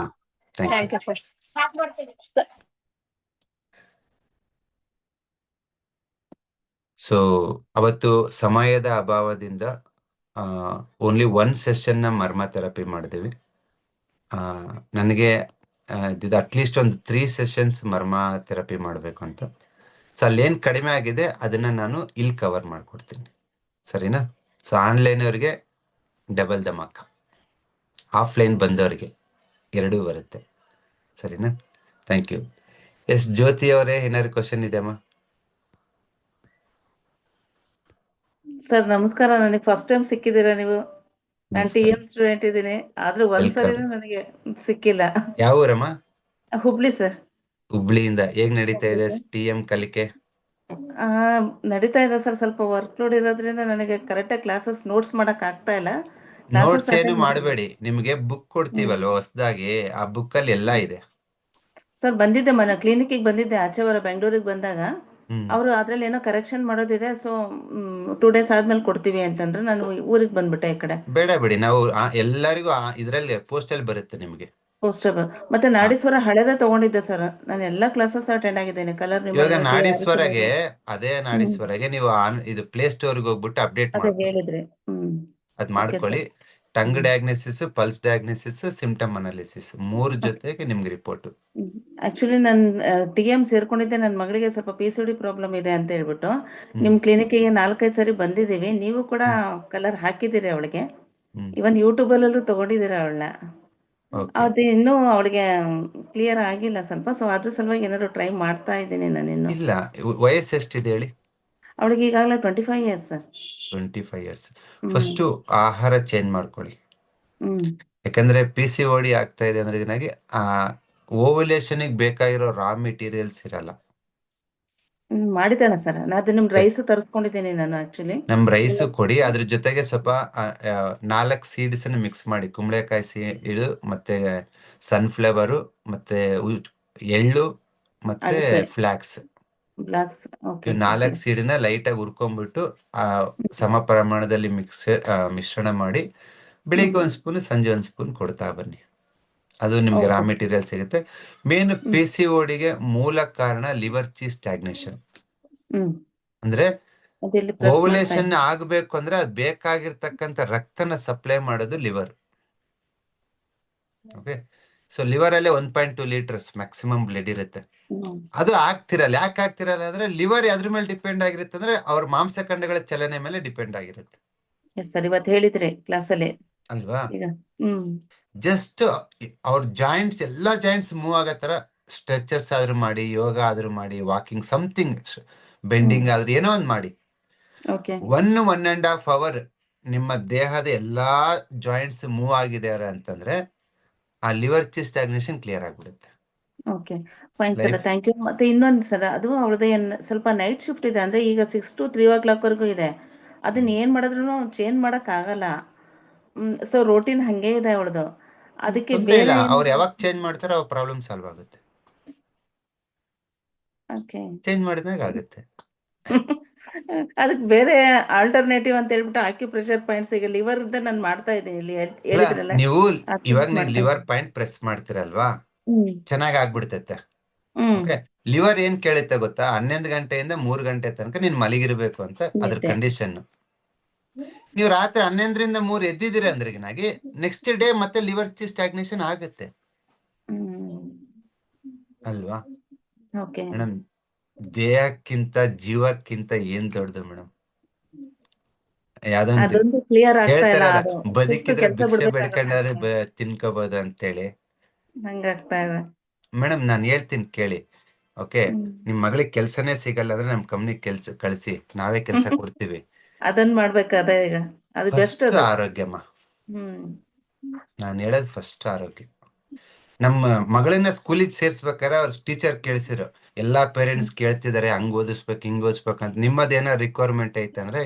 Thank you. So ಅವತ್ತು ಸಮಯದ ಅಭಾವದಿಂದ ಓನ್ಲಿ 1 ಸೆಷನ್ನ ಮರ್ಮ ಥೆರಪಿ ಮಾಡಿದೀವಿ. ನನಗೆ ಅಟ್ಲೀಸ್ಟ್ ಒಂದು 3 ಸೆಷನ್ಸ್ ಮರ್ಮ ಥೆರಪಿ ಮಾಡಬೇಕು ಅಂತ. ಸೊ ಅಲ್ಲೇನು ಕಡಿಮೆ ಆಗಿದೆ ಅದನ್ನ ನಾನು ಇಲ್ಲಿ ಕವರ್ ಮಾಡ್ಕೊಡ್ತೀನಿ. ಸರಿನಾ? ಸೊ ಆನ್ಲೈನ್ ಅವ್ರಿಗೆ ಡಬಲ್ ಧಮಾಕ, ಆಫ್ಲೈನ್ ಬಂದವರಿಗೆ 2 ಬರುತ್ತೆ. ಸರಿನಾ? Thank you. ಎಸ್. ಜ್ಯೋತಿ ಅವರೇ, ಏನಾದ್ರು ಕ್ವಶನ್ ಇದೆಯಮ್ಮ? ಸರ್ ನಮಸ್ಕಾರ. ನನಗೆ ಫಸ್ಟ್ ಟೈಮ್ ಸಿಕ್ಕಿದ್ದೀರಾ ನೀವು. ನಾನು TM ಸ್ಟೂಡೆಂಟ್ ಇದ್ದೀನಿ, ಆದ್ರೂ ಒಂದ್ಸರಿ ನನಗೆ ಸಿಕ್ಕಿಲ್ಲ. ಯಾವ ಊರಮ್ಮ? ಹುಬ್ಳಿ ಸರ್. ಹುಬ್ಳಿಯಿಂದ. ಹೇಗ್ ನಡೀತಾ ಇದೆ TM ಕಲಿಕೆ? ನಡೀತಾ ಇದೆ ಸರ್. ಸ್ವಲ್ಪ ವರ್ಕ್ ಲೋಡ್ ಇರೋದ್ರಿಂದ ನನಗೆ ಕರೆಕ್ಟಾಗಿ ಕ್ಲಾಸಸ್ ನೋಟ್ಸ್ ಮಾಡಕ್ ಆಗ್ತಾ ಇಲ್ಲ. ನೋಟ್ಸ್ ಏನು ಮಾಡಬೇಡಿ, ನಿಮ್ಗೆ ಬುಕ್ ಕೊಡ್ತೀವಲ್ವ ಹೊಸದಾಗಿ, ಆ ಬುಕ್ ಅಲ್ಲಿ ಎಲ್ಲ ಇದೆ. ಸರ್ ಬಂದಿದ್ದೆ, ಮನೆ ಕ್ಲಿನಿಕ್ಗೆ ಬಂದಿದ್ದೆ ಆಚೆ ವಾರ ಬೆಂಗಳೂರಿಗೆ ಬಂದಾಗ. ಅವರು ಅದ್ರಲ್ಲಿ ಏನೋ ಕರೆಕ್ಷನ್ ಮಾಡೋದಿದೆ, ಸೊ 2 days ಆದ್ಮೇಲೆ ಕೊಡ್ತೀವಿ ಅಂತಂದ್ರೆ ನಾನು ಊರಿಗೆ ಬಂದ್ಬಿಟ್ಟೆ ಈ ಕಡೆ. ಬೇಡ ಬಿಡಿ, ನಾವು ಎಲ್ಲರಿಗೂ ಇದ್ರಲ್ಲಿ ಪೋಸ್ಟಲ್ ಬರುತ್ತೆ ನಿಮ್ಗೆ. ಪೋಸ್ಟಬಲ್. ಮತ್ತೆ ನಾಡೀಶ್ವರ ಹಳೆದ ತಗೊಂಡಿದ್ದೆ ಸರ್. ನಾನು ಎಲ್ಲಾ ಕ್ಲಾಸಸ್ ಅಟೆಂಡ್ ಆಗಿದ್ದೇನೆ. ಕಲರ್ ಇವಾಗ ನಾಡೀಶ್ವರಗೆ, ಅದೇ ನಾಡೀಶ್ವರಗೆ ನೀವು ಇದು ಪ್ಲೇ ಸ್ಟೋರ್ಗೆ ಹೋಗ್ಬಿಟ್ಟು ಅಪ್ಡೇಟ್ ಹೇಳಿದ್ರಿ. ಅದ್ ಮಾಡ್ಕೊಳ್ಳಿ. Tongue diagnosis, pulse diagnosis, symptom analysis 3 ಜೊತೆಗೆ ನಿಮ್ಗೆ ರಿಪೋರ್ಟ್. ಆಕ್ಚುಲಿ ನಾನು TM ಸೇರ್ಕೊಂಡಿದ್ದೆ, ನನ್ನ ಮಗಳಿಗೆ ಸ್ವಲ್ಪ PCOD ಪ್ರಾಬ್ಲಮ್ ಇದೆ ಅಂತ ಹೇಳ್ಬಿಟ್ಟು ನಿಮ್ ಕ್ಲಿನಿಕ್ಗೆ 4-5 ಸರಿ ಬಂದಿದ್ದೀವಿ. ನೀವು ಕೂಡ ಕಲರ್ ಹಾಕಿದ್ದೀರಿ ಅವಳಿಗೆ. ಇವನ್ ಯೂಟ್ಯೂಬ್ ಅಲ್ಲೂ ತಗೊಂಡಿದ್ದೀರಾ ಅವಳನ್ನ. ಅದು ಇನ್ನೂ ಅವಳಿಗೆ ಕ್ಲಿಯರ್ ಆಗಿಲ್ಲ ಸ್ವಲ್ಪ, ಸೊ ಅದ್ರ ಸಲುವಾಗಿ ಏನಾದ್ರು ಟ್ರೈ ಮಾಡ್ತಾ ಇದ್ದೀನಿ ನಾನು. ಇನ್ನು ಇಲ್ಲ. ವಯಸ್ಸು ಎಷ್ಟಿದೆ ಹೇಳಿ? ಅವಳಿಗೆ ಈಗಾಗಲೇ 25 years ಸರ್. 25 years. ಫಸ್ಟ್ ಆಹಾರ ಚೇಂಜ್ ಮಾಡ್ಕೊಳ್ಳಿ. ಯಾಕಂದ್ರೆ PCOD ಆಗ್ತಾ ಇದೆ ಅಂದ್ರೆ ಏನಾಗಿ ಓವ್ಯುಲೇಷನ್ ಬೇಕಾಗಿರೋ ರಾ ಮೆಟೀರಿಯಲ್ಸ್ ಇರಲ್ಲ. ಮಾಡಿದ್ದಾಳೆ ಸರ್. ಅದು ನಿಮ್ ರೈಸ್ ತರಿಸ್ಕೊಂಡಿದ್ದೀನಿ ನಾನು. ಆಕ್ಚುಲಿ ನಮ್ ರೈಸ್ ಕೊಡಿ, ಅದ್ರ ಜೊತೆಗೆ ಸ್ವಲ್ಪ 4 ಸೀಡ್ಸ್ ಮಿಕ್ಸ್ ಮಾಡಿ, ಕುಂಬಳಕಾಯಿ ಸೀಡ್ ಮತ್ತೆ ಸನ್ಫ್ಲವರ್ ಮತ್ತೆ ಎಳ್ಳು ಮತ್ತೆ ಫ್ಲಾಕ್ಸ್, 4 ಸೀಡ್ನ ಲೈಟ್ ಆಗಿ ಹುರ್ಕೊಂಡ್ಬಿಟ್ಟು ಸಮ ಪ್ರಮಾಣದಲ್ಲಿ ಮಿಶ್ರಣ ಮಾಡಿ ಬೆಳಿಗ್ಗೆ 1 ಸ್ಪೂನ್, ಸಂಜೆ 1 ಸ್ಪೂನ್ ಕೊಡ್ತಾ ಬನ್ನಿ. ಅದು ನಿಮ್ಗೆ ರಾ ಮೆಟೀರಿಯಲ್ ಸಿಗುತ್ತೆ. ಮೇನ್ PCODಗೆ ಮೂಲ ಕಾರಣ ಲಿವರ್ ಚಿ ಸ್ಟಾಗ್ನೇಷನ್. ಅಂದ್ರೆ ಓವ್ಯುಲೇಷನ್ ಆಗ್ಬೇಕು ಅಂದ್ರೆ ಅದ್ ಬೇಕಾಗಿರ್ತಕ್ಕಂಥ ರಕ್ತನ ಸಪ್ಲೈ ಮಾಡೋದು ಲಿವರ್. ಓಕೆ. ಸೊ ಲಿವರ್ ಅಲ್ಲೇ 1.2 ಲೀಟರ್ಸ್ ಮ್ಯಾಕ್ಸಿಮಮ್ ಬ್ಲಡ್ ಇರುತ್ತೆ. ಅದು ಆಗ್ತಿರಲ್ಲ. ಯಾಕೆ ಆಗ್ತಿರಲ್ಲ ಅಂದ್ರೆ ಲಿವರ್ ಅದ್ರ ಮೇಲೆ ಡಿಪೆಂಡ್ ಆಗಿರುತ್ತೆ, ಅಂದ್ರೆ ಅವ್ರ ಮಾಂಸಖಂಡಗಳ ಚಲನೆ ಮೇಲೆ ಡಿಪೆಂಡ್ ಆಗಿರುತ್ತೆ. ಸರ್ ಇವತ್ತು ಹೇಳಿದ್ರಿ ಕ್ಲಾಸಲ್ಲಿ ಅಲ್ವಾ? ಜಸ್ಟ್ ಅವ್ರ ಜಾಯಿಂಟ್ಸ್, ಎಲ್ಲಾ ಜಾಯಿಂಟ್ಸ್ ಮೂವ್ ಆಗೋ ತರ ಸ್ಟ್ರೆಚಸ್ ಆದ್ರೂ ಮಾಡಿ, ಯೋಗ ಆದ್ರೂ ಮಾಡಿ, ವಾಕಿಂಗ್ ಸಮಥಿಂಗ್, ಬೆಂಡಿಂಗ್ ಆದ್ರೂ ಏನೋ ಒಂದ್ ಮಾಡಿ. ಓಕೆ 1.5 ಅವರ್ ನಿಮ್ಮ ದೇಹದ ಎಲ್ಲಾ ಜಾಯಿಂಟ್ಸ್ ಮೂವ್ ಆಗಿದ್ದಾರೆ ಅಂತಂದ್ರೆ ಆ ಲಿವರ್ ಚಿಸ್ಟ್ ಸ್ಟಾಗ್ನೇಷನ್ ಕ್ಲಿಯರ್ ಆಗ್ಬಿಡುತ್ತೆ. Okay fine sir, life thank you. ಮತ್ತೆ ಇನ್ನೊಂದು ಸರ್, ಅದು ಅವ್ರದ್ದು ಸ್ವಲ್ಪ ನೈಟ್ ಶಿಫ್ಟ್ ಇದೆ, ಅಂದ್ರೆ ಈಗ 6 to 3 o'clock ವರೆಗೂ ಇದೆ. ಅದನ್ನ ಏನ್ ಮಾಡಿದ್ರು ಚೇಂಜ್ ಮಾಡಕ್ ಆಗಲ್ಲ. ಸೊ ರೋಟೀನ್ ಹಂಗೆ ಇದೆ ಅವಳದು. ಅದಕ್ಕೆ ತೊಂದ್ರೆ ಇಲ್ಲ, ಬೇರೆ ಅವ್ರು ಯಾವಾಗ ಚೇಂಜ್ ಮಾಡ್ತಾರೋ ಅವ್ರ ಪ್ರಾಬ್ಲಮ್ ಸಾಲ್ವ್ ಆಗುತ್ತೆ. ಓಕೆ ಚೇಂಜ್ ಮಾಡಿದಾಗ ಆಗುತ್ತೆ. ಅದಕ್ಕೆ ಬೇರೆ ಆಲ್ಟರ್ನೇಟಿವ್ ಅಂತ ಹೇಳ್ಬಿಟ್ಟು ಆಕ್ಯುಪ್ರೆಷರ್ ಪಾಯಿಂಟ್ಸ್, ಈಗ ಲಿವರ್ ನಾನು ಮಾಡ್ತಾ ಇದ್ದೀನಿ ಇಲ್ಲಿ ಅಲ್ಲ, ಹೇಳಿದ್ರಲ್ಲ, ನೀವು ಅದು ಇವಾಗ ನೀವು ಮಾಡ್ತಾ ಲಿವರ್ ಪಾಯಿಂಟ್ ಪ್ರೆಸ್ ಮಾಡ್ತೀರಲ್ವಾ, ಹ್ಮ್ ಚೆನ್ನಾಗ್ ಆಗ್ಬಿಡ್ತೈತೆ. ಹ್ಮ್ ಓಕೆ, ಲಿವರ್ ಏನ್ ಕೇಳುತ್ತೆ ಗೊತ್ತಾ, 11 ಗಂಟೆಯಿಂದ 3 ಗಂಟೆ ತನಕ ನೀನ್ ಮಲಗಿರ್ಬೇಕು ಅಂತ ಅದ್ರ ನಿದ್ದೆ. ಕಂಡೀಷನ್. ನೀವು ರಾತ್ರಿ 11ರಿಂದ 3 ಎದ್ದಿದ್ದೀರಿ ಅಂದ್ರೆಗಿನಾಗಿ ನೆಕ್ಸ್ಟ್ ಡೇ ಮತ್ತೆ ಲಿವರ್ ಸ್ಟಾಗ್ನೇಷನ್ ಆಗುತ್ತೆ ಅಲ್ವಾ ಓಕೆ ಮೇಡಮ್? ದೇಹಕ್ಕಿಂತ ಜೀವಕ್ಕಿಂತ ಏನ್ ದೊಡ್ಡದು ಮೇಡಮ್? ಯಾವ್ದೊಂದು ಅದೊಂದು ಕ್ಲಿಯರ್ ಆಗ್ತಾ ಇಲ್ಲ. ಹೇಳ್ತಾರಲ್ಲ, ಅದು ಬದುಕಿದ್ರೆ ಕೆಲಸ ಭಿಕ್ಷೆ ಬಿಡ್ಬೇಕಾಗುತ್ತೆ ಬೆಳ್ಕೊಂಡ್ರೆ ತಿನ್ಕೋಬಹುದು ಅಂತೇಳಿ. ಹಂಗಾಗ್ತಾ ಇದೆ. ಮೇಡಮ್ ನಾನು ಹೇಳ್ತೀನಿ ಕೇಳಿ, ಓಕೆ? ನಿಮ್ ಮಗಳಿಗೆ ಕೆಲ್ಸನೇ ಸಿಗಲ್ಲ ಅಂದ್ರೆ ನಮ್ ಕಂಪ್ನಿ ಕೆಲ್ಸ ಕಳಿಸಿ, ನಾವೇ ಕೆಲ್ಸ ಕೊಡ್ತೀವಿ. ಅದನ್ನ ಮಾಡ್ಬೇಕಾದ ಈಗ, ಅದು ಬೆಸ್ಟ್ ಫಸ್ಟ್ ಅದು. ಆರೋಗ್ಯಮ್ಮ, ನಾನು ಹೇಳೋದು ಫಸ್ಟ್ ಆರೋಗ್ಯ. ನಮ್ಮ ಮಗಳನ್ನ ಸ್ಕೂಲಿಗೆ ಸೇರ್ಸ್ಬೇಕಾದ್ರೆ ಅವ್ರ ಟೀಚರ್ ಕೇಳಿಸಿರು, ಎಲ್ಲಾ ಪೇರೆಂಟ್ಸ್ ಕೇಳ್ತಿದಾರೆ ಹಂಗ್ ಓದಿಸ್ಬೇಕು ಹಿಂಗ್ ಓದಿಸ್ಬೇಕಂತ, ನಿಮ್ಮದೇನೋ ರಿಕ್ವೈರ್ಮೆಂಟ್ ಐತೆ ಅಂದ್ರೆ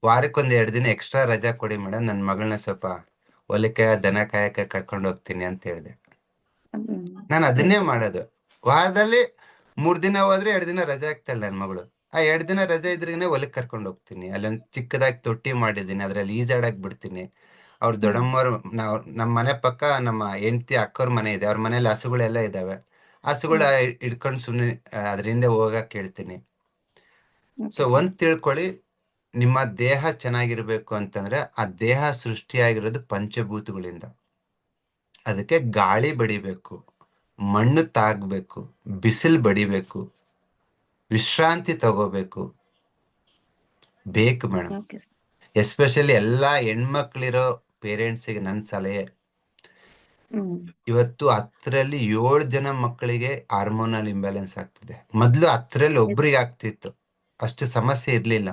ವಾರಕ್ಕೊಂದ್ 2 ದಿನ ಎಕ್ಸ್ಟ್ರಾ ರಜಾ ಕೊಡಿ ಮೇಡಮ್, ನನ್ನ ಮಗಳನ್ನ ಸ್ವಲ್ಪ ಹೊಲಿಕೆ ದನ ಕಾಯಕ್ಕೆ ಕರ್ಕೊಂಡು ಹೋಗ್ತೀನಿ ಅಂತ ಹೇಳಿದೆ. ನಾನು ಅದನ್ನೇ ಮಾಡೋದು. ವಾರದಲ್ಲಿ 3 ದಿನ ಹೋದ್ರೆ 2 ದಿನ ರಜೆ ಆಗ್ತಾಳೆ ನನ್ನ ಮಗಳು. ಆ 2 ದಿನ ರಜೆ ಇದ್ರಿಗೆ ಹೊಲಕ್ ಕರ್ಕೊಂಡು ಹೋಗ್ತೀನಿ. ಅಲ್ಲೊಂದ್ ಚಿಕ್ಕದಾಗಿ ತೊಟ್ಟಿ ಮಾಡಿದ್ದೀನಿ, ಅದ್ರಲ್ಲಿ ಈಜಾಡಕ್ ಬಿಡ್ತೀನಿ. ಅವ್ರ ದೊಡ್ಡಮ್ಮವ್ರು, ನಮ್ಮ ಮನೆ ಪಕ್ಕ ನಮ್ಮ ಹೆಂಡತಿ ಅಕ್ಕವ್ರ ಮನೆ ಇದೆ, ಅವ್ರ ಮನೇಲಿ ಹಸುಗಳೆಲ್ಲ ಇದಾವೆ. ಹಸುಗಳ ಹಿಡ್ಕೊಂಡು ಸುಮ್ಮನೆ ಅದರಿಂದ ಹೋಗಕ್ ಹೇಳ್ತೀನಿ. ಸೊ ಒಂದ್ ತಿಳ್ಕೊಳ್ಳಿ, ನಿಮ್ಮ ದೇಹ ಚೆನ್ನಾಗಿರ್ಬೇಕು ಅಂತಂದ್ರೆ ಆ ದೇಹ ಸೃಷ್ಟಿಯಾಗಿರೋದು ಪಂಚಭೂತಗಳಿಂದ. ಅದಕ್ಕೆ ಗಾಳಿ ಬಡಿಬೇಕು, ಮಣ್ಣು ತಾಗ್ಬೇಕು, ಬಿಸಿಲು ಬಡಿಬೇಕು, ವಿಶ್ರಾಂತಿ ತಗೋಬೇಕು, ಬೇಕು ಮೇಡಮ್. ಎಸ್ಪೆಷಲಿ ಎಲ್ಲಾ ಹೆಣ್ಮಕ್ಳಿರೋ ಪೇರೆಂಟ್ಸಿಗೆ ನನ್ನ ಸಲಹೆ, ಇವತ್ತು 10ರಲ್ಲಿ 7 ಜನ ಮಕ್ಕಳಿಗೆ ಹಾರ್ಮೋನಲ್ ಇಂಬ್ಯಾಲೆನ್ಸ್ ಆಗ್ತಿದೆ. ಮೊದ್ಲು 10ರಲ್ಲಿ ಒಬ್ರಿಗೆ ಆಗ್ತಿತ್ತು, ಅಷ್ಟು ಸಮಸ್ಯೆ ಇರ್ಲಿಲ್ಲ.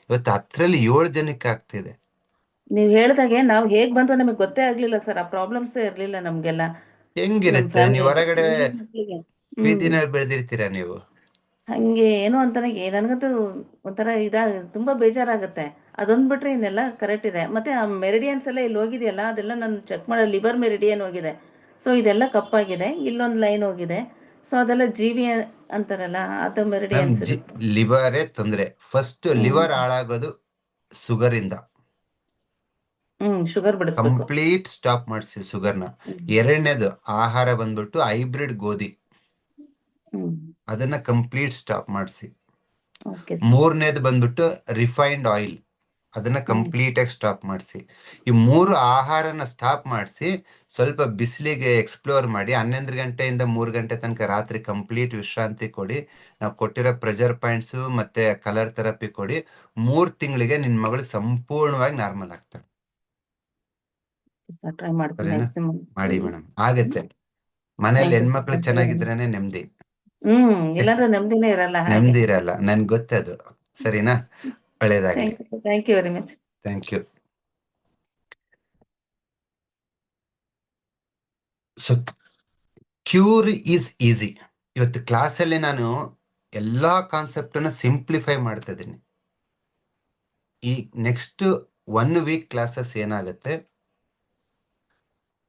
ಇವತ್ತು 10ರಲ್ಲಿ 7 ಜನಕ್ಕೆ ಆಗ್ತಿದೆ. ನೀವ್ ಹೇಳ್ದಾಗೆ ನಾವ್ ಹೇಗ್ ಬಂದ್ವು ನಮಗ್ ಗೊತ್ತೇ ಆಗ್ಲಿಲ್ಲ ಸರ್. ಆ ಪ್ರಾಬ್ಲಮ್ಸ್ ಇರ್ಲಿಲ್ಲ ನಮ್ಗೆಲ್ಲ. ಹೆಂಗಿರುತ್ತೆ, ನೀವು ಹೊರಗಡೆ ಬೀದಿನಲ್ಲಿ ಬೆಳೆದಿರ್ತೀರಾ ನೀವು, ಹಂಗೆ ಏನೋ ಅಂತಾನೆ ನನ್ಗಂತೂ ಒಂಥರ ತುಂಬಾ ಬೇಜಾರಾಗುತ್ತೆ. ಅದೊಂದ್ ಬಿಟ್ರೆ ಇನ್ನೆಲ್ಲ ಕರೆಕ್ಟ್ ಇದೆ. ಮತ್ತೆ ಆ ಮೆರಿಡಿಯನ್ಸ್ ಎಲ್ಲ ಇಲ್ಲಿ ಹೋಗಿದೆಯಲ್ಲ, ಅದೆಲ್ಲ ನಾನು ಚೆಕ್ ಮಾಡೋ, ಲಿವರ್ ಮೆರಿಡಿಯನ್ ಹೋಗಿದೆ. ಸೊ ಇದೆಲ್ಲ ಕಪ್ಪಾಗಿದೆ, ಇಲ್ಲೊಂದ್ ಲೈನ್ ಹೋಗಿದೆ. ಸೊ ಅದೆಲ್ಲ ಜೀವಿ ಅಂತಾರಲ್ಲ, ಅದು ಮೆರಿಡಿಯನ್ಸ್ ಇರುತ್ತೆ. ಲಿವರೇ ತೊಂದ್ರೆ. ಫಸ್ಟ್ ಲಿವರ್ ಹಾಳಾಗೋದು ಶುಗರ್ ಇಂದ. ಶುಗರ್ ಬಿಡಿಸ್ಬೇಕು, ಕಂಪ್ಲೀಟ್ ಸ್ಟಾಪ್ ಮಾಡಿಸಿ ಶುಗರ್ನ. ಎರಡನೇದು ಆಹಾರ ಬಂದ್ಬಿಟ್ಟು ಹೈಬ್ರಿಡ್ ಗೋಧಿ, ಅದನ್ನ ಕಂಪ್ಲೀಟ್ ಸ್ಟಾಪ್ ಮಾಡಿಸಿ. ಮೂರನೇದು ಬಂದ್ಬಿಟ್ಟು ರಿಫೈನ್ಡ್ ಆಯಿಲ್, ಅದನ್ನ ಕಂಪ್ಲೀಟ್ ಆಗಿ ಸ್ಟಾಪ್ ಮಾಡಿಸಿ. ಈ 3 ಆಹಾರನ ಸ್ಟಾಪ್ ಮಾಡಿಸಿ ಸ್ವಲ್ಪ ಬಿಸಿಲಿಗೆ ಎಕ್ಸ್ಪ್ಲೋರ್ ಮಾಡಿ 11 ಗಂಟೆಯಿಂದ 3 ಗಂಟೆ ತನಕ ರಾತ್ರಿ ಕಂಪ್ಲೀಟ್ ವಿಶ್ರಾಂತಿ ಕೊಡಿ. ನಾವು ಕೊಟ್ಟಿರೋ ಪ್ರೆಷರ್ ಪಾಯಿಂಟ್ಸ್ ಮತ್ತೆ ಕಲರ್ ಥೆರಪಿ ಕೊಡಿ. 3 ತಿಂಗಳಿಗೆ ನಿನ್ ಮಗಳು ಸಂಪೂರ್ಣವಾಗಿ ನಾರ್ಮಲ್ ಆಗ್ತಾಳೆ. ಮಾಡಿ ಮೇಡಮ್, ಆಗತ್ತೆ. ಮನೇಲಿ ಹೆಣ್ಮಕ್ಳು ಚೆನ್ನಾಗಿದ್ರೇನೆ ನೆಮ್ಮದಿ. ಇಲ್ಲಾಂದ್ರೆ ನೆಮ್ಮದಿನೇ ಇರಲ್ಲ. ನೆಮ್ಮದಿ ಇರಲ್ಲ, ನನ್ಗೆ ಗೊತ್ತದು. ಸರಿನಾ? ಒಳ್ಳೇದಾಗಲಿ. Thank you very much. Thank you. So cure is easy. ಇವತ್ತು ಕ್ಲಾಸಲ್ಲಿ ನಾನು ಎಲ್ಲಾ ಕಾನ್ಸೆಪ್ಟನ್ನ ಸಿಂಪ್ಲಿಫೈ ಮಾಡ್ತಾ ಇದ್ದೀನಿ. ಈ ನೆಕ್ಸ್ಟ್ 1 ವೀಕ್ ಕ್ಲಾಸಸ್ ಏನಾಗುತ್ತೆ,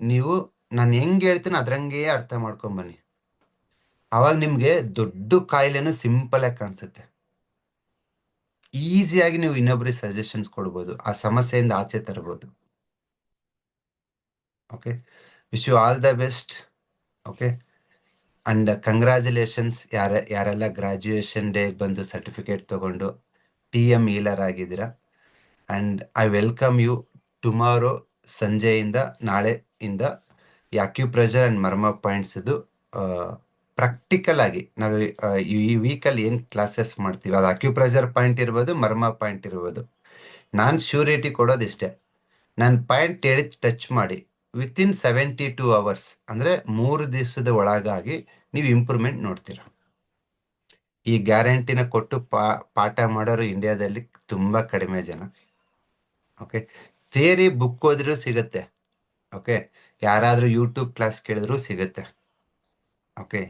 ನೀವು ನಾನು ಹೆಂಗ್ ಹೇಳ್ತೀನಿ ಅದ್ರಂಗೆ ಅರ್ಥ ಮಾಡ್ಕೊಂಬನ್ನಿ. ಅವಾಗ ನಿಮ್ಗೆ ದೊಡ್ಡ ಕಾಯಿಲೆನೂ ಸಿಂಪಲ್ ಆಗಿ ಕಾಣಿಸುತ್ತೆ. ಈಸಿಯಾಗಿ ನೀವು ಇನ್ನೊಬ್ರಿಗೆ ಸಜೆಷನ್ಸ್ ಕೊಡ್ಬೋದು, ಆ ಸಮಸ್ಯೆಯಿಂದ ಆಚೆ ತರಬಹುದು. Okay, wish you all the best. Okay, and congratulations ಯಾರೆಲ್ಲ ಗ್ರಾಜ್ಯುಯೇಷನ್ ಡೇ ಬಂದು ಸರ್ಟಿಫಿಕೇಟ್ ತಗೊಂಡು TM ಹೀಲರ್ ಆಗಿದ್ದೀರಾ. And I welcome you tomorrow ಸಂಜೆಯಿಂದ, ನಾಳೆಯಿಂದ ಈ ಅಕ್ಯುಪ್ರೆಷರ್ ಅಂಡ್ ಮರ್ಮ ಪಾಯಿಂಟ್ಸ್ ಇದು ಪ್ರಾಕ್ಟಿಕಲ್ ಆಗಿ ನಾವು ಈ ವೀಕಲ್ಲಿ ಏನು ಕ್ಲಾಸಸ್ ಮಾಡ್ತೀವಿ, ಅದು ಅಕ್ಯುಪ್ರೆಷರ್ ಪಾಯಿಂಟ್ ಇರ್ಬೋದು, ಮರ್ಮ ಪಾಯಿಂಟ್ ಇರ್ಬೋದು. ನಾನು ಶ್ಯೂರಿಟಿ ಕೊಡೋದಿಷ್ಟೇ, ನಾನು ಪಾಯಿಂಟ್ ಹೇಳಿ ಟಚ್ ಮಾಡಿ ವಿತಿನ್ 72 hours ಅಂದ್ರೆ 3 ದಿವಸದ ಒಳಗಾಗಿ ನೀವು ಇಂಪ್ರೂವ್ಮೆಂಟ್ ನೋಡ್ತೀರಾ. ಈ ಗ್ಯಾರಂಟಿನ ಕೊಟ್ಟು ಪಾಠ ಮಾಡೋರು ಇಂಡಿಯಾದಲ್ಲಿ ತುಂಬಾ ಕಡಿಮೆ ಜನ. ಓಕೆ, ಥಿಯರಿ ಬುಕ್ ಓದಿದ್ರು ಸಿಗುತ್ತೆ. ಓಕೆ, ಯಾರಾದ್ರೂ ಯೂಟ್ಯೂಬ್ ಕ್ಲಾಸ್ ಕೇಳಿದ್ರು ಸಿಗುತ್ತೆ. ಓಕೆ,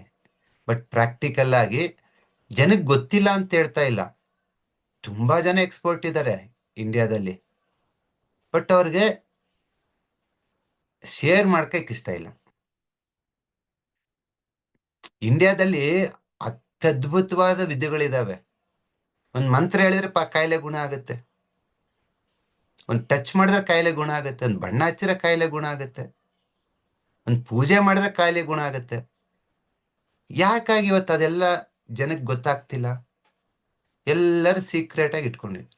ಬಟ್ ಪ್ರಾಕ್ಟಿಕಲ್ ಆಗಿ ಜನಕ್ಕೆ ಗೊತ್ತಿಲ್ಲ ಅಂತ ಹೇಳ್ತಾ ಇಲ್ಲ. ತುಂಬಾ ಜನ ಎಕ್ಸ್ಪರ್ಟ್ ಇದ್ದಾರೆ ಇಂಡಿಯಾದಲ್ಲಿ, ಬಟ್ ಅವ್ರಿಗೆ ಶೇರ್ ಮಾಡ್ಕಕ್ ಇಷ್ಟ ಇಲ್ಲ. ಇಂಡಿಯಾದಲ್ಲಿ ಅತ್ಯದ್ಭುತವಾದ ವಿದ್ಯೆಗಳಿದಾವೆ. ಒಂದ್ ಮಂತ್ರ ಹೇಳಿದ್ರೆ ಕಾಯಿಲೆ ಗುಣ ಆಗುತ್ತೆ, ಒಂದ್ ಟಚ್ ಮಾಡಿದ್ರೆ ಕಾಯಿಲೆ ಗುಣ ಆಗುತ್ತೆ, ಒಂದ್ ಬಣ್ಣ ಹಚ್ಚಿದ್ರೆ ಕಾಯಿಲೆ ಗುಣ ಆಗುತ್ತೆ, ಒಂದ್ ಪೂಜೆ ಮಾಡಿದ್ರೆ ಕಾಯಿಲೆ ಗುಣ ಆಗುತ್ತೆ. ಯಾಕಾಗಿ ಇವತ್ತು ಅದೆಲ್ಲ ಜನಕ್ಕೆ ಗೊತ್ತಾಗ್ತಿಲ್ಲ? ಎಲ್ಲರೂ ಸೀಕ್ರೆಟ್ ಆಗಿ ಇಟ್ಕೊಂಡಿದ್ರು.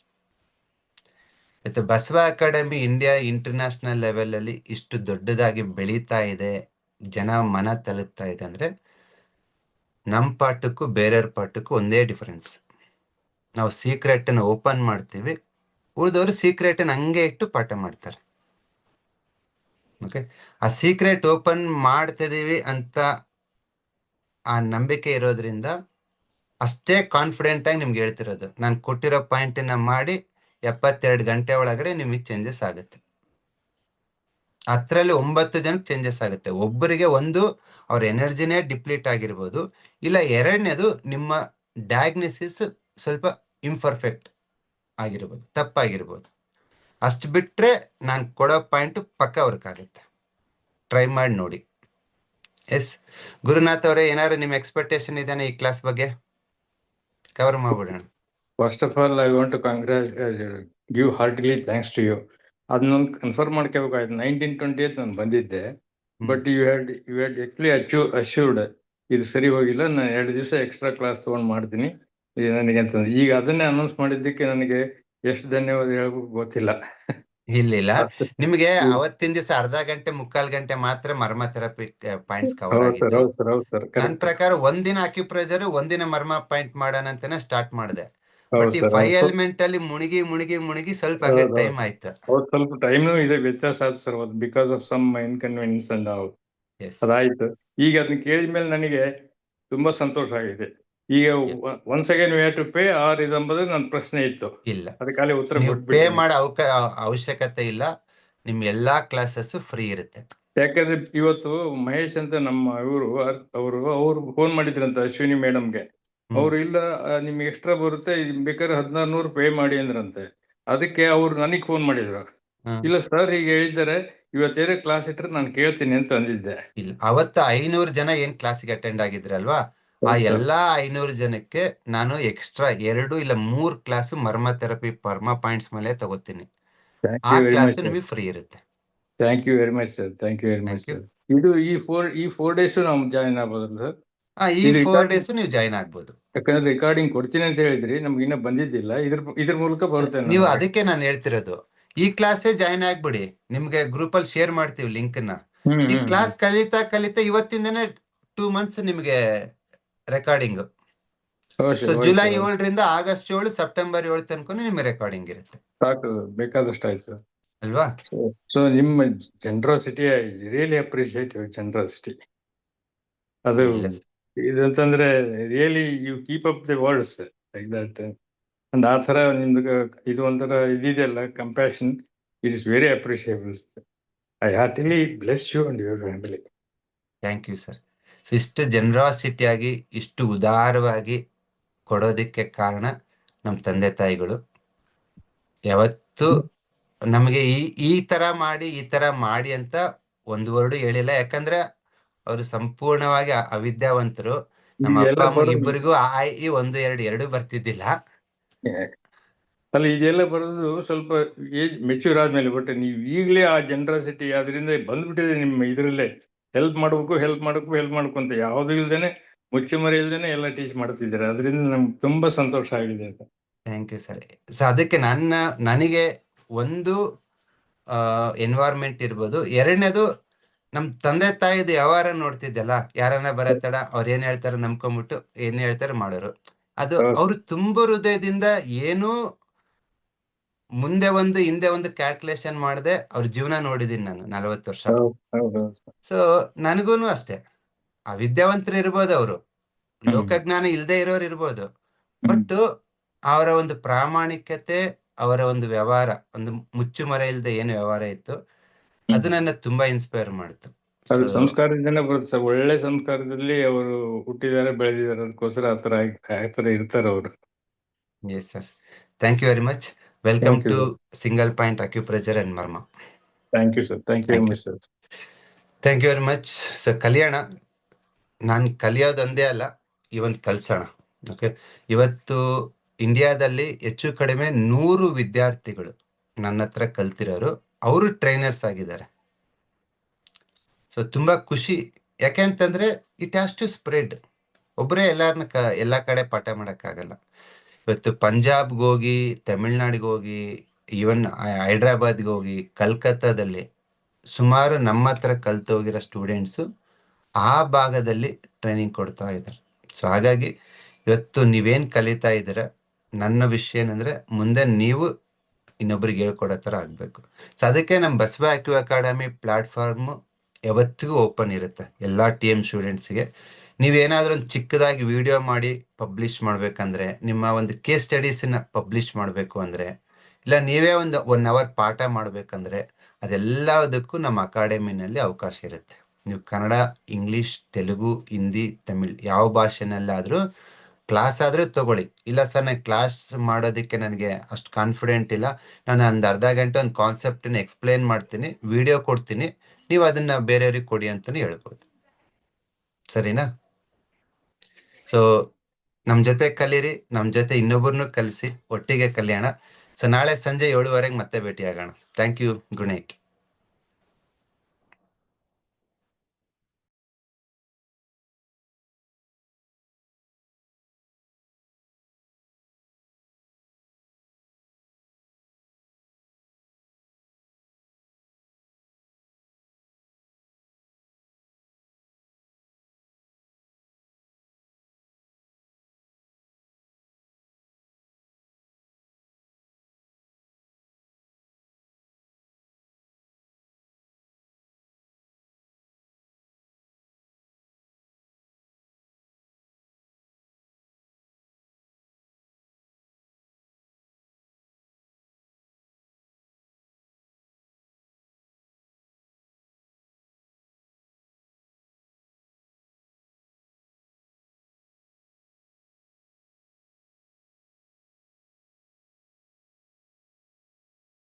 ಇವತ್ತು Basava academy India international level ಅಲ್ಲಿ ಇಷ್ಟು ದೊಡ್ಡದಾಗಿ ಬೆಳೀತಾ ಇದೆ, ಜನ ಮನ ತಲುಪ್ತಾ ಇದೆ ಅಂದ್ರೆ ನಮ್ಮ ಪಾಠಕ್ಕೂ ಬೇರೆಯವ್ರ ಪಾಠಕ್ಕೂ ಒಂದೇ ಡಿಫರೆನ್ಸ್. ನಾವು ಸೀಕ್ರೆಟ್ ಅನ್ನು ಓಪನ್ ಮಾಡ್ತೀವಿ, ಉಳಿದವರು ಸೀಕ್ರೆಟ್ ಅನ್ನು ಹಂಗೆ ಇಟ್ಟು ಪಾಠ ಮಾಡ್ತಾರೆ. ಓಕೆ, ಆ ಸೀಕ್ರೆಟ್ ಓಪನ್ ಮಾಡ್ತಿದೀವಿ ಅಂತ ಆ ನಂಬಿಕೆ ಇರೋದ್ರಿಂದ ಅಷ್ಟೇ ಕಾನ್ಫಿಡೆಂಟ್ ಆಗಿ ನಿಮ್ಗೆ ಹೇಳ್ತಿರೋದು. ನಾನು ಕೊಟ್ಟಿರೋ ಪಾಯಿಂಟನ್ನ ಮಾಡಿ 72 ಗಂಟೆ ಒಳಗಡೆ ನಿಮಗೆ ಚೇಂಜಸ್ ಆಗುತ್ತೆ. ಅದರಲ್ಲಿ 9 ಜನಕ್ಕೆ ಚೇಂಜಸ್ ಆಗುತ್ತೆ. ಒಬ್ಬರಿಗೆ ಒಂದು ಅವ್ರ ಎನರ್ಜಿನೇ ಡಿಪ್ಲೀಟ್ ಆಗಿರ್ಬೋದು, ಇಲ್ಲ ಎರಡನೇದು ನಿಮ್ಮ ಡಯಾಗ್ನೋಸಿಸ್ ಸ್ವಲ್ಪ ಇಂಪರ್ಫೆಕ್ಟ್ ಆಗಿರ್ಬೋದು, ತಪ್ಪಾಗಿರ್ಬೋದು. ಅಷ್ಟು ಬಿಟ್ರೆ ನಾನು ಕೊಡೋ ಪಾಯಿಂಟ್ ಪಕ್ಕ ವರ್ಕ್ ಆಗುತ್ತೆ. ಟ್ರೈ ಮಾಡಿ ನೋಡಿ. ಎಸ್ ಗುರುನಾಥ್ ಅವರೇ, ಏನಾದ್ರು ನಿಮ್ಮ ಎಕ್ಸ್ಪೆಕ್ಟೇಷನ್ ಇದೇನೆ ಈ ಕ್ಲಾಸ್ ಬಗ್ಗೆ? ಕವರ್ ಮಾಡ್ಬಿಡೋಣ. First of all I want to give heartily thanks to you. ಅದನ್ನೊಂದು ಕನ್ಫರ್ಮ್ ಮಾಡ್ಕೋಬೇಕಾಯ್ತು. 1928 ನಾನು ಬಂದಿದ್ದೆ, but you had actually assured ಇದು ಸರಿ ಹೋಗಿಲ್ಲ, ನಾನು 2 ದಿವಸ ಎಕ್ಸ್ಟ್ರಾ ಕ್ಲಾಸ್ ತಗೊಂಡು ಮಾಡ್ತೀನಿ ನನಗೆ ಅಂತಂದ್ರೆ. ಈಗ ಅದನ್ನೇ ಅನೌನ್ಸ್ ಮಾಡಿದ್ದಕ್ಕೆ ನನಗೆ ಎಷ್ಟು ಧನ್ಯವಾದ ಹೇಳ್ಬೇಕು ಗೊತ್ತಿಲ್ಲ. ಇಲ್ಲ, ನಿಮ್ಗೆ ಅವತ್ತಿನ ದಿವಸ ಅರ್ಧ ಗಂಟೆ 3/4 ಗಂಟೆ ಮಾತ್ರ ಮರ್ಮ ಥೆರಪಿ ಪಾಯಿಂಟ್ಸ್ ಕವರ್ ಆಗಿತ್ತು. ನನ್ನ ಪ್ರಕಾರ ಒಂದಿನ ಅಕ್ಯುಪ್ರೆಷರ್, ಒಂದಿನ ಮರ್ಮ ಪಾಯಿಂಟ್ ಮಾಡೋಣ ಅಂತಾನೆ ಸ್ಟಾರ್ಟ್ ಮಾಡಿದೆ. ಬಟ್ ಈ 5 ಎಲಿಮೆಂಟ್ ಅಲ್ಲಿ ಮುಳುಗಿ ಸ್ವಲ್ಪ ಟೈಮ್ ಆಯ್ತು. ಸ್ವಲ್ಪ ಟೈಮ್ ಇದೆ, ವ್ಯತ್ಯಾಸ ಆಯ್ತು sir, because of some inconvenience and ಅದಾಯ್ತು. ಈಗ ಅದನ್ನ ಕೇಳಿದ್ಮೇಲೆ ನನಗೆ ತುಂಬಾ ಸಂತೋಷ ಆಗಿದೆ. ಈಗ once again we have to pay or ಇದೆಂಬುದು ನನ್ನ ಪ್ರಶ್ನೆ ಇತ್ತು. ಇಲ್ಲ, ಅದಕ್ಕಾಗಿ ಉತ್ತರ ಪೇ ಮಾಡೋ ಅವಶ್ಯಕತೆ ಇಲ್ಲ. ನಿಮ್ ಎಲ್ಲಾ ಕ್ಲಾಸಸ್ ಫ್ರೀ ಇರುತ್ತೆ. ಯಾಕಂದ್ರೆ ಇವತ್ತು ಮಹೇಶ್ ಅಂತ ನಮ್ಮ ಅವರು ಫೋನ್ ಮಾಡಿದ್ರಂತ ಅಶ್ವಿನಿ ಮೇಡಮ್ಗೆ. ಅವ್ರು ಇಲ್ಲ ನಿಮ್ಗೆ ಎಕ್ಸ್ಟ್ರಾ ಬರುತ್ತೆ, ಬೇಕಾದ್ರೆ 1600 ಪೇ ಮಾಡಿ ಅಂದ್ರಂತೆ. ಅದಕ್ಕೆ ಅವ್ರು ನನಗ್ ಫೋನ್ ಮಾಡಿದ್ರು. ಇಲ್ಲ ಸರ್ ಹೀಗೆ ಹೇಳಿದ್ದಾರೆ, ಇವತ್ತೇನೇ ಕ್ಲಾಸ್ ಇಟ್ರೆ ನಾನು ಕೇಳ್ತೀನಿ ಅಂತ ಅಂದಿದ್ದೆ. ಇಲ್ಲ, ಅವತ್ತು 500 ಜನ ಏನ್ ಕ್ಲಾಸಿಗೆ ಅಟೆಂಡ್ ಆಗಿದ್ರಲ್ವಾ, ಆ ಎಲ್ಲಾ 500 ಜನಕ್ಕೆ ನಾನು ಎಕ್ಸ್ಟ್ರಾ 2 ಇಲ್ಲ 3 ಕ್ಲಾಸ್ ಮರ್ಮ ಥೆರಪಿ ಪರ್ಮ ಪಾಯಿಂಟ್ಸ್ ಮೇಲೆ ತಗೋತೀನಿ. ಆ ಕ್ಲಾಸ್ ನಿಮಗೆ ಫ್ರೀ ಇರುತ್ತೆ. Thank you very much sir, thank you very much sir. ಇದು ಈ 4 days ನಾವು ಜಾಯಿನ್ ಆಗ್ಬೋದಲ್ಲ ಸರ್? ಈ 4 days ನೀವು ಜಾಯಿನ್ ಆಗ್ಬೋದು. ಯಾಕಂದ್ರೆ ರಿಕಾರ್ಡಿಂಗ್ ಕೊಡ್ತೀನಿ ಅಂತ ಹೇಳಿದ್ರಿ, ನಮ್ಗೆ ಇನ್ನೂ ಬಂದಿದ್ದಿಲ್ಲ. ಇದ್ರ ಮೂಲಕ ಬರುತ್ತೆ. ನೀವು ಅದಕ್ಕೆ ನಾನು ಹೇಳ್ತಿರೋದು, ಈ ಕ್ಲಾಸೇ ಜಾಯಿನ್ ಆಗ್ಬಿಡಿ. ನಿಮ್ಗೆ ಗ್ರೂಪ್ ಅಲ್ಲಿ ಶೇರ್ ಮಾಡ್ತೀವಿ ಲಿಂಕ್ ನ. ಈ ಕ್ಲಾಸ್ ಕಲಿತಾ ಇವತ್ತಿಂದನೇ 2 months ನಿಮ್ಗೆ ರೆಕಾರ್ಡಿಂಗ್. ಜುಲೈ 7ರಿಂದ ಆಗಸ್ಟ್ 7, ಸೆಪ್ಟೆಂಬರ್ 7 ತನಕ ನಿಮ್ಗೆ ರೆಕಾರ್ಡಿಂಗ್ ಇರುತ್ತೆ. ಸಾಕು, ಬೇಕಾದಷ್ಟು ಆಯ್ತು ಸರ್ ಅಲ್ವಾ? ಸೊ ನಿಮ್ಮ generosity, I really appreciate your generosity. ಅದು ಇದಂತಂದ್ರೆ really you keep up the words like that. And ಆ ತರ ನಿಮ್ದು ಇದು ಒಂಥರ ಇದೆಯಲ್ಲ, compassion, it is very appreciable. I heartily bless you and your family. Thank you sir. So ಇಷ್ಟು generosity ಆಗಿ, ಇಷ್ಟು ಉದಾರವಾಗಿ ಕೊಡೋದಕ್ಕೆ ಕಾರಣ ನಮ್ಮ ತಂದೆ ತಾಯಿಗಳು. ಯಾವತ್ತು ನಮಗೆ ಈ ತರ ಮಾಡಿ ಅಂತ ಒಂದು ವರ್ಡ್ ಹೇಳಿಲ್ಲ. ಯಾಕಂದ್ರೆ ಅವರು ಸಂಪೂರ್ಣವಾಗಿ ಅವಿದ್ಯಾವಂತರು. ನಮ್ಮ ಅಪ್ಪ ಅಮ್ಮ ಇಬ್ಬರಿಗೂ ಆ ಈ 1 2 2 ಬರ್ತಿದ್ದಿಲ್ಲ. ಅಲ್ಲ, ಇದೆಲ್ಲ ಬರೋದು ಸ್ವಲ್ಪ ಏಜ್ ಮೆಚ್ಯೂರ್ ಆದ್ಮೇಲೆ. ಬಟ್ ನೀವು ಈಗಲೇ ಆ ಜನರಾಸಿಟಿ ಅದರಿಂದ ಬಂದ್ಬಿಟ್ಟಿದೆ ನಿಮ್ಮ ಇದರಲ್ಲೇ. ಹೆಲ್ಪ್ ಮಾಡ್ಬೇಕು ಅಂತ ಯಾವ್ದು ಇಲ್ದೇನೆ, ಮುಚ್ಚುಮರೆ ಇಲ್ದೇನೆ ಎಲ್ಲ ಟೀಚ್ ಮಾಡ್ತಿದ್ದಾರೆ. ಅದರಿಂದ ನಮ್ಗೆ ತುಂಬಾ ಸಂತೋಷ ಆಗಿದೆ ಅಂತ. Thank you sir. ಸೊ ಅದಕ್ಕೆ ನನಗೆ ಒಂದು ಎನ್ವೈರ್ಮೆಂಟ್ ಇರ್ಬೋದು, ಎರಡನೇದು ನಮ್ ತಂದೆ ತಾಯಿದು ವ್ಯವಹಾರ ನೋಡ್ತಿದ್ದಲ್ಲ. ಯಾರನ್ನ ಬರತ್ತಡ ಅವ್ರು ಏನ್ ಹೇಳ್ತಾರೆ ನಂಬ್ಕೊಂಡ್ಬಿಟ್ಟು ಏನ್ ಹೇಳ್ತಾರೆ ಮಾಡೋರು. ಅದು ಅವ್ರು ತುಂಬ ಹೃದಯದಿಂದ ಏನೂ ಮುಂದೆ ಒಂದು ಹಿಂದೆ ಒಂದು ಕ್ಯಾಲ್ಕುಲೇಷನ್ ಮಾಡದೆ ಅವ್ರ ಜೀವನ ನೋಡಿದೀನಿ ನಾನು 40 ವರ್ಷ. ಸೊ ನನಗೂನು ಅಷ್ಟೇ, ಅವಿದ್ಯಾವಂತರು ಇರ್ಬೋದು, ಅವರು ಲೋಕಜ್ಞಾನ ಇಲ್ಲದೆ ಇರೋರು ಇರ್ಬೋದು, ಬಟ್ ಅವರ ಒಂದು ಪ್ರಾಮಾಣಿಕತೆ, ಅವರ ಒಂದು ವ್ಯವಹಾರ, ಒಂದು ಮುಚ್ಚುಮರೆ ಇಲ್ಲದೆ ಏನು ವ್ಯವಹಾರ ಇತ್ತು, ಅದು ನನ್ನ ತುಂಬಾ ಇನ್ಸ್ಪೈರ್ ಮಾಡ್ತು. ಅದು ಸಂಸ್ಕಾರದಿಂದನೇ ಬರುತ್ತೆ ಸರ್. ಒಳ್ಳೆ ಸಂಸ್ಕಾರದಲ್ಲಿ ಅವರು ಹುಟ್ಟಿದ್ದಾರೆ, ಬೆಳೆದಿದ್ದಾರೆ, ಅದಕ್ಕೋಸ್ಕರ ಆತರ ಇರ್ತಾರೆ ಅವರು. Yes sir, thank you very much. Welcome to single point acupressure and marma. Thank you sir. Thank you very much sir. Thank you very much sir. ಕಲಿಯೋಣ, ನಾನು ಕಲಿಯೋದೊಂದೇ ಅಲ್ಲ, ಇವನ್ ಕಲ್ಸೋಣ. ಓಕೆ, ಇವತ್ತು ಇಂಡಿಯಾದಲ್ಲಿ ಹೆಚ್ಚು ಕಡಿಮೆ 100 ವಿದ್ಯಾರ್ಥಿಗಳು ನನ್ನ ಹತ್ರ ಕಲ್ತಿರೋರು, ಅವರು ಟ್ರೈನರ್ಸ್ ಆಗಿದ್ದಾರೆ. ಸೊ ತುಂಬಾ ಖುಷಿ, ಯಾಕೆಂತಂದ್ರೆ ಇಟ್ ಹ್ಯಾಸ್ ಟು ಸ್ಪ್ರೆಡ್. ಒಬ್ಬರೇ ಎಲ್ಲ ಕಡೆ ಪಾಠ ಮಾಡೋಕ್ಕಾಗಲ್ಲ. ಇವತ್ತು ಪಂಜಾಬ್ಗೆ ಹೋಗಿ, ತಮಿಳ್ನಾಡಿಗೆ ಹೋಗಿ, ಈವನ್ ಹೈದ್ರಾಬಾದ್ಗೆ ಹೋಗಿ, ಕಲ್ಕತ್ತಾದಲ್ಲಿ ಸುಮಾರು ನಮ್ಮ ಹತ್ರ ಕಲ್ತೋಗಿರೋ ಸ್ಟೂಡೆಂಟ್ಸು ಆ ಭಾಗದಲ್ಲಿ ಟ್ರೈನಿಂಗ್ ಕೊಡ್ತಾ ಇದ್ದಾರೆ. ಸೊ ಹಾಗಾಗಿ ಇವತ್ತು ನೀವೇನು ಕಲಿತಾ ಇದ್ದೀರ, ನನ್ನ ವಿಷಯ ಏನಂದ್ರೆ ಮುಂದೆ ನೀವು ಇನ್ನೊಬ್ರಿಗೆ ಹೇಳ್ಕೊಡೋ ಥರ ಆಗಬೇಕು. ಸೊ ಅದಕ್ಕೆ ನಮ್ಮ ಬಸವ ಅಕ್ಯೂ ಅಕಾಡೆಮಿ ಪ್ಲಾಟ್ಫಾರ್ಮ್ ಯಾವತ್ತಿಗೂ ಓಪನ್ ಇರುತ್ತೆ ಎಲ್ಲ TM ಸ್ಟೂಡೆಂಟ್ಸ್ಗೆ. ನೀವೇನಾದ್ರೂ ಒಂದು ಚಿಕ್ಕದಾಗಿ ವಿಡಿಯೋ ಮಾಡಿ ಪಬ್ಲಿಷ್ ಮಾಡ್ಬೇಕಂದ್ರೆ, ನಿಮ್ಮ ಒಂದು ಕೇಸ್ ಸ್ಟಡೀಸನ್ನ ಪಬ್ಲಿಷ್ ಮಾಡಬೇಕು ಅಂದ್ರೆ, ಇಲ್ಲ ನೀವೇ ಒಂದು 1 hour ಪಾಠ ಮಾಡ್ಬೇಕಂದ್ರೆ, ಅದೆಲ್ಲದಕ್ಕೂ ನಮ್ಮ ಅಕಾಡೆಮಿನಲ್ಲಿ ಅವಕಾಶ ಇರುತ್ತೆ. ನೀವು ಕನ್ನಡ, ಇಂಗ್ಲಿಷ್, ತೆಲುಗು, ಹಿಂದಿ, ತಮಿಳ್ ಯಾವ ಭಾಷೆನಲ್ಲಾದ್ರೂ ಕ್ಲಾಸ್ ಆದ್ರೂ ತಗೊಳ್ಳಿ. ಇಲ್ಲ ಸರ್, ನಾನು ಕ್ಲಾಸ್ ಮಾಡೋದಕ್ಕೆ ನನಗೆ ಅಷ್ಟು ಕಾನ್ಫಿಡೆಂಟ್ ಇಲ್ಲ, ನಾನು ಒಂದು ಅರ್ಧ ಗಂಟೆ ಒಂದು ಕಾನ್ಸೆಪ್ಟನ್ನ ಎಕ್ಸ್ಪ್ಲೇನ್ ಮಾಡ್ತೀನಿ, ವಿಡಿಯೋ ಕೊಡ್ತೀನಿ, ನೀವು ಅದನ್ನ ಬೇರೆಯವ್ರಿಗೆ ಕೊಡಿ ಅಂತಾನೆ ಹೇಳ್ಬೋದು. ಸರಿನಾ? ಸೊ ನಮ್ ಜೊತೆ ಕಲೀರಿ, ನಮ್ ಜೊತೆ ಇನ್ನೊಬ್ಬರನ್ನು ಕಲಿಸಿ, ಒಟ್ಟಿಗೆ ಕಲಿಯೋಣ. ಸೊ ನಾಳೆ ಸಂಜೆ 7:15 ಮತ್ತೆ ಭೇಟಿ ಆಗೋಣ. Thank you. Good night.